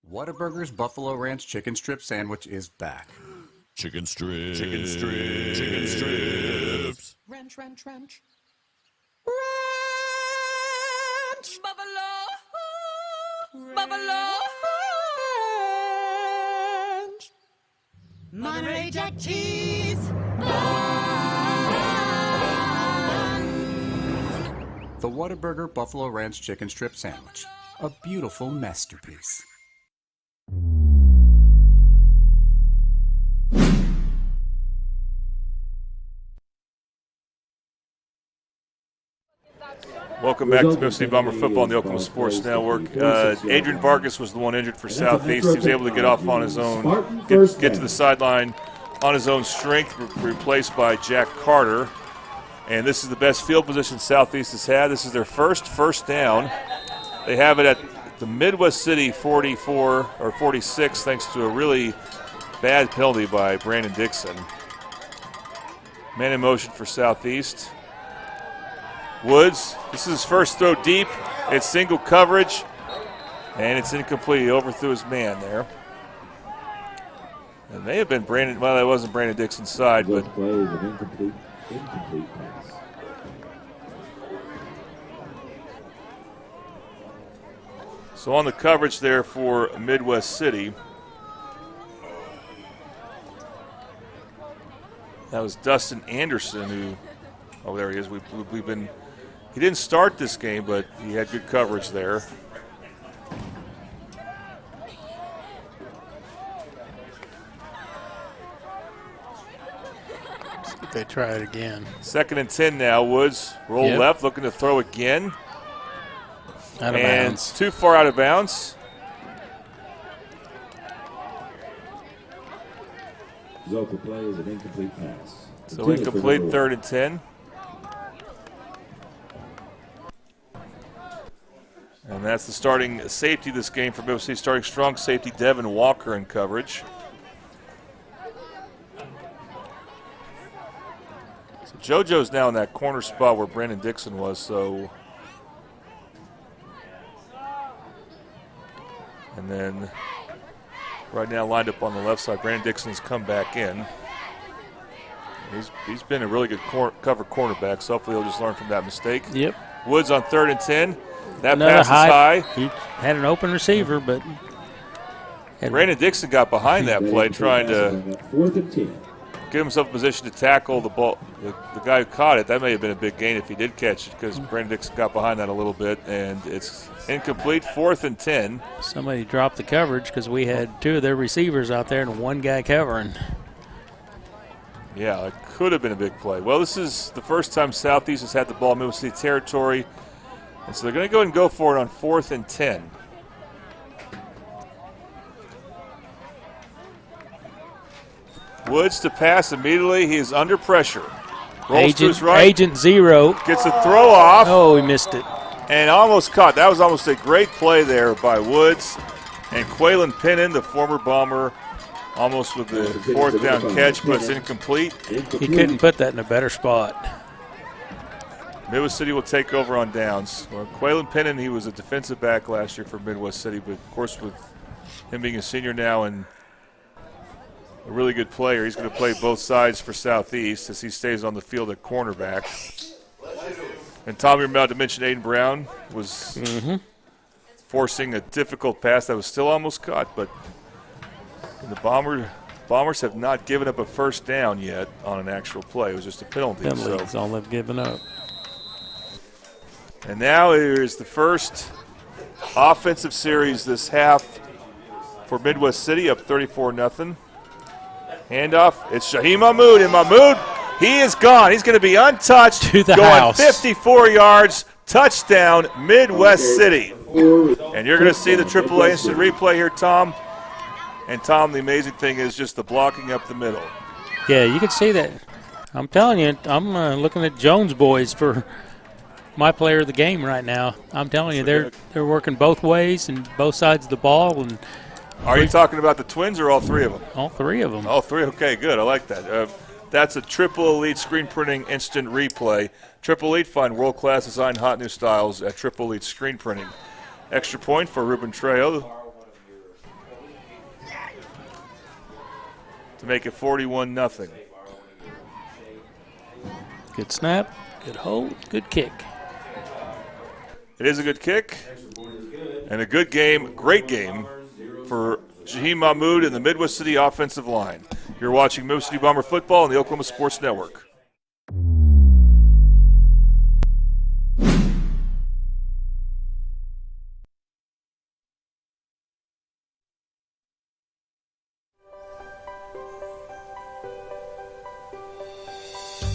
Whataburger's Buffalo Ranch Chicken Strip Sandwich is back. Chicken strips. Chicken strips. Chicken strips. Ranch. Ranch. Buffalo Ranch. Monterey Jack cheese. The Whataburger Buffalo Ranch Chicken Strip Sandwich. A beautiful masterpiece. Welcome back to Middle City Bomber football on the Oklahoma Sports Network. Adrian Vargas was the one injured for Southeast. He was able to get off on his own, get to the sideline on his own strength, replaced by Jack Carter. And this is the best field position Southeast has had. This is their first down. They have it at the Midwest City 44 or 46, thanks to a really bad penalty by Brandon Dixon. Man in motion for Southeast. Woods, this is his first throw deep. It's single coverage, and it's incomplete. He overthrew his man there. It may have been Brandon, well, that wasn't Brandon Dixon's side, but. Play is an incomplete pass. So on the coverage there for Midwest City, that was Dustin Anderson who, oh, there he is. He didn't start this game, but he had good coverage there. They try it again. 2nd and 10 now. Woods roll left, looking to throw again. Out of bounds. Too far out of bounds. Result of play is an incomplete pass. So incomplete, 3rd and 10. And that's the starting safety this game for Middle City. Starting strong safety Devin Walker in coverage. So JoJo's now in that corner spot where Brandon Dixon was. So, and then right now lined up on the left side. Brandon Dixon's come back in. He's been a really good cover cornerback, so hopefully he'll just learn from that mistake. Yep. Woods on 3rd and 10. That Another pass is high. He had an open receiver, but Brandon Dixon got behind that play trying to 4th and 10. get himself in position to tackle the ball. The guy who caught it, that may have been a big gain if he did catch it because Brandon Dixon got behind that a little bit, and it's incomplete, 4th and 10. Somebody dropped the coverage because we had two of their receivers out there and one guy covering. Yeah, it could have been a big play. Well, this is the first time Southeast has had the ball in Middle City territory, and so they're going to go ahead and go for it on 4th and 10. Woods to pass immediately. He is under pressure. Rolls to his right. Agent Zero. Gets a throw off. Oh, he missed it. And almost caught. That was almost a great play there by Woods. And Quaylen Pinnon, the former Bomber, almost with the fourth down catch, but it's incomplete. He couldn't put that in a better spot. Midwest City will take over on downs. Well, Quaylen Pinnon, he was a defensive back last year for Midwest City, but of course with him being a senior now and a really good player, he's going to play both sides for Southeast as he stays on the field at cornerback. And Tom, you're about to mention Aiden Brown was forcing a difficult pass that was still almost caught, but the Bombers have not given up a first down yet on an actual play. It was just a penalty. That's all they've given up. And now here's the first offensive series this half for Midwest City, up 34-0. Handoff, it's Shaheem Mahmoud, and Mahmoud, he is gone. He's going to be untouched, to the going house. 54 yards, touchdown, Midwest City. And you're going to see the AAA instant replay here, Tom. And, Tom, the amazing thing is just the blocking up the middle. Yeah, you can see that. I'm telling you, I'm looking at Jones boys for my player of the game right now. I'm telling you, they're working both ways and both sides of the ball. And are you talking about the Twins or all three of them? All three of them. All three? Okay, good. I like that. That's a Triple Elite screen printing instant replay. Triple Elite, find world-class design, hot new styles at Triple Elite Screen Printing. Extra point for Ruben Trejo to make it 41-0. Good snap, good hold, good kick. It is a good kick and a good game, great game for Shaheem Mahmoud and the Midwest City offensive line. You're watching Midwest City Bomber football on the Oklahoma Sports Network.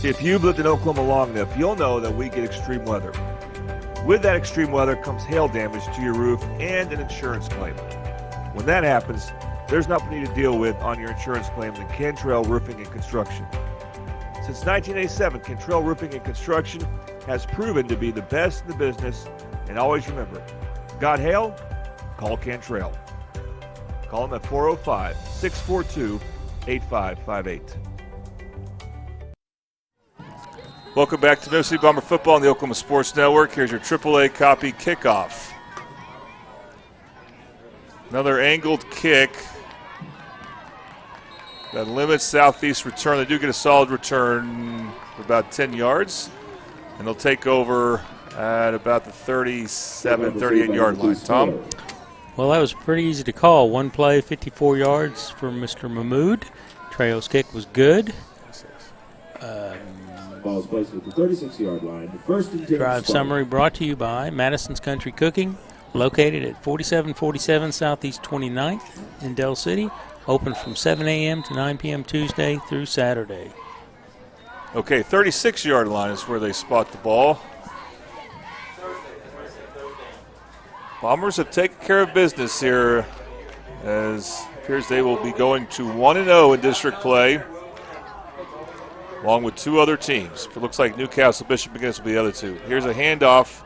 If you've lived in Oklahoma long enough, you'll know that we get extreme weather. With that extreme weather comes hail damage to your roof and an insurance claim. When that happens, there's nothing you need to deal with on your insurance claim than Cantrell Roofing and Construction. Since 1987, Cantrell Roofing and Construction has proven to be the best in the business, and always remember, got hail? Call Cantrell. Call them at 405-642-8558. Welcome back to Midwest City Bomber football on the Oklahoma Sports Network. Here's your AAA copy kickoff. Another angled kick that limits Southeast return. They do get a solid return of about 10 yards, and they'll take over at about the 37, 38-yard line. Tom? Well, that was pretty easy to call. One play, 54 yards for Mr. Mahmoud. Trejo's kick was good. Ball is placed at the 36-yard line. First and 10. Drive summary brought to you by Madison's Country Cooking, located at 4747 Southeast 29th in Del City. Open from 7 a.m. to 9 p.m. Tuesday through Saturday. Okay, 36-yard line is where they spot the ball. Bombers have taken care of business here, as it appears they will be going to 1-0 in district play, along with two other teams. It looks like Newcastle Bishop McGinnis will be the other two. Here's a handoff.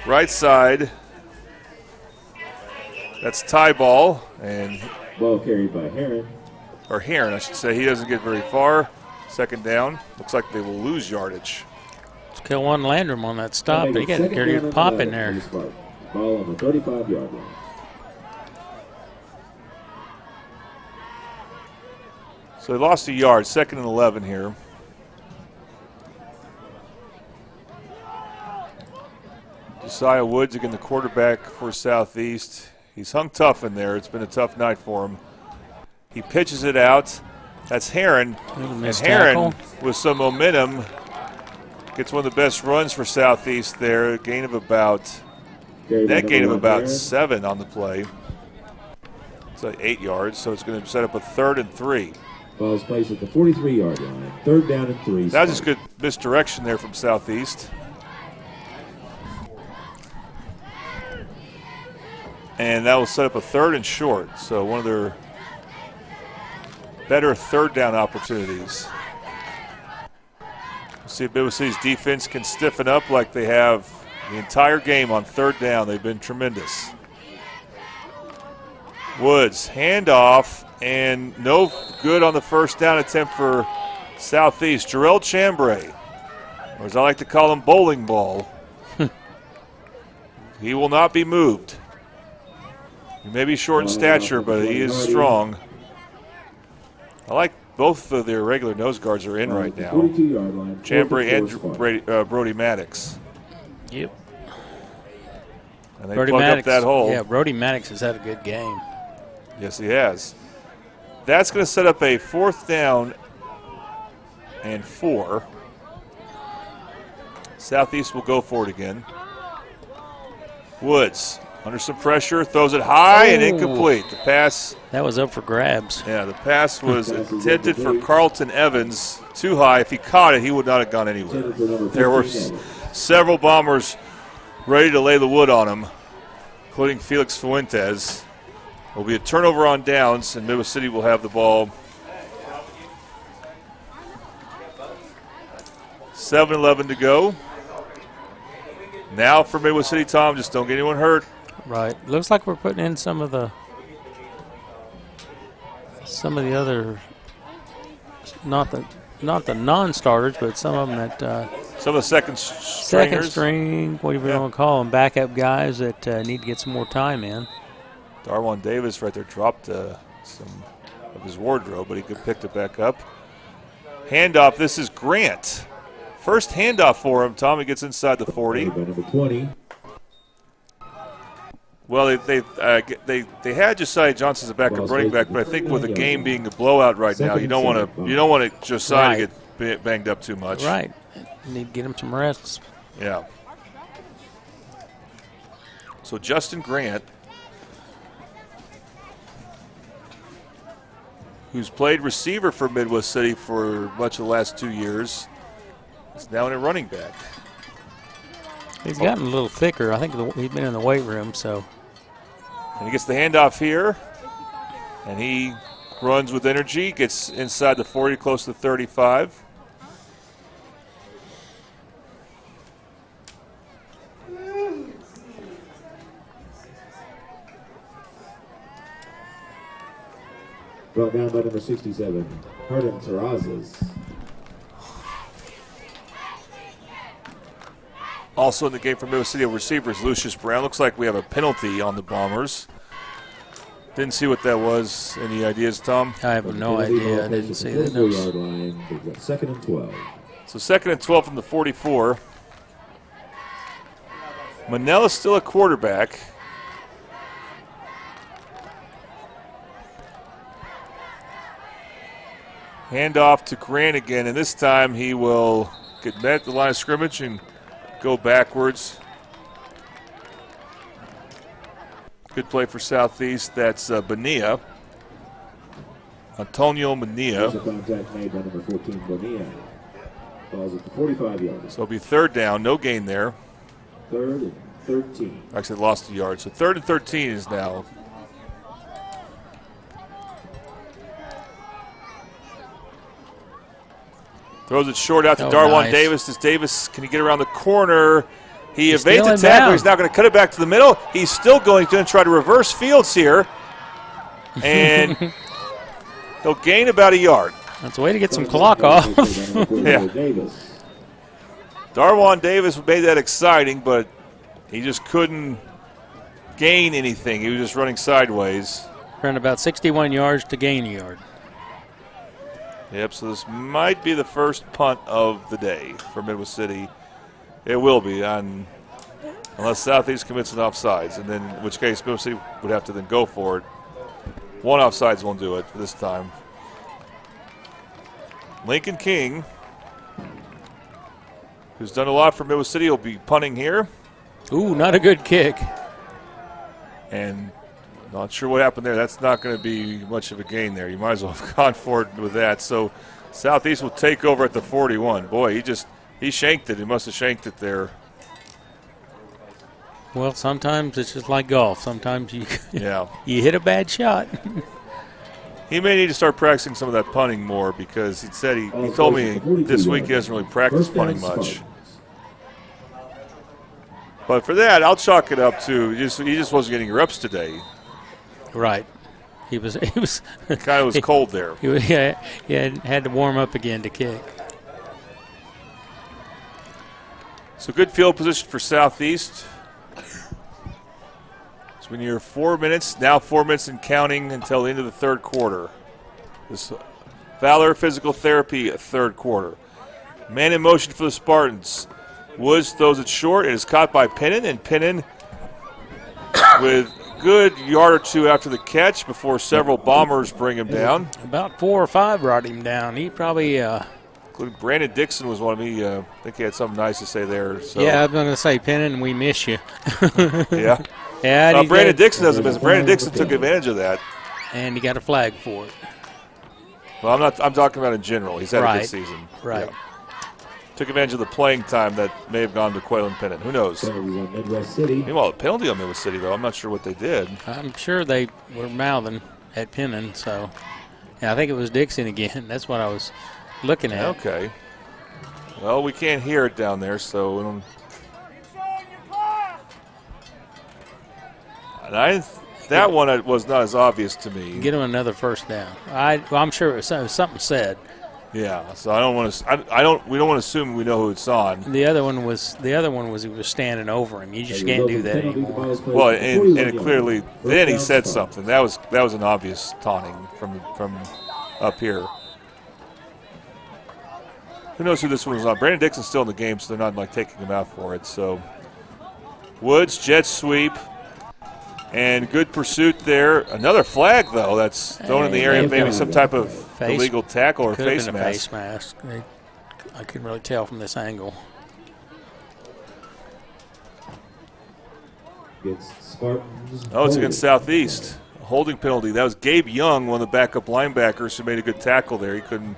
Right side. That's tie ball. And ball carried by Heron. Or Heron, I should say. He doesn't get very far. Second down. Looks like they will lose yardage. Let's kill one Landrum on that stop. He got a dirty pop in there. Ball on the 35-yard line. So they lost a yard, 2nd and 11 here. Josiah Woods, again, the quarterback for Southeast. He's hung tough in there. It's been a tough night for him. He pitches it out. That's Heron. And Heron, with some momentum, gets one of the best runs for Southeast there. A gain of about, net gain of about 7 on the play. It's like 8 yards, so it's going to set up a 3rd and 3. Ball is placed at the 43-yard line. 3rd down and 3. That was just good misdirection there from Southeast. And that will set up a 3rd and short. So one of their better 3rd down opportunities. We'll see if Midwest City's defense can stiffen up like they have The entire game on third down, they've been tremendous. Woods, handoff, and no good on the first down attempt for Southeast. Jarrell Chambray, or as I like to call him, bowling ball. He will not be moved. He may be short in stature, but he is strong. I like both of their regular nose guards are in right now. Chambray and Brody Maddox. Yep. And they plug up that hole. Yeah, Brody Maddox has had a good game. Yes, he has. That's going to set up a 4th down and 4. Southeast will go for it again. Woods under some pressure, throws it high and incomplete. The pass. That was up for grabs. Yeah, the pass was intended for Carlton Evans. Too high. If he caught it, he would not have gone anywhere. There were several Bombers ready to lay the wood on him, including Felix Fuentes. It will be a turnover on downs, and Midwest City will have the ball. 7:11 to go. Now for Midwest City, Tom, just don't get anyone hurt. Right. Looks like we're putting in some of the other, not the non-starters, but some of them that some of the second string, whatever you want to call them, backup guys that need to get some more time in. Darwan Davis right there dropped some of his wardrobe, but he picked it back up. Handoff. This is Grant. First handoff for him. Tommy gets inside the 40. Number 20. Well, they had Josiah Johnson as a backup running back, but I think with the game being a blowout right now, you don't want Josiah to get banged up too much. Right. You need to get him some rest. Yeah. So Justin Grant, who's played receiver for Midwest City for much of the last 2 years, is now in a running back. He's gotten a little thicker. I think he's been in the weight room, so. And he gets the handoff here, and he runs with energy, gets inside the 40, close to 35. Brought down by number 67, Hernan Terrazas. Also in the game for Midwest City receivers, Lucius Brown. Looks like we have a penalty on the Bombers. Didn't see what that was. Any ideas, Tom? I have no idea. I didn't see that. 4-yard line. They've got 2nd and 12. So 2nd and 12 from the 44. Manella's still a quarterback. Handoff to Grant again, and this time he will get met at the line of scrimmage and go backwards. Good play for Southeast. That's Bonilla. Antonio Bonilla. There's a contact made by number 14, Bonilla. Falls at the 45 yards. So it'll be 3rd down. No gain there. 3rd and 13. Actually lost a yard. So 3rd and 13 is now. Throws it short out to Darwan Davis. Does Davis, can he get around the corner? He evades the tackle. He's now going to cut it back to the middle. He's still going to try to reverse Fields here. And he'll gain about a yard. That's a way to get some clock off. Yeah. Darwan Davis made that exciting, but he just couldn't gain anything. He was just running sideways. Ran about 61 yards to gain a yard. Yep, so this might be the first punt of the day for Midwest City. It will be, unless Southeast commits an offsides, and then in which case Midwest City would have to then go for it. One offsides won't do it this time. Lincoln King, who's done a lot for Midwest City, will be punting here. Ooh, not a good kick. And not sure what happened there. That's not going to be much of a gain there. You might as well have gone for it with that. So Southeast will take over at the 41. Boy, he shanked it. He must have shanked it there. Well, sometimes it's just like golf. Sometimes you yeah. You hit a bad shot. He may need to start practicing some of that punting more because he said he told me this week he hasn't really practiced punting much. But for that, I'll chalk it up to he just wasn't getting reps today. Right. He was kind of was cold there. He had to warm up again to kick. So good field position for Southeast. So we near 4 minutes, now 4 minutes and counting until the end of the third quarter. This Valor Physical Therapy third quarter. Man in motion for the Spartans. Woods throws it short. It is caught by Pennon, and Pennon with good yard or two after the catch before several Bombers bring him down. About 4 or 5 brought him down. He probably including Brandon Dixon was one of me. I think he had something nice to say there. So. Yeah, I was going to say, Pennon, we miss you. Yeah. Yeah. Brandon Dixon doesn't miss. Brandon Dixon took advantage of that. And he got a flag for it. Well, I'm talking about in general. He's had a good season. Right. Yeah. Took advantage of the playing time that may have gone to Quaylen Pennon. Who knows? Meanwhile, a penalty on Midwest City, though. I'm not sure what they did. I'm sure they were mouthing at Pennon. So, yeah, I think it was Dixon again. That's what I was looking at. Okay. Well, we can't hear it down there, so we don't. And that one was not as obvious to me. Get him another first down. I'm sure it was something said. Yeah, so I don't want to. We don't want to assume we know who it's on. The other one was he was standing over him. You just can't do that anymore. Well, and it clearly then he said something. That was an obvious taunting from up here. Who knows who this one was on? Brandon Dixon's still in the game, so they're not taking him out for it. So Woods jet sweep. And good pursuit there. Another flag, though, that's thrown in the area of maybe some type of illegal tackle or face mask. Face mask. I couldn't really tell from this angle. Oh, it's against Southeast. A holding penalty. That was Gabe Young, one of the backup linebackers, who made a good tackle there. He couldn't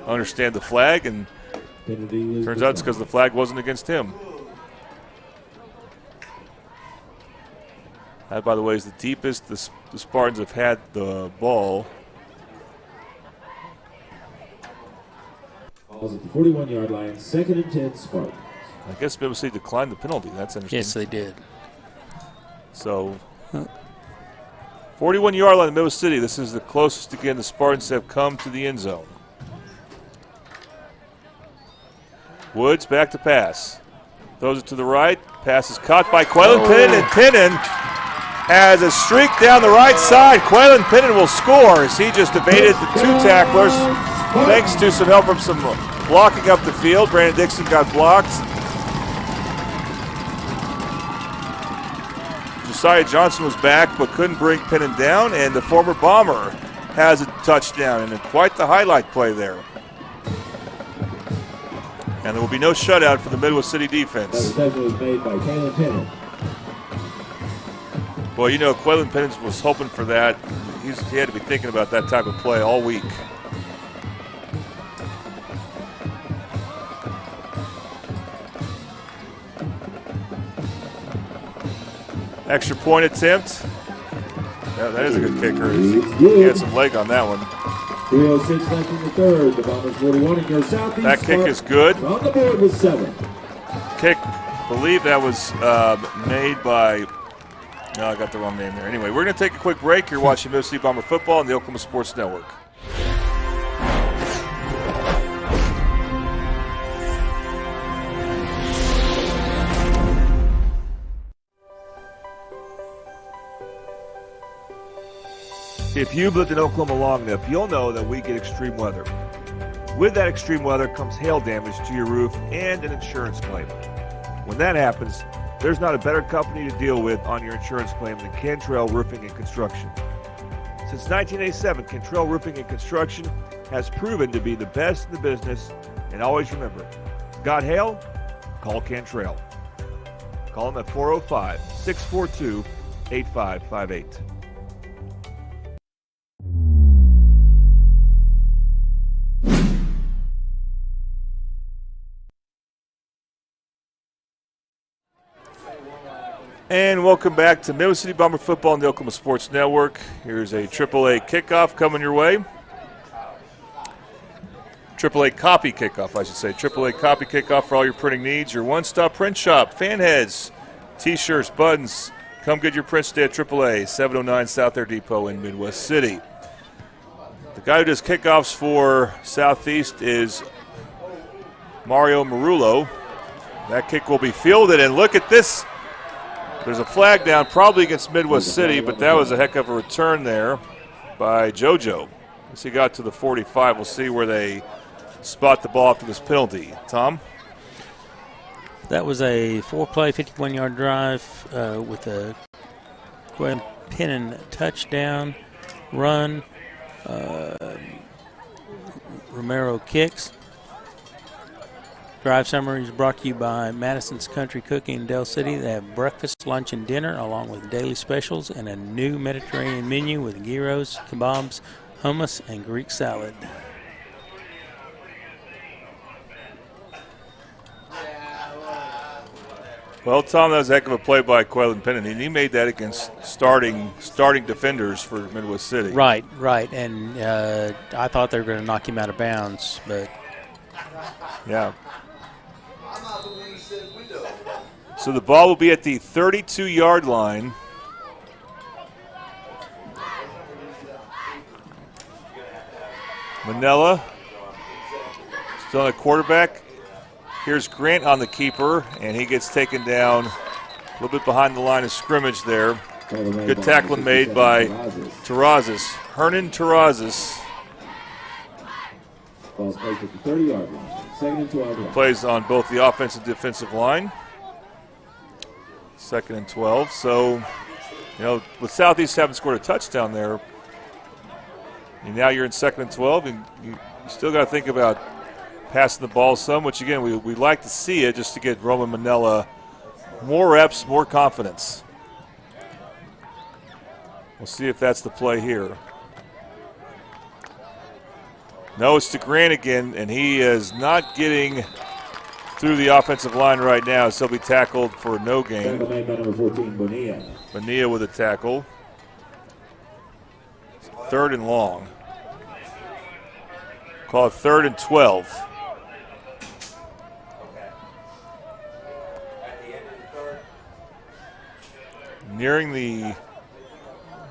understand the flag, and turns out it's because the flag wasn't against him. That, by the way, is the deepest the Spartans have had the ball. Ball's at the 41-yard line, 2nd and 10 Spartans. I guess Midwest City declined the penalty. That's interesting. Yes, they did. So, 41-yard line in Midwest City. This is the closest, again, the Spartans have come to the end zone. Woods back to pass. Throws it to the right. Pass is caught by Quaylen Pennon, and Pennon has a streak down the right side. Quaylen Pennon will score as he just evaded the 2 tacklers thanks to some help from some blocking up the field. Brandon Dixon got blocked. Josiah Johnson was back but couldn't bring Pennon down, and the former Bomber has a touchdown, and quite the highlight play there. And there will be no shutout for the Midwest City defense. That was made by Quaylen Pennon. Well, you know, Quaylen Pennon was hoping for that. He had to be thinking about that type of play all week. Extra point attempt. Yeah, that is a good kicker. He had some leg on that one. 3:06 left in the third. The Bombers 41 and your Southeast. That kick is good. On the board with 7. Kick, I believe that was made by. No, I got the wrong name there. Anyway, we're going to take a quick break. You're watching Midwest City Bomber football on the Oklahoma Sports Network. If you've lived in Oklahoma long enough, you'll know that we get extreme weather. With that extreme weather comes hail damage to your roof and an insurance claim. When that happens, there's not a better company to deal with on your insurance claim than Cantrell Roofing and Construction. Since 1987, Cantrell Roofing and Construction has proven to be the best in the business, and always remember, got hail? Call Cantrell. Call them at 405-642-8558. And welcome back to Midwest City Bomber football on the Oklahoma Sports Network. Here's a AAA kickoff coming your way. AAA copy kickoff, I should say. AAA copy kickoff for all your printing needs. Your one-stop print shop. Fan heads, T-shirts, buttons. Come get your prints today at AAA, 709 South Air Depot in Midwest City. The guy who does kickoffs for Southeast is Mario Marullo. That kick will be fielded, and look at this. There's a flag down, probably against Midwest City, but that was a heck of a return there by JoJo. As he got to the 45, we'll see where they spot the ball after this penalty. Tom? That was a 4-play, 51-yard drive with a Gwen Pennon touchdown run. Romero kicks. Drive summary is brought to you by Madison's Country Cooking in Del City. They have breakfast, lunch, and dinner along with daily specials and a new Mediterranean menu with gyros, kebabs, hummus, and Greek salad. Well, Tom, that was a heck of a play by Quaylen Pennon, and he made that against starting defenders for Midwest City. Right, and I thought they were going to knock him out of bounds, but yeah. So the ball will be at the 32-yard line. Manella still on a quarterback. Here's Grant on the keeper, and he gets taken down a little bit behind the line of scrimmage there. Good tackling made by Terrazas. Hernan Terrazas. Ball's placed at the 30-yard line. 2nd and 12. Plays on both the offensive and defensive line. 2nd and 12. So, with Southeast having scored a touchdown there, and now you're in 2nd and 12, and you still got to think about passing the ball some, which, again, we like to see it just to get Roman Manella more reps, more confidence. We'll see if that's the play here. No, it's to Grant again, and he is not getting through the offensive line right now, so he'll be tackled for no gain. Tackle made by number 14, Bonilla. Bonilla with a tackle. 3rd and long. Call it 3rd and 12. Nearing the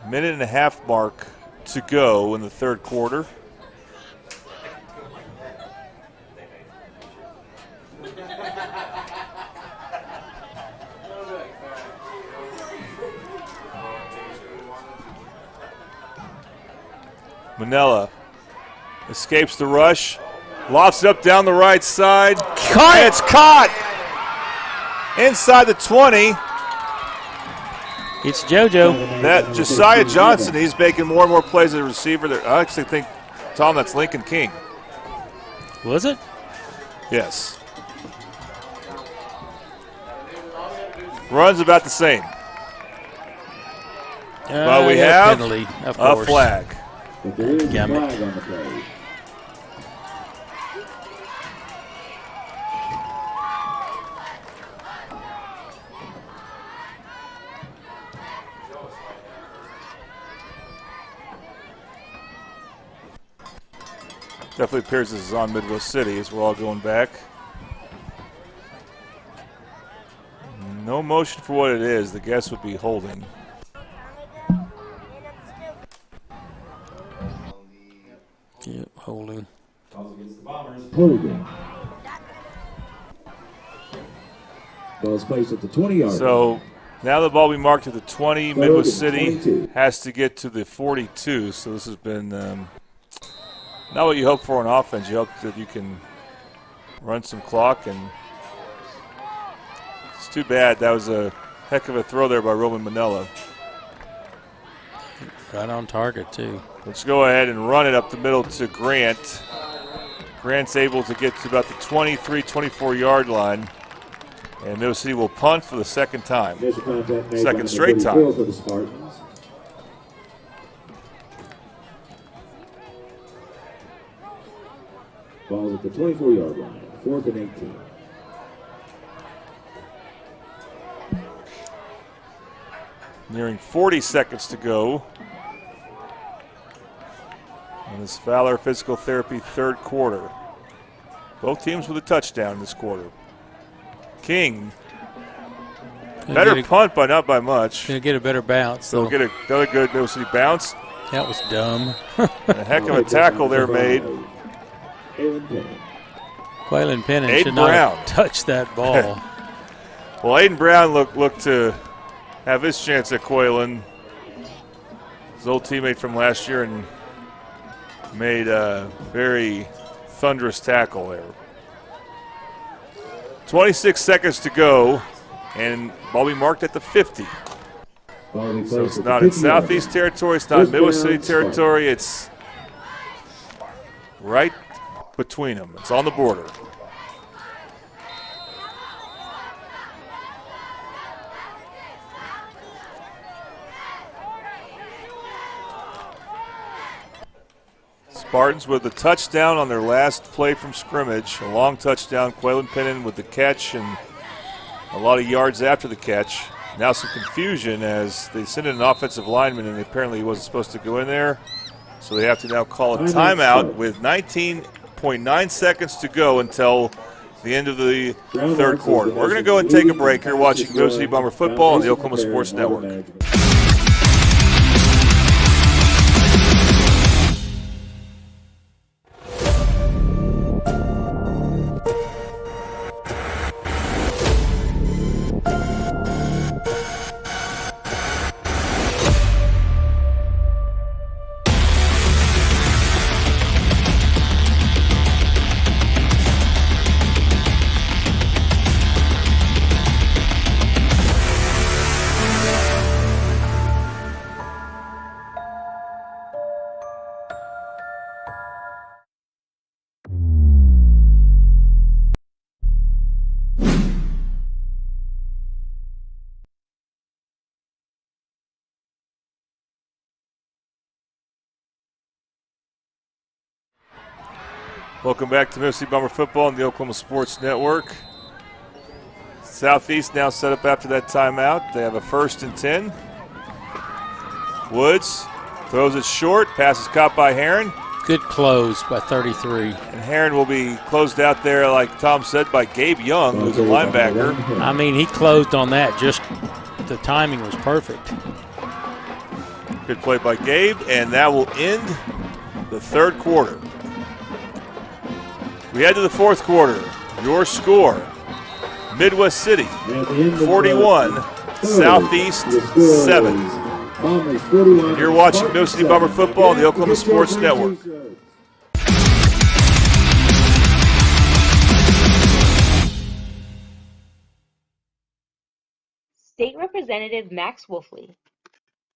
minute-and-a-half mark to go in the 3rd quarter. Manella escapes the rush, lofts it up down the right side. Caught it! It's caught inside the 20. It's JoJo. That Josiah Johnson, he's making more and more plays as a receiver. I actually think, Tom, that's Lincoln King. Was it? Yes. Runs about the same. But we have penalty, of a course. flag. But there is a flag on the play. Definitely appears this is on Midwest City as we're all going back. No motion for what it is. The guess would be holding. Yep, holding. Holding. Ball's placed at the 20-yard line. So now the ball will be marked at the 20. Midwest City has to get to the 42. So this has been not what you hope for on offense. You hope that you can run some clock, and it's too bad. That was a heck of a throw there by Roman Manella. Right on target, too. Let's go ahead and run it up the middle to Grant. Grant's able to get to about the 23, 24-yard line. And Middle City will punt for the second time. Second straight time. For the Spartans. Ball's at the 24-yard line. 4th and 18. Nearing 40 seconds to go. In this Valor Physical Therapy 3rd quarter. Both teams with a touchdown this quarter. King Better punt, but not by much. Going to get a better bounce. So we'll get another good Middle City bounce. That was dumb. A heck of a tackle there made. Quaylen Pennon should not have touched that ball. Well, Aiden Brown looked to have his chance at Quaylen, his old teammate from last year, and made a very thunderous tackle there. 26 seconds to go, and ball be marked at the 50. So it's not in Southeast territory, it's not in Midwest City territory, it's right between them. It's on the border. Spartans with a touchdown on their last play from scrimmage. A long touchdown. Quaylen Pennon with the catch and a lot of yards after the catch. Now some confusion as they sent in an offensive lineman and apparently he wasn't supposed to go in there. So they have to now call a timeout with 19.9 seconds to go until the end of the third quarter. We're going to go and take a break. You're watching Middle City Bomber football on the Oklahoma Sports Network. Welcome back to Middle City Bomber football on the Oklahoma Sports Network. Southeast now set up after that timeout. They have a 1st and 10. Woods throws it short. Pass is caught by Heron. Good close by 33. And Heron will be closed out there, like Tom said, by Gabe Young, who's a linebacker. I mean, he closed on that. Just the timing was perfect. Good play by Gabe, and that will end the third quarter. We head to the fourth quarter. Your score, Midwest City 41, Southeast 7. And you're watching Middle City Bomber football on the Oklahoma Sports Network. State Representative Max Wolfley.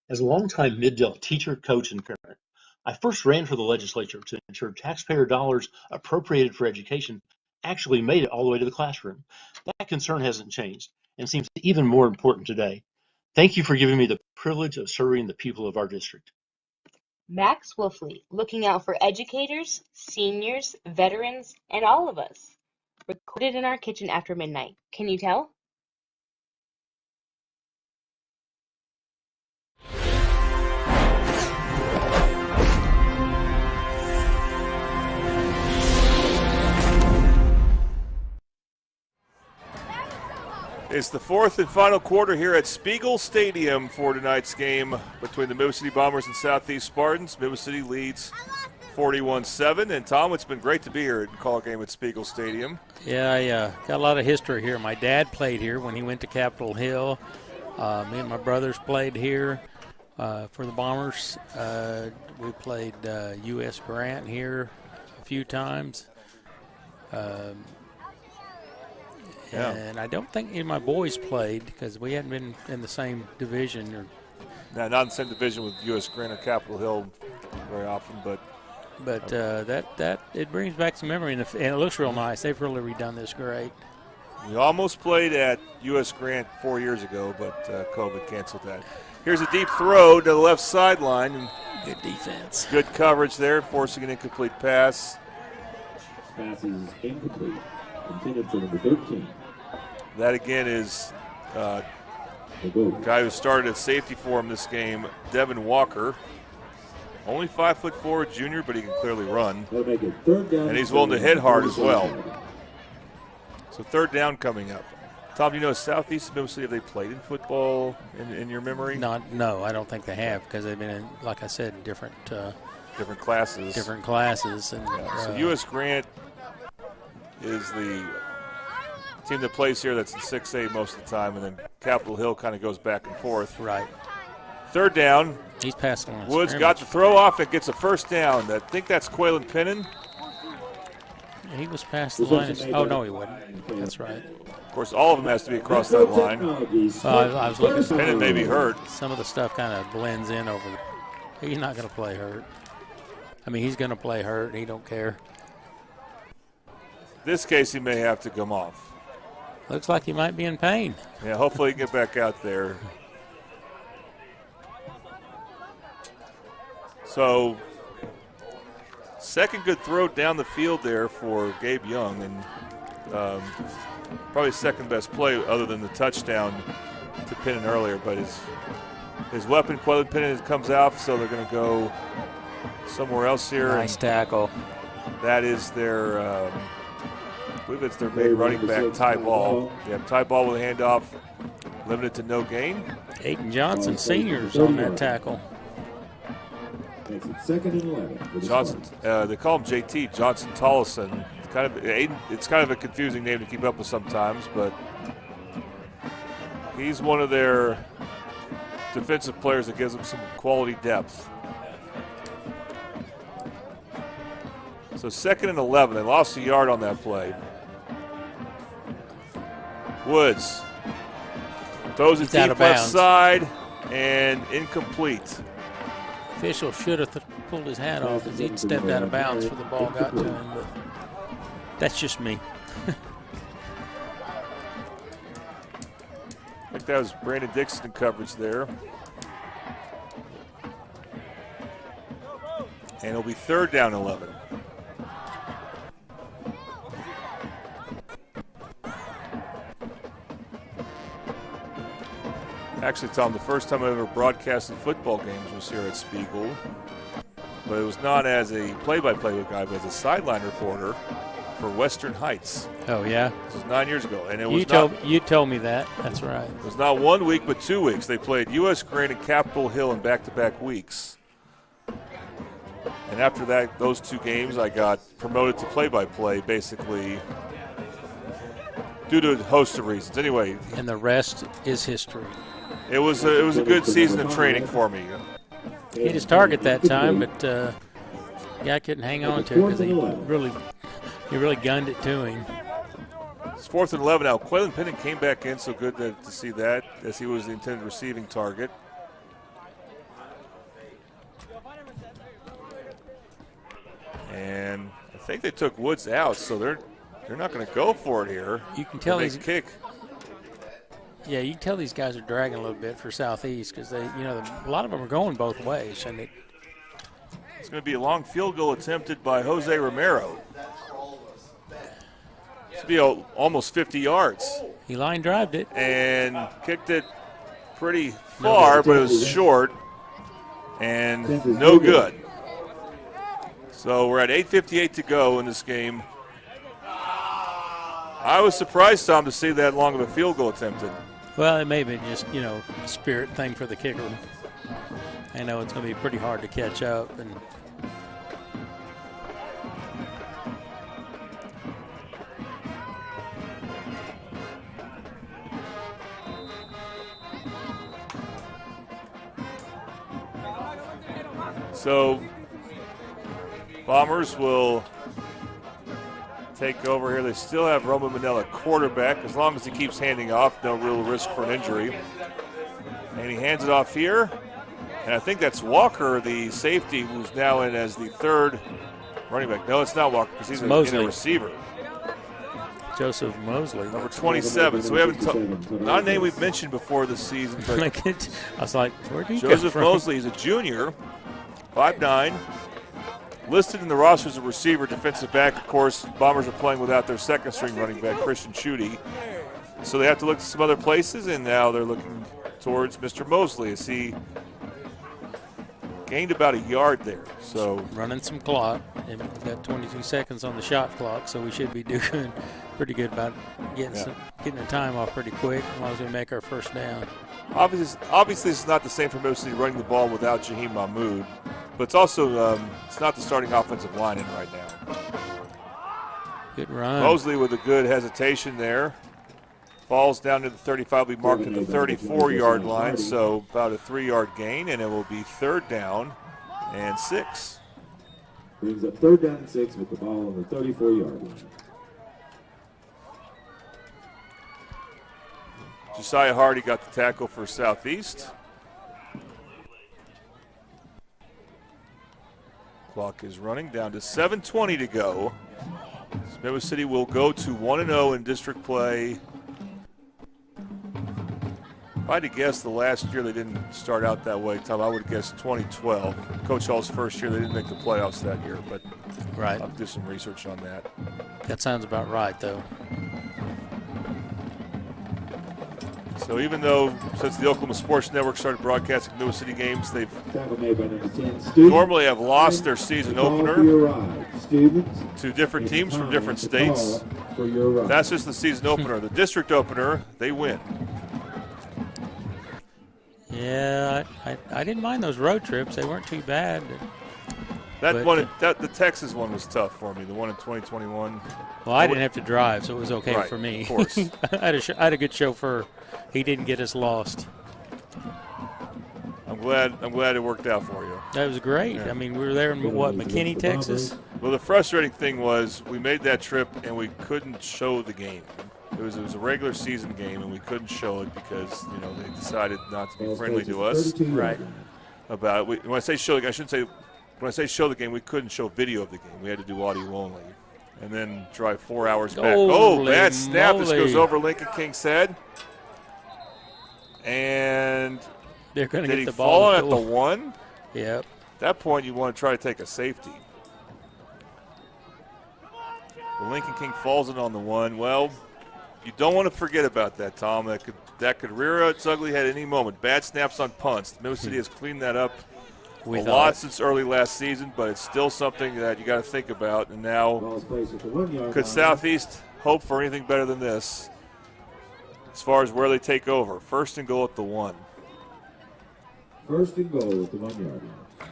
As a longtime Mid-Del teacher, coach, and parent, I first ran for the legislature to ensure taxpayer dollars appropriated for education actually made it all the way to the classroom. That concern hasn't changed and seems even more important today. Thank you for giving me the privilege of serving the people of our district. Max Wolfley, looking out for educators, seniors, veterans, and all of us. Recorded in our kitchen after midnight. Can you tell? It's the fourth and final quarter here at Spiegel Stadium for tonight's game between the Middle City Bombers and Southeast Spartans. Middle City leads 41-7. And, Tom, it's been great to be here and call a game at Spiegel Stadium. Yeah, I got a lot of history here. My dad played here when he went to Capitol Hill. Me and my brothers played here for the Bombers. We played U.S. Grant here a few times. Yeah. And I don't think any of my boys played because we hadn't been in the same division. No, not in the same division with U.S. Grant or Capitol Hill very often, but that it brings back some memory, and it looks real nice. They've really redone this great. We almost played at U.S. Grant 4 years ago, but COVID canceled that. Here's a deep throw to the left sideline. And good defense. Good coverage there, forcing an incomplete pass. Pass is incomplete. Intended for number 13. That again is a guy who started at safety for him this game, Devin Walker. Only 5'4" junior, but he can clearly run. And he's willing to hit hard as well. So third down coming up. Tom, do you know Southeast Middle City, have they played in football in your memory? No, I don't think they have because they've been in, like I said, different classes. Different classes. And so U.S. Grant is the team that plays here that's in 6A most of the time, and then Capitol Hill kind of goes back and forth. Right. Third down. He's passing on. Woods got the throw off and gets a first down. I think that's Quaylen Pennon. He was past the line. Oh, no, he wasn't. That's right. Of course, all of them has to be across that line. I was looking. Pennon may be hurt. Some of the stuff kind of blends in over there. He's not going to play hurt. I mean, he's going to play hurt. He don't care. This case, he may have to come off. Looks like he might be in pain. Yeah, hopefully he can get back out there. So, second good throw down the field there for Gabe Young, and probably second best play other than the touchdown to Pennon earlier. But his weapon, Quaylen Pennon, comes out, so they're going to go somewhere else here. Nice tackle. That is their, I believe it's their main running back, Ty Ball. Yeah, Ty Ball with a handoff, limited to no gain. Aidan Johnson, seniors on that tackle. Makes it 2nd and 11. Johnson, they call him JT, Johnson Tollison. It's kind of a confusing name to keep up with sometimes, but he's one of their defensive players that gives them some quality depth. So 2nd and 11. They lost a yard on that play. Woods throws it deep left side and incomplete. Official should have pulled his hat off because he'd stepped out of bounds before the ball got to him, but that's just me. I think that was Brandon Dixon in coverage there. And it'll be 3rd down 11. Actually, Tom, the first time I ever broadcasted football games was here at Spiegel. But it was not as a play-by-play guy, but as a sideline reporter for Western Heights. Oh, yeah? This was 9 years ago. And it was you told me that. That's right. It was not 1 week, but 2 weeks. They played U.S. Grant and Capitol Hill in back-to-back weeks. And after that, those 2 games, I got promoted to play-by-play, basically, due to a host of reasons. Anyway. And the rest is history. It was a good season of training for me. Hit his target that time, but guy couldn't hang on to it because he really gunned it to him. It's 4th and 11 now. Quaylen Pennon came back in, so good to see that, as he was the intended receiving target. And I think they took Woods out, so they're not going to go for it here. You can tell he's kick. Yeah, you can tell these guys are dragging a little bit for Southeast because they, a lot of them are going both ways, and it's going to be a long field goal attempted by Jose Romero. It's be almost 50 yards. He line drived it and kicked it pretty far, but it was short and no good. So we're at 8:58 to go in this game. I was surprised, Tom, to see that long of a field goal attempted. Well, it may have been just, a spirit thing for the kicker. I know it's going to be pretty hard to catch up. And so Bombers will take over here. They still have Roman Manella quarterback. As long as he keeps handing off, no real risk for an injury. And he hands it off here. And I think that's Walker, the safety, who's now in as the 3rd running back. No, it's not Walker because he's a receiver. Joseph Mosley. Number 27. So we haven't not a name we've mentioned before this season. But I was like, where did he Joseph come from? Mosley is a junior, 5'9". Listed in the roster as a receiver, defensive back. Of course, Bombers are playing without their second-string running back, Christian Schutte. So they have to look to some other places, and now they're looking towards Mr. Mosley as he gained about a yard there. So running some clock, and we've got 22 seconds on the shot clock, so we should be doing pretty good about getting the time off pretty quick as long as we make our first down. Obviously, it's not the same for Middle City running the ball without Jaheim Mahmood, but it's also it's not the starting offensive line in right now. Good run. Mosley with a good hesitation there. Falls down to the 35, will be marked at the 34-yard line, so about a 3-yard gain, and it will be 3rd down and 6. Brings up 3rd down and 6 with the ball on the 34-yard line. Josiah Hardy got the tackle for Southeast. Clock is running down to 7:20 to go. Midwest City will go to 1-0 in district play. If I had to guess, the last year they didn't start out that way, Tom, I would guess 2012. Coach Hall's first year, they didn't make the playoffs that year, but right. I'll do some research on that. That sounds about right, though. So even though, since the Oklahoma Sports Network started broadcasting Midwest City games, they've normally have lost their season opener to different teams from different states. That's just the season opener. The district opener, they win. Yeah, I didn't mind those road trips. They weren't too bad. The Texas one was tough for me, the one in 2021. Well, I didn't have to drive, so it was okay right, for me. Of course. I had a good chauffeur. He didn't get us lost. I'm glad it worked out for you. That was great. Yeah. I mean, we were there in, McKinney, Texas? Well, the frustrating thing was we made that trip and we couldn't show the game. It was a regular season game, and we couldn't show it because, they decided not to be friendly to us. Right. About it. When I say show, I shouldn't say when I say show the game, we couldn't show video of the game. We had to do audio only. And then drive 4 hours back. Bad snap. This goes over Lincoln King's head. And they're going to did get he the ball fall at the 1? Yep. At that point, you want to try to take a safety. The Lincoln King falls in on the 1. Well, you don't want to forget about that, Tom. That could rear its ugly head any moment. Bad snaps on punts. Middle City has cleaned that up a lot since early last season, but it's still something that you got to think about. And now, could Southeast hope for anything better than this as far as where they take over? 1st and goal at the 1. 1st and goal at the 1-yard line.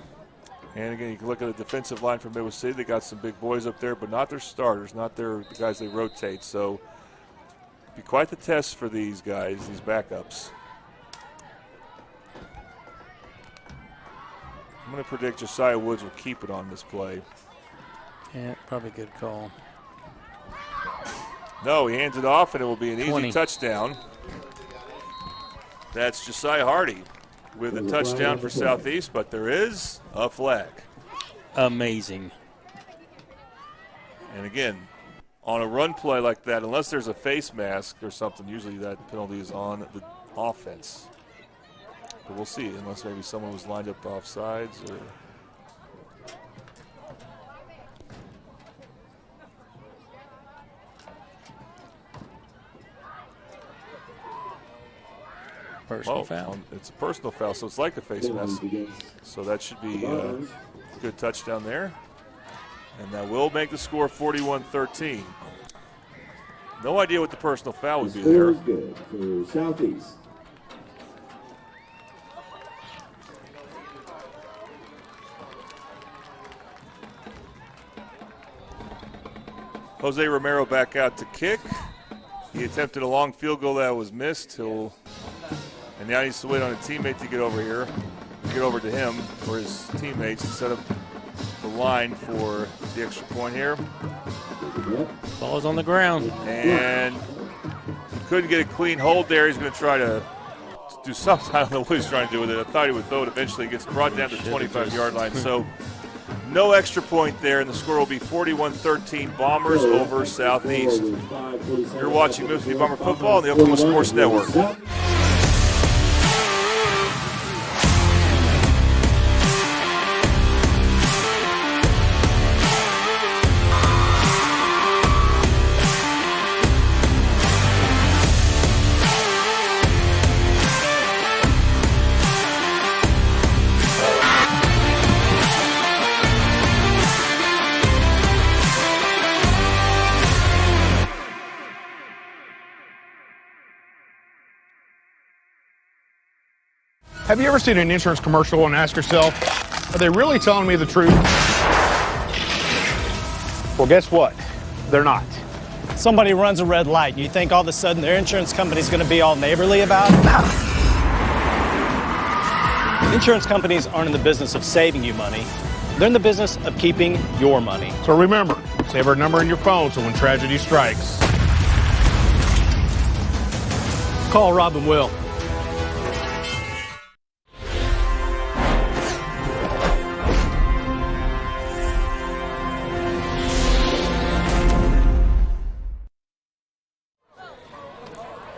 And again, you can look at the defensive line from Midwest City. They got some big boys up there, but not their starters, not the guys they rotate. So, be quite the test for these guys, these backups. I'm going to predict Josiah Woods will keep it on this play. Yeah, probably a good call. No, he hands it off, and it will be an 20. easy touchdown. That's Josiah Hardy with a touchdown for Southeast, but there is a flag. Amazing. And again, on a run play like that, unless there's a face mask or something, usually that penalty is on the offense. But we'll see, unless maybe someone was lined up off sides or. Personal foul. It's a personal foul, so it's like a face mask. So that should be a good touchdown there. And that will make the score 41-13. No idea what the personal foul would be there. Good for Southeast. Jose Romero back out to kick. He attempted a long field goal that was missed. And now he needs to wait on a teammate to get over here, to get over to him for his teammates to set up the line for the extra point here. Ball's on the ground. And he couldn't get a clean hold there. He's going to try to do something. I don't know what he's trying to do with it. I thought he would throw it eventually. It gets brought down to the 25-yard line. So no extra point there, and the score will be 41-13, Bombers over Southeast. You're watching Mississippi Bomber football on the Oklahoma Sports Network. Have you ever seen an insurance commercial and asked yourself, are they really telling me the truth? Well, guess what? They're not. Somebody runs a red light, and you think all of a sudden their insurance company's going to be all neighborly about it? Insurance companies aren't in the business of saving you money. They're in the business of keeping your money. So remember, save our number in your phone so when tragedy strikes, call Rob and Will.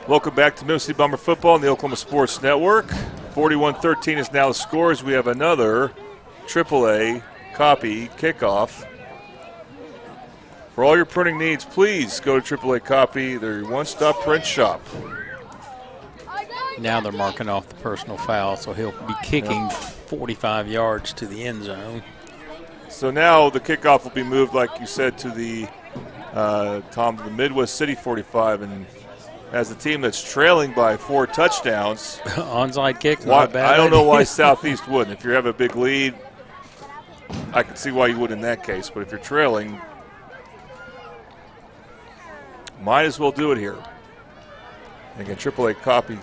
Welcome back to Middle City Bomber football on the Oklahoma Sports Network. 41-13 is now the score as we have another AAA copy kickoff. For all your printing needs, please go to AAA Copy, their one-stop print shop. Now they're marking off the personal foul, so he'll be kicking 45 yards to the end zone. So now the kickoff will be moved, like you said, to the Tom, the Midwest City 45, and as the team that's trailing by 4 touchdowns. Onside kick, not a bad I don't know why idea. Southeast wouldn't. If you have a big lead, I can see why you would in that case. But if you're trailing, might as well do it here. And again, AAA Copy,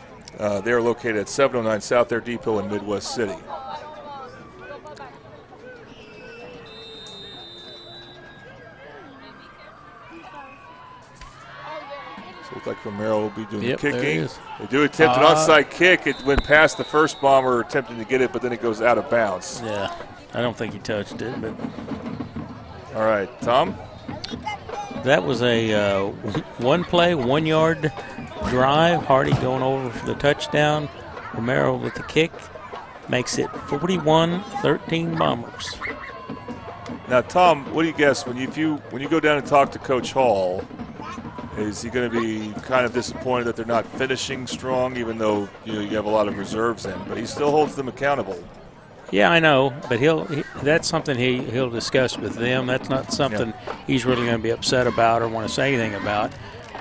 they are located at 709 South Air Depot in Midwest City. Looks like Romero will be doing the kicking. There he is. They do attempt an onside kick. It went past the first bomber attempting to get it, but then it goes out of bounds. Yeah, I don't think he touched it. But all right, Tom? That was a one-play, 1-yard drive. Hardy going over for the touchdown. Romero with the kick makes it 41-13 Bombers. Now, Tom, what do you guess when you go down and talk to Coach Hall? Is he going to be kind of disappointed that they're not finishing strong, even though you have a lot of reserves in? But he still holds them accountable. Yeah, I know, but that's something he'll discuss with them. That's not something he's really going to be upset about or want to say anything about.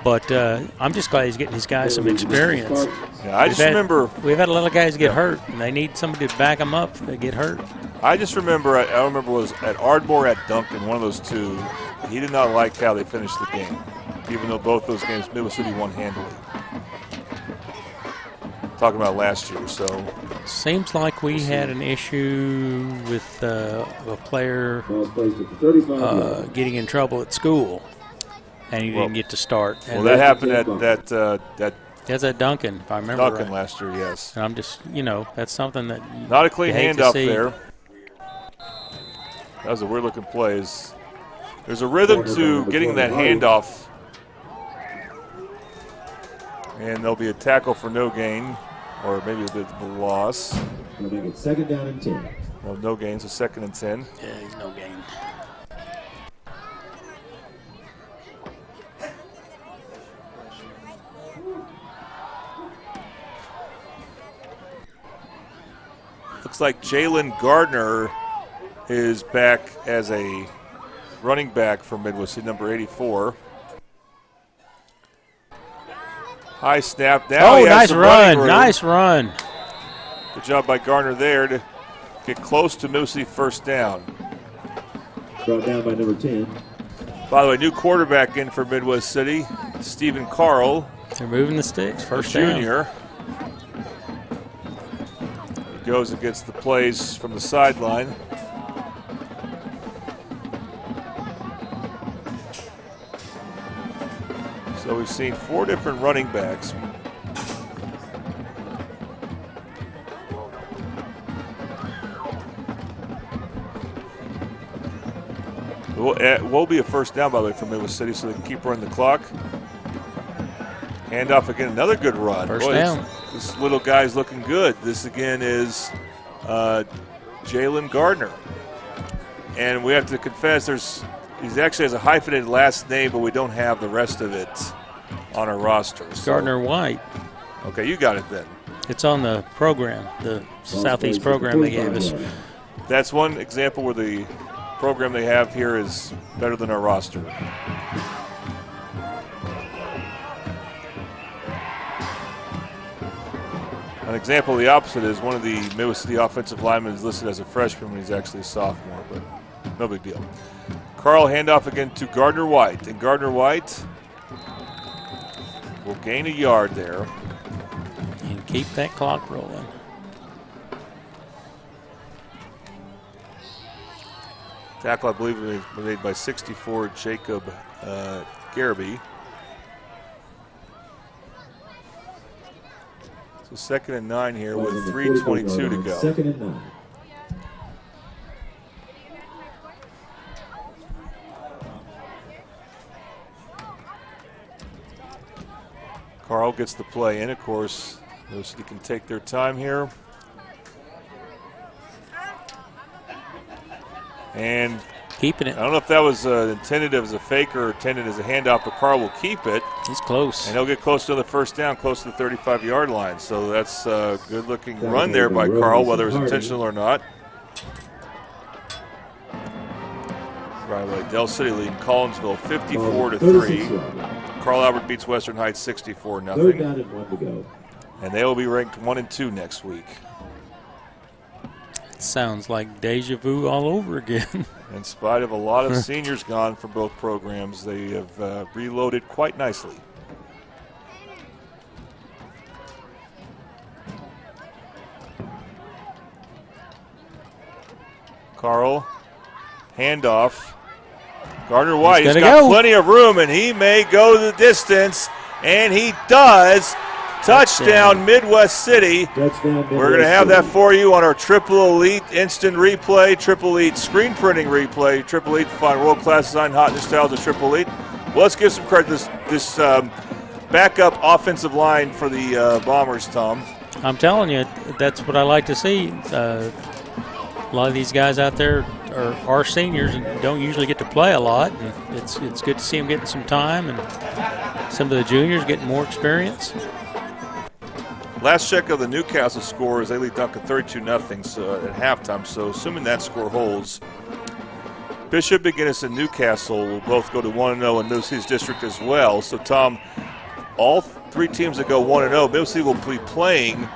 But I'm just glad he's getting these guys some experience. Yeah, I just remember we've had a lot of guys get hurt, and they need somebody to back them up if they get hurt. I just remember, I don't remember it was at Ardmore at Duncan, one of those two. He did not like how they finished the game, even though both those games Midwest City won handily. Talking about last year, so. Seems like we had an issue with a player getting in trouble at school, and he didn't get to start. Well, that happened at That's at Duncan, if I remember Duncan right. last year, yes. And I'm just, that's something that not a clean hate to handoff see. there. That was a weird-looking play. There's a rhythm to getting that handoff. And there'll be a tackle for no gain, or maybe a bit of a loss. We'll make it 2nd down and 10. Well, no gain, so 2nd and 10. Yeah, he's no gain. Looks like Jalen Gardner is back as a running back for Midwest City, number 84. High snap. Now he has nice some run. running room. Nice run. Good job by Gardner there to get close to Midwest City first down. Brought down by number 10. By the way, new quarterback in for Midwest City, Stephen Carl. They're moving the sticks. First junior. down. He goes against the plays from the sideline. So we've seen 4 different running backs. It will be a first down, by the way, for Midwest City, so they can keep running the clock. Hand off again, another good run. First down. This little guy's looking good. This again is Jalen Gardner. And we have to confess, he actually has a hyphenated last name, but we don't have the rest of it on our roster. So. Gardner White. Okay, you got it then. It's on the program, the Southeast program they gave us. That's one example where the program they have here is better than our roster. An example of the opposite is one of the Midwest City offensive linemen is listed as a freshman when he's actually a sophomore, but no big deal. Carl handoff again to Gardner White, and Gardner White will gain a yard there. And keep that clock rolling. Tackle, I believe, was made by 64 Jacob Gareby. So 2nd and 9 here with 3:22 to go. 2nd and 9. Carl gets the play in, of course. Those who can take their time here. And keeping it. I don't know if that was intended as a fake or intended as a handoff, but Carl will keep it. He's close. And he'll get close to the first down, close to the 35-yard line. So that's a good-looking run there by Carl, whether it was intentional or not. By the way, Del City leading Collinsville 54-3. Carl Albert beats Western Heights 64-0. 3rd down and 1 to go. And they will be ranked 1 and 2 next week. Sounds like deja vu all over again. In spite of a lot of seniors gone from both programs, they have reloaded quite nicely. Carl, handoff. Gardner White has got plenty of room, and he may go the distance, and he does. Touchdown, Midwest City. We're going to have that for you on our Triple Elite Instant Replay, Triple Elite Screen Printing Replay, Triple Elite find world-class design, hot new styles of Triple Elite. Well, let's give some credit to this backup offensive line for the Bombers, Tom. I'm telling you, that's what I like to see. A lot of these guys out there are seniors and don't usually get to play a lot. And it's good to see them getting some time, and some of the juniors getting more experience. Last check of the Newcastle score is they lead Duncan 32-0 at halftime. So assuming that score holds, Bishop, McGuinness, and Newcastle will both go to 1-0 in Midwest City's district as well. So Tom, all 3 teams that go 1-0, Midwest City will be playing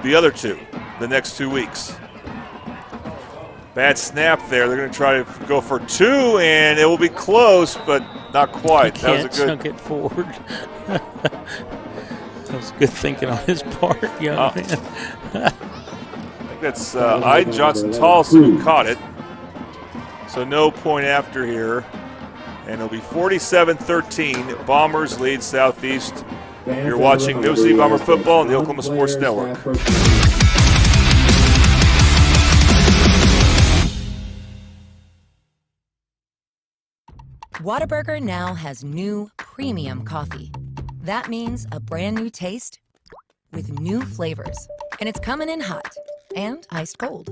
the other 2 the next 2 weeks. Bad snap there. They're going to try to go for 2, and it will be close, but not quite. That was a good. Chunk it forward. That was good thinking on his part, young man. I think that's Iden Johnson-Tolson who caught it. So no point after here. And it'll be 47-13. Bombers lead Southeast. You're watching Midwest City Bomber football on the Oklahoma Sports Network. Whataburger now has new premium coffee. That means a brand new taste with new flavors. And it's coming in hot and iced cold.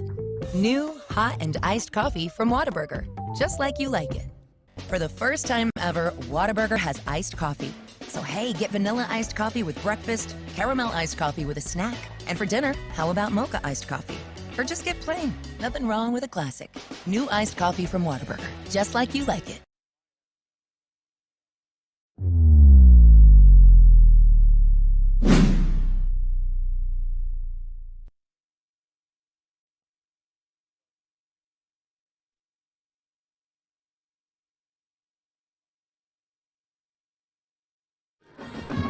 New hot and iced coffee from Whataburger, just like you like it. For the first time ever, Whataburger has iced coffee. So hey, get vanilla iced coffee with breakfast, caramel iced coffee with a snack. And for dinner, how about mocha iced coffee? Or just get plain. Nothing wrong with a classic. New iced coffee from Whataburger, just like you like it.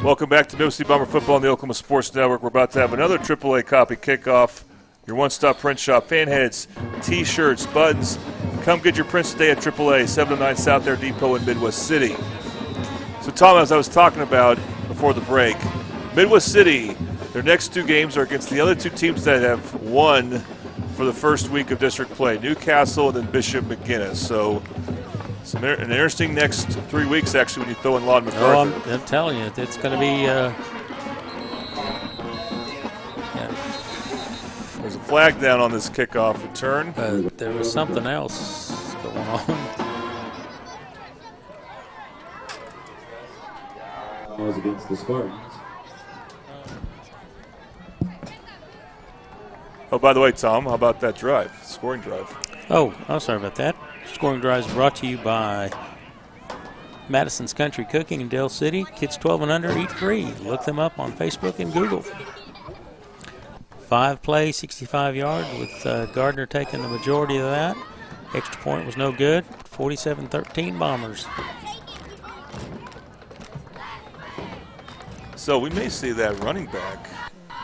Welcome back to Midwest City Bomber football on the Oklahoma Sports Network. We're about to have another AAA copy kickoff. Your one-stop print shop, fan heads, T-shirts, buttons. Come get your prints today at AAA, 709 South Air Depot in Midwest City. So, Tom, as I was talking about before the break, Midwest City, their next 2 games are against the other 2 teams that have won for the first week of district play, Newcastle and then Bishop McGuinness. So, an interesting next 3 weeks, actually, when you throw in Lawton MacArthur. Oh, I'm telling you, it's going to be There's a flag down on this kickoff return. There was something else going on. Balls against the Spartans. Oh, by the way, Tom, how about that drive, scoring drive? Oh, sorry about that. Scoring drive is brought to you by Madison's Country Cooking in Del City. Kids 12 and under eat free. Look them up on Facebook and Google. 5-play, 65-yard, with Gardner taking the majority of that. Extra point was no good. 47-13 Bombers. So we may see that running back,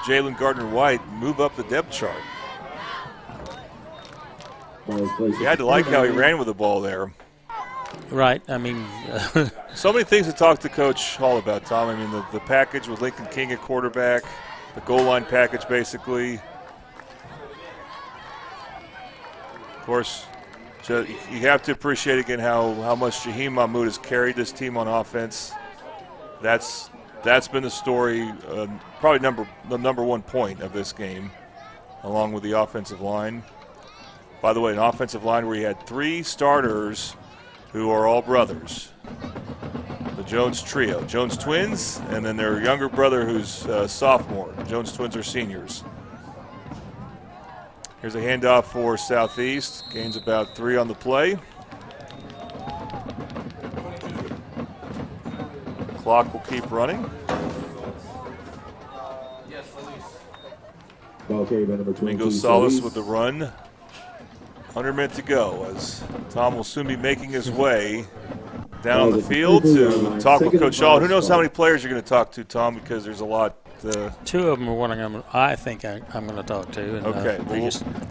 Jalen Gardner-White, move up the depth chart. You had to like how he ran with the ball there. Right. I mean, so many things to talk to Coach Hall about, Tom. I mean, the package with Lincoln King at quarterback, the goal line package, basically. Of course, you have to appreciate again how much Jaheim Mahmoud has carried this team on offense. That's been the story, probably the number one point of this game, along with the offensive line. By the way, an offensive line where you had 3 starters who are all brothers. The Jones trio, Jones twins, and then their younger brother who's a sophomore. The Jones twins are seniors. Here's a handoff for Southeast. Gains about 3 on the play. Clock will keep running. Domingo Salas with the run. 100 minutes to go as Tom will soon be making his way down on the field to talk with Coach Hall. Who knows how many players you're going to talk to, Tom, because there's a lot. 2 of them are what I think I'm going to talk to. And, okay.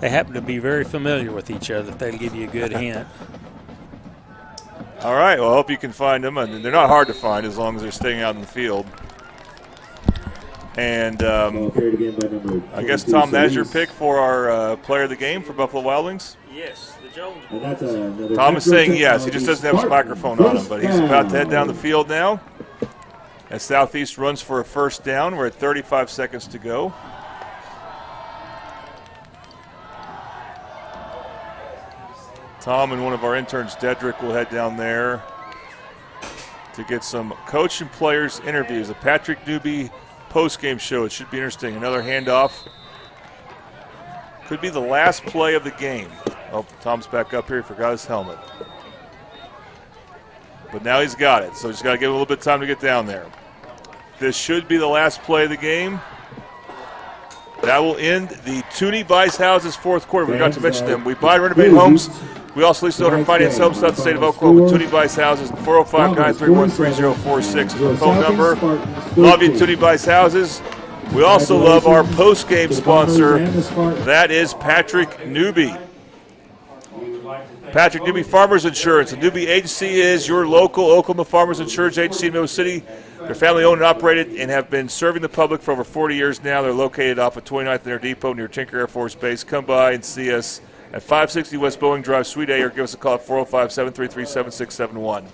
They happen to be very familiar with each other. They'll give you a good hint. All right. Well, I hope you can find them. And they're not hard to find as long as they're staying out in the field. And I guess, Tom, that's your pick for our player of the game for Buffalo Wild Wings? Yes, the Jones. Tom is saying yes. He just doesn't have his microphone on him, but he's about to head down the field now. As Southeast runs for a first down, we're at 35 seconds to go. Tom and one of our interns, Dedrick, will head down there to get some coach and players interviews. The Patrick Newby post-game show. It should be interesting. Another handoff. Could be the last play of the game. Oh, Tom's back up here. He forgot his helmet. But now he's got it, so he's got to give him a little bit of time to get down there. This should be the last play of the game. That will end the Toonie Vice Houses fourth quarter. We forgot to mention them. We buy and renovate homes. We also lease, own, and finance homes throughout the state of Oklahoma with Toonie Vice Houses. 405-931-3046 is the phone number. Love you, Toonie Vice Houses. We also love our post-game sponsor. That is Patrick Newby. Patrick Newby Farmers Insurance. The Newby Agency is your local Oklahoma Farmers Insurance Agency in Mill City. They're family owned and operated and have been serving the public for over 40 years now. They're located off of 29th and Air Depot near Tinker Air Force Base. Come by and see us at 560 West Boeing Drive, Suite A, or give us a call at 405-733-7671.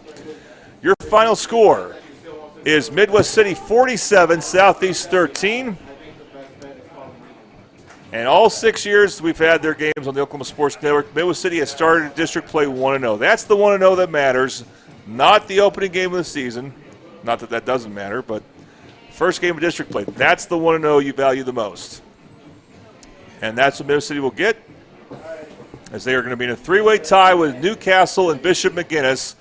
Your final score is Midwest City 47, Southeast 13. And all 6 years we've had their games on the Oklahoma Sports Network, Midwest City has started district play 1-0. That's the 1-0 that matters, not the opening game of the season. Not that that doesn't matter, but first game of district play, that's the 1-0 you value the most. And that's what Midwest City will get, as they are going to be in a 3-way tie with Newcastle and Bishop McGuinness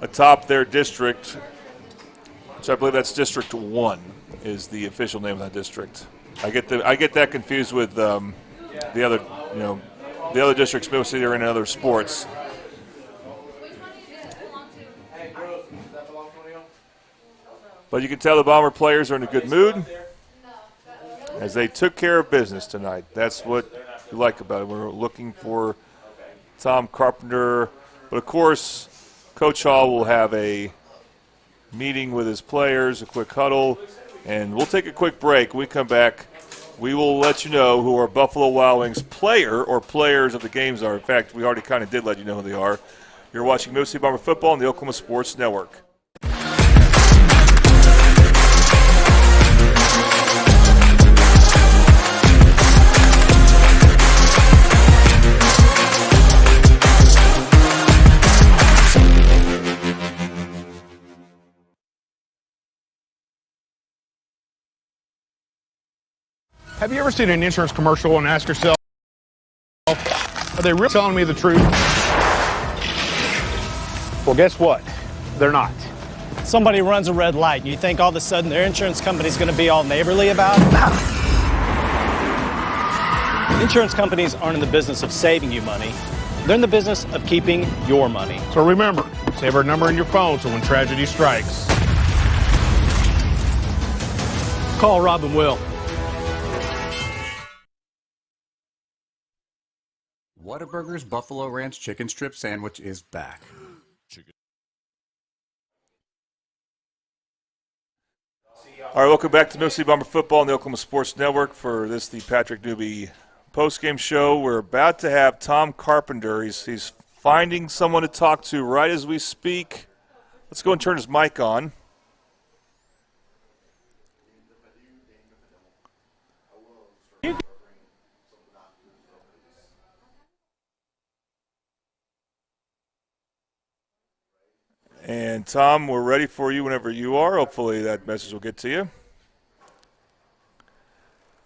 atop their district, which I believe that's District 1 is the official name of that district. I get that confused with the other districts. Midwest City are in other sports. But you can tell the Bomber players are in a good mood as they took care of business tonight. That's what you like about it. We're looking for Tom Carpenter. But, of course, Coach Hall will have a meeting with his players, a quick huddle, and we'll take a quick break. When we come back, we will let you know who our Buffalo Wild Wings player or players of the games are. In fact, we already kind of did let you know who they are. You're watching Midwest City Bomber football on the Oklahoma Sports Network. Have you ever seen an insurance commercial and ask yourself, are they really telling me the truth? Well, guess what? They're not. Somebody runs a red light, and you think all of a sudden their insurance company's going to be all neighborly about it? Insurance companies aren't in the business of saving you money. They're in the business of keeping your money. So remember, save our number in your phone so when tragedy strikes, call Rob and Will. Whataburger's Buffalo Ranch Chicken Strip Sandwich is back. All right, welcome back to Mississippi Bomber Football on the Oklahoma Sports Network for the Patrick Newby postgame show. We're about to have Tom Carpenter. He's finding someone to talk to right as we speak. Let's go and turn his mic on. And, Tom, we're ready for you whenever you are. Hopefully that message will get to you.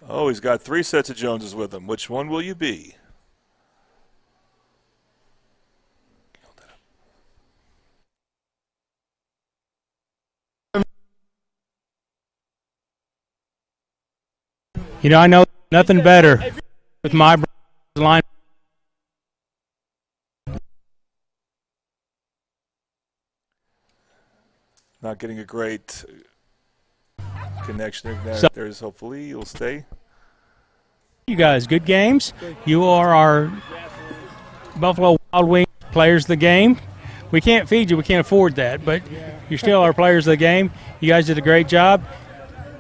Oh, he's got 3 sets of Joneses with him. Which one will you be? You know, I know nothing better with my line. Not getting a great connection there. So, there's hopefully you'll stay. You guys, good games. You are our Buffalo Wild Wings players of the game. We can't feed you. We can't afford that, but you're still our players of the game. You guys did a great job.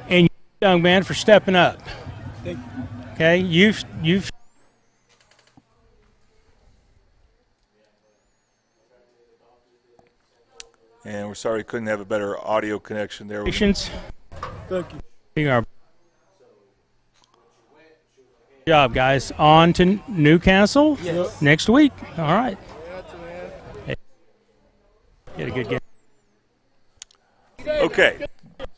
And you, young man, for stepping up. Thank you. Okay, you've And we're sorry we couldn't have a better audio connection there. Patience. Thank you. Being our job, guys. On to Newcastle next week. All right. Get a good game. Okay,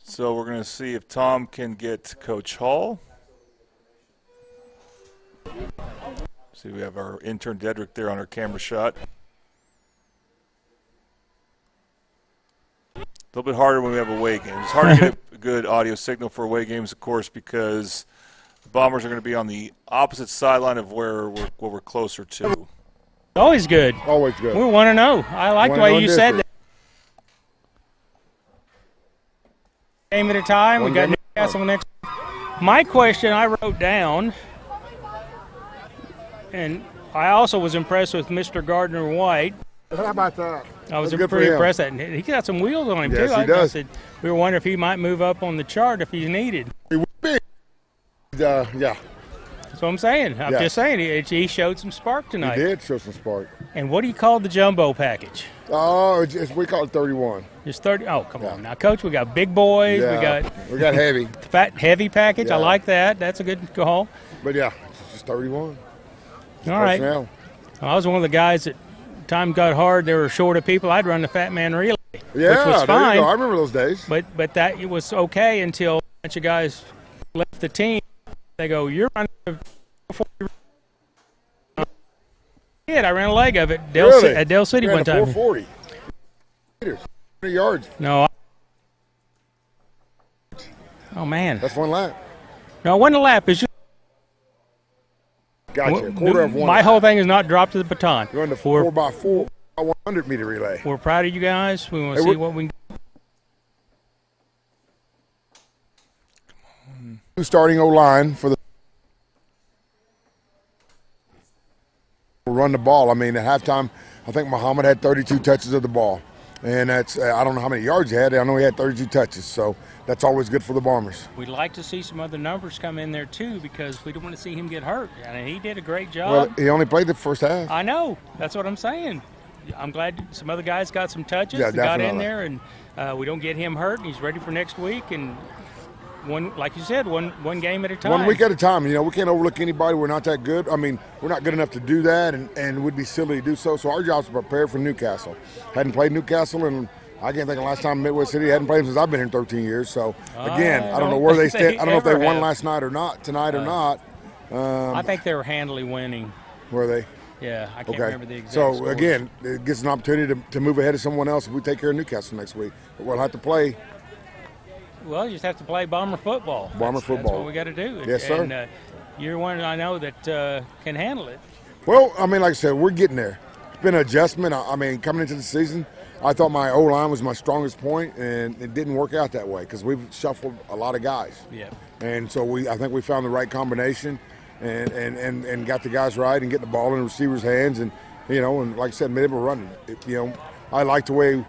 so we're going to see if Tom can get Coach Hall. See, we have our intern Dedrick there on our camera shot. A little bit harder when we have away games. It's hard to get a good audio signal for away games, of course, because the Bombers are going to be on the opposite sideline of where we're closer to. Always good. Always good. We're 1-0. I like the way you said that. Game at a time. We got Newcastle next. My question I wrote down, and I also was impressed with Mr. Gardner White. How about that? I was pretty impressed that he got some wheels on him too. Yes, he does. I said we were wondering if he might move up on the chart if he's needed. He would be. Yeah. That's what I'm saying. I'm just saying he showed some spark tonight. He did show some spark. And what do you call the jumbo package? Oh, we call it 31. It's 30. Oh, come on now, Coach. We got big boys. Yeah. We got heavy. Fat, heavy package. Yeah. I like that. That's a good call. But yeah, it's just 31. It's all right. personnel. I was one of the guys that time got hard. There were short of people. I'd run the fat man relay, Yeah, which was fine. there you go. I remember those days. But that it was okay until a bunch of guys left the team. They go, "You're running." I ran a leg of it at Del City one time. 440 meters, 100 yards. No. Oh man. That's one lap. No, it wasn't a lap. It's just. Gotcha. Quarter of one. My whole thing is not drop to the baton. You're on the 4x4 100-meter relay. We're proud of you guys. We want to see what we can. Starting O-line for the run the ball. I mean, at halftime, I think Muhammad had 32 touches of the ball. And that's, I don't know how many yards he had. I know he had 32 touches. So that's always good for the Bombers. We'd like to see some other numbers come in there, too, because we don't want to see him get hurt. I mean, he did a great job. Well, he only played the first half. I know. That's what I'm saying. I'm glad some other guys got some touches. Yeah, got in there, and we don't get him hurt. And he's ready for next week. And one, like you said, one game at a time. 1 week at a time. You know, we can't overlook anybody. We're not that good. I mean, we're not good enough to do that, and it would be silly to do so. So our job is to prepare for Newcastle. Hadn't played Newcastle, and I can't think of the last time Midwest City hadn't played them since I've been here 13 years. So again, I don't know where they stand. I don't know if they won last night or not, tonight or not. I think they were handily winning. Were they? Yeah, I can't remember the exact So scores. again, it gives an opportunity to move ahead of someone else if we take care of Newcastle next week. But we'll have to play. Well, you just have to play Bomber football. Bomber football. That's what we got to do. Yes, sir. And you're one I know that can handle it. Well, I mean, like I said, we're getting there. It's been an adjustment. I mean, coming into the season, I thought my O-line was my strongest point, and it didn't work out that way because we've shuffled a lot of guys. Yeah. And so I think we found the right combination and got the guys right and get the ball in the receivers' hands. And, and like I said, made them running. I like the way it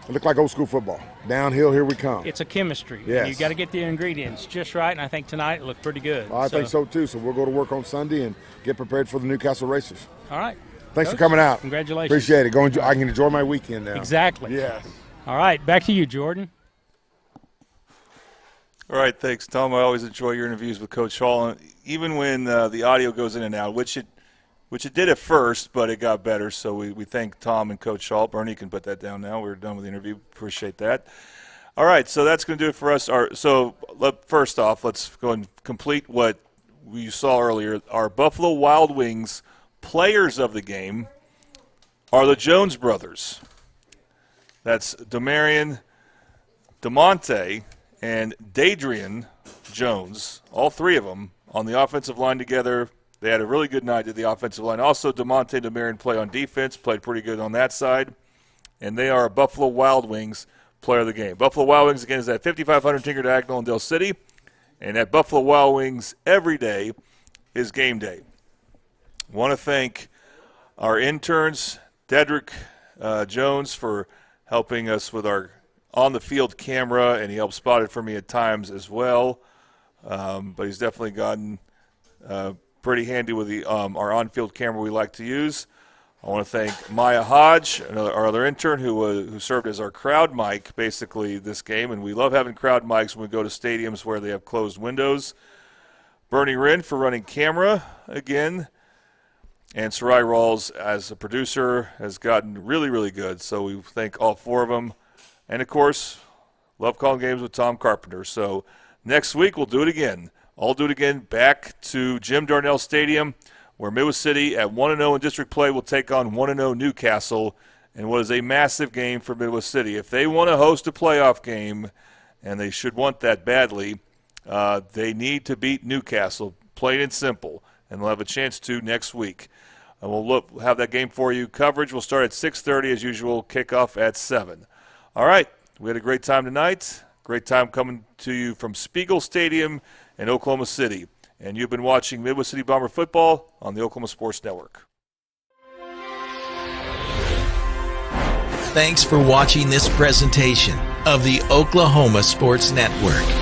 looked like old school football. Downhill, here we come. It's a chemistry. Yes. You got to get the ingredients just right, and I think tonight it looked pretty good. I think so, too. So we'll go to work on Sunday and get prepared for the Newcastle Racers. All right. Thanks for coming out. Congratulations. Appreciate it. I can enjoy my weekend now. Exactly. Yes. All right, back to you, Jordan. All right, thanks, Tom. I always enjoy your interviews with Coach Hall, even when the audio goes in and out, which it did at first, but it got better. So we thank Tom and Coach Hall. Bernie, you can put that down now. We're done with the interview. Appreciate that. All right, so that's going to do it for us. First off, let's go and complete what we saw earlier. Our Buffalo Wild Wings players of the game are the Jones brothers. That's Demarion, DeMonte, and Dadrian Jones, all three of them on the offensive line together. They had a really good night at the offensive line. Also, DeMonte and Demarion play on defense, played pretty good on that side. And they are Buffalo Wild Wings player of the game. Buffalo Wild Wings, again, is at 5500 Tinker Diagonal in Del City. And at Buffalo Wild Wings, every day is game day. I want to thank our interns, Dedrick Jones, for helping us with our on-the-field camera, and he helped spot it for me at times as well. But he's definitely gotten pretty handy with our on-field camera we like to use. I want to thank Maya Hodge, our other intern, who served as our crowd mic basically this game, and we love having crowd mics when we go to stadiums where they have closed windows. Bernie Wren for running camera again, and Sarai Rawls as a producer has gotten really, really good. So we thank all four of them. And, of course, love calling games with Tom Carpenter. So next week we'll do it again. I'll do it again back to Jim Darnell Stadium, where Midwest City at 1-0 in district play will take on 1-0 Newcastle in what is a massive game for Midwest City. If they want to host a playoff game, and they should want that badly, they need to beat Newcastle, plain and simple, and they'll have a chance to next week. And we'll have that game for you. Coverage will start at 6:30 as usual, kickoff at 7. All right, we had a great time tonight. Great time coming to you from Spiegel Stadium in Oklahoma City. And you've been watching Midwest City Bomber football on the Oklahoma Sports Network. Thanks for watching this presentation of the Oklahoma Sports Network.